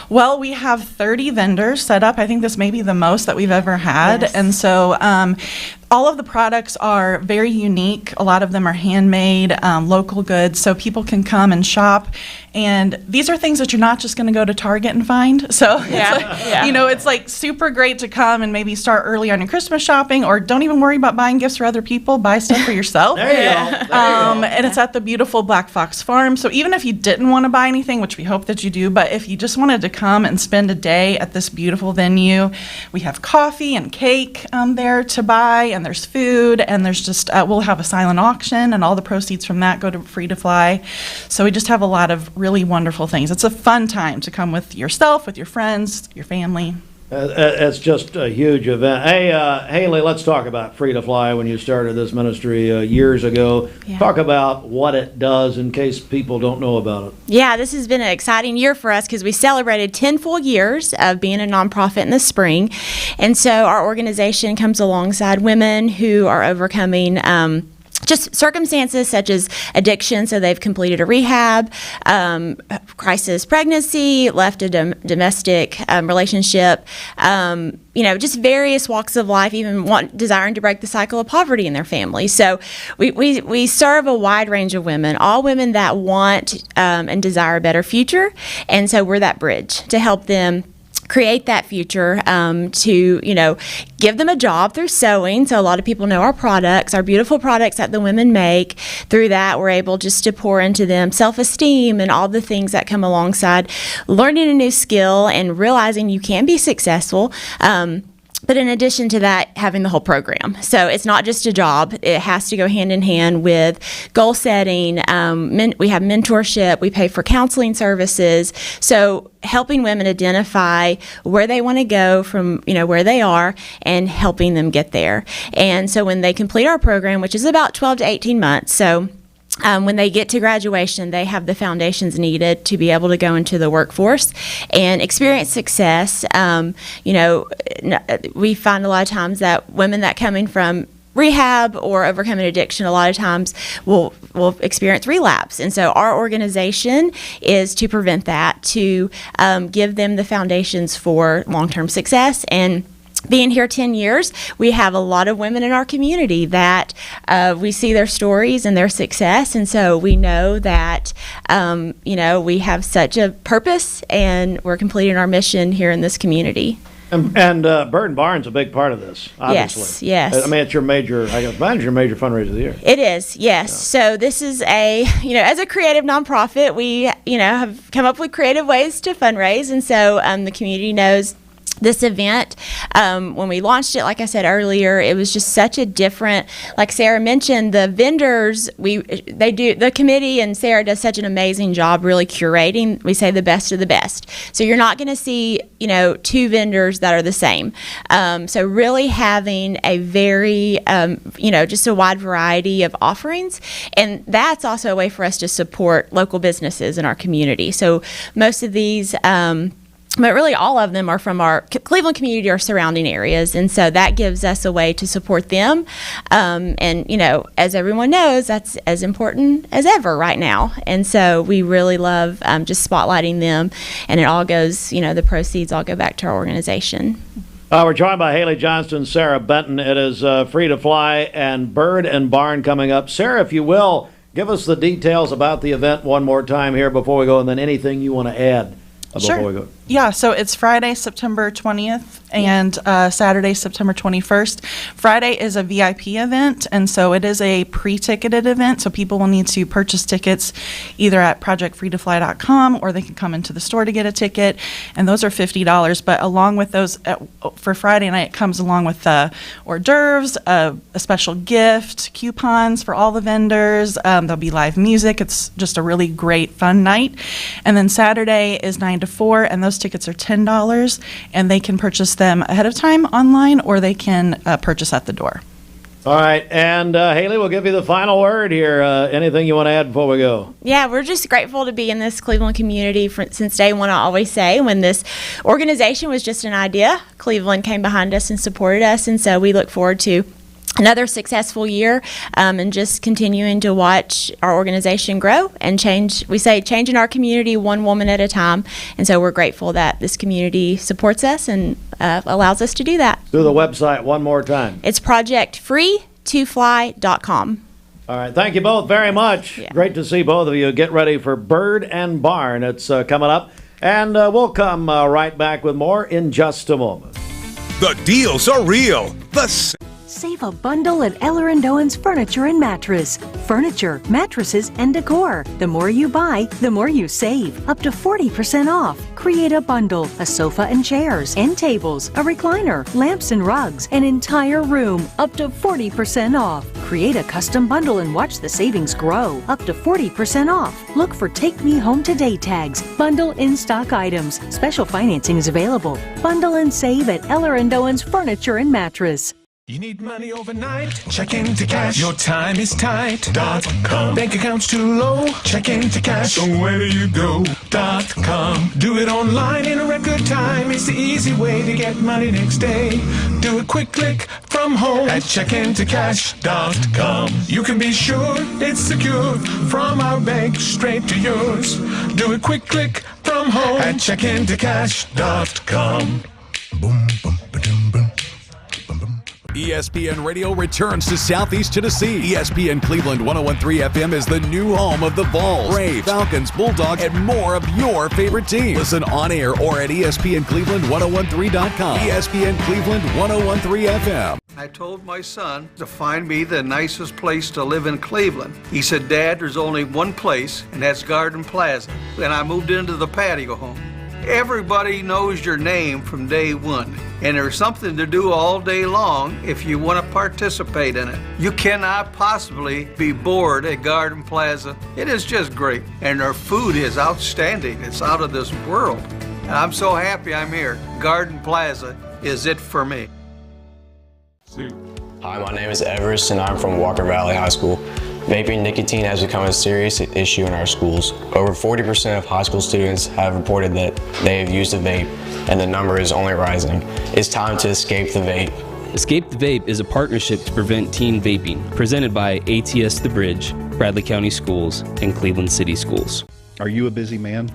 Well, we have 30 vendors set up. I think this may be the most that we've ever had. Yes. And so all of the products are very unique. A lot of them are handmade, local goods, so people can come and shop. And these are things that you're not just going to go to Target and find. So it's like super great to come and maybe start early on your Christmas shopping, or don't even worry about buying gifts for other people. Buy stuff for yourself. There you go. And it's at the beautiful Black Fox Farm. So even if you didn't want to buy anything, which we hope that you do, but if you just wanted to come and spend a day at this beautiful venue, we have coffee and cake there to buy, and there's food, and there's just we'll have a silent auction, and all the proceeds from that go to Free to Fly. So we just have a lot of really wonderful things. It's a fun time to come with yourself, with your friends, your family. It's just a huge event. Hey, Haley, let's talk about Free to Fly when you started this ministry years ago. Yeah. Talk about what it does in case people don't know about it. Yeah, this has been an exciting year for us because we celebrated 10 full years of being a nonprofit in the spring. And so our organization comes alongside women who are overcoming just circumstances such as addiction. So they've completed a rehab, crisis pregnancy, left a domestic relationship, just various walks of life, even desiring to break the cycle of poverty in their family. So we serve a wide range of women, all women that want and desire a better future. And so we're that bridge to help them create that future, to give them a job through sewing. So a lot of people know our products, our beautiful products that the women make. Through that, we're able just to pour into them self-esteem and all the things that come alongside learning a new skill and realizing you can be successful. But in addition to that, having the whole program. So it's not just a job. It has to go hand in hand with goal setting. We have mentorship. We pay for counseling services. So helping women identify where they want to go from, where they are and helping them get there. And so when they complete our program, which is about 12 to 18 months, so when they get to graduation, they have the foundations needed to be able to go into the workforce and experience success. We find a lot of times that women that coming from rehab or overcoming addiction, a lot of times will experience relapse. And so our organization is to prevent that, to give them the foundations for long-term success. And being here 10 years, we have a lot of women in our community that we see their stories and their success, and so we know that we have such a purpose, and we're completing our mission here in this community. And Bird and Barn's a big part of this, obviously. Yes. I mean, it's your major fundraiser of the year. It is, yes. Yeah. So this is as a creative nonprofit, we, have come up with creative ways to fundraise, and so the community knows this event. When we launched it, like I said earlier, it was just such a different, like Sarah mentioned, the vendors, the committee and Sarah does such an amazing job really curating, we say, the best of the best. So you're not going to see, two vendors that are the same. So really having a very, just a wide variety of offerings. And that's also a way for us to support local businesses in our community. So most of these, but really all of them are from our Cleveland community or surrounding areas. And so that gives us a way to support them. And, as everyone knows, that's as important as ever right now. And so we really love just spotlighting them. And it all goes, the proceeds all go back to our organization. We're joined by Haley Johnston, Sarah Benton. It is Free to Fly and Bird and Barn coming up. Sarah, if you will, give us the details about the event one more time here before we go, and then anything you want to add before we go. Yeah, so it's Friday, September 20th, and Saturday, September 21st. Friday is a VIP event, and so it is a pre-ticketed event, so people will need to purchase tickets either at projectfreetofly.com or they can come into the store to get a ticket, and those are $50. But along with those, for Friday night, it comes along with hors d'oeuvres, a special gift, coupons for all the vendors. There'll be live music. It's just a really great, fun night. And then Saturday is 9 to 4, and those tickets are $10, and they can purchase them ahead of time online, or they can purchase at the door. All right, and Haley, we'll give you the final word here. Anything you want to add before we go? Yeah, we're just grateful to be in this Cleveland community since day one. I always say, when this organization was just an idea, Cleveland came behind us and supported us, and so we look forward to another successful year, and just continuing to watch our organization grow and change. We say changing our community one woman at a time, and so we're grateful that this community supports us and allows us to do that. Do the website one more time. It's projectfreetofly.com. All right, thank you both very much. Yeah. Great to see both of you. Get ready for Bird and Barn. It's coming up, and we'll come right back with more in just a moment. The deals are real. Save a bundle at Eller & Owen's Furniture and Mattress. Furniture, mattresses, and decor. The more you buy, the more you save. Up to 40% off. Create a bundle, a sofa and chairs, end tables, a recliner, lamps and rugs, an entire room. Up to 40% off. Create a custom bundle and watch the savings grow. Up to 40% off. Look for Take Me Home Today tags. Bundle in-stock items. Special financing is available. Bundle and save at Eller & Owen's Furniture and Mattress. You need money overnight? Check into cash. Your time is tight.com. Bank account's too low? Check into cash. So where do you go.com? Do it online in a record time. It's the easy way to get money next day. Do a quick click from home at checkintocash.com. You can be sure it's secure from our bank straight to yours. Do a quick click from home at checkintocash.com. Boom, boom, ba-dum, boom. ESPN Radio returns to Southeast Tennessee. ESPN Cleveland 101.3 FM is the new home of the Vols, Braves, Falcons, Bulldogs, and more of your favorite teams. Listen on air or at ESPNCleveland1013.com. ESPN Cleveland 101.3 FM. I told my son to find me the nicest place to live in Cleveland. He said, Dad, there's only one place, and that's Garden Plaza. And I moved into the patio home. Everybody knows your name from day one, and there's something to do all day long if you want to participate in it. You cannot possibly be bored at Garden Plaza. It is just great, and their food is outstanding. It's out of this world, and I'm so happy I'm here. Garden Plaza is it for me. Hi, my name is Everest, and I'm from Walker Valley High School. Vaping nicotine has become a serious issue in our schools. Over 40% of high school students have reported that they have used a vape, and the number is only rising. It's time to escape the vape. Escape the Vape is a partnership to prevent teen vaping, presented by ATS The Bridge, Bradley County Schools, and Cleveland City Schools. Are you a busy man?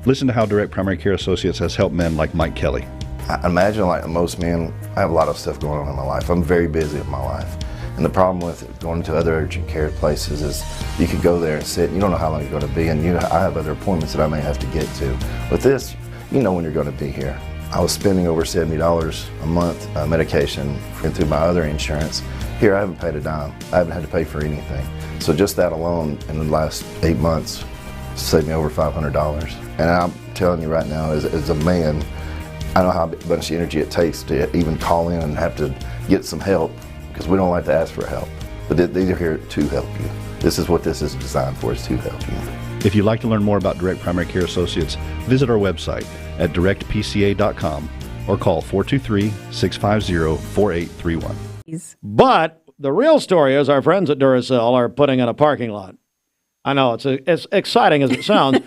Listen to how Direct Primary Care Associates has helped men like Mike Kelly. I imagine like most men, I have a lot of stuff going on in my life. I'm very busy with my life. And the problem with going to other urgent care places is you could go there and sit, you don't know how long you're going to be, and I have other appointments that I may have to get to. With this, you know when you're going to be here. I was spending over $70 a month medication through my other insurance. Here I haven't paid a dime. I haven't had to pay for anything. So just that alone in the last 8 months saved me over $500. And I'm telling you right now, as a man, I know how much energy it takes to even call in and have to get some help, because we don't like to ask for help. But these are here to help you. This is what this is designed for, is to help you. If you'd like to learn more about Direct Primary Care Associates, visit our website at directpca.com or call 423-650-4831. But the real story is our friends at Duracell are putting in a parking lot. I know, it's exciting as it sounds.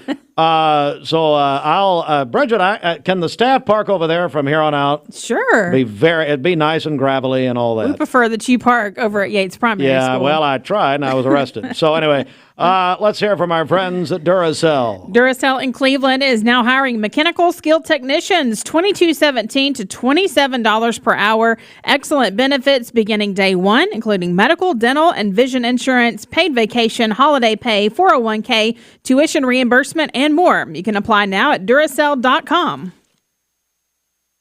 Bridget, can the staff park over there from here on out? Sure. It'd be nice and gravelly and all that. We prefer that you park over at Yates Primary School. Yeah, well, I tried and I was arrested. So anyway, let's hear from our friends at Duracell. Duracell in Cleveland is now hiring mechanical skilled technicians, $22.17 to $27 per hour. Excellent benefits beginning day one, including medical, dental, and vision insurance, paid vacation, holiday pay, 401k, tuition reimbursement, and more. You can apply now at Duracell.com.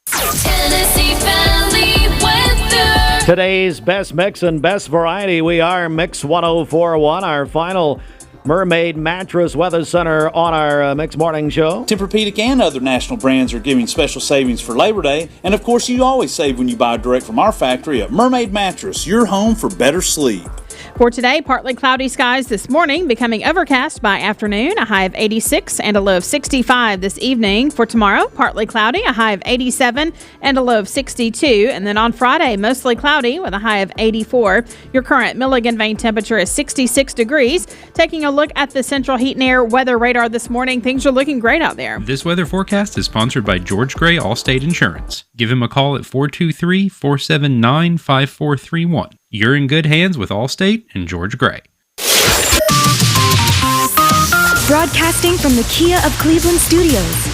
Tennessee Valley weather. Today's best mix and best variety. We are Mix 104.1, our final Mermaid Mattress Weather Center on our Mix Morning Show. Tempur-Pedic and other national brands are giving special savings for Labor Day. And of course, you always save when you buy direct from our factory at Mermaid Mattress, your home for better sleep. For today, partly cloudy skies this morning, becoming overcast by afternoon, a high of 86 and a low of 65 this evening. For tomorrow, partly cloudy, a high of 87 and a low of 62. And then on Friday, mostly cloudy with a high of 84. Your current Milligan vane temperature is 66 degrees. Taking a look at the Central Heat and Air weather radar this morning, things are looking great out there. This weather forecast is sponsored by George Gray Allstate Insurance. Give him a call at 423-479-5431. You're in good hands with Allstate and George Gray. Broadcasting from the Kia of Cleveland studios,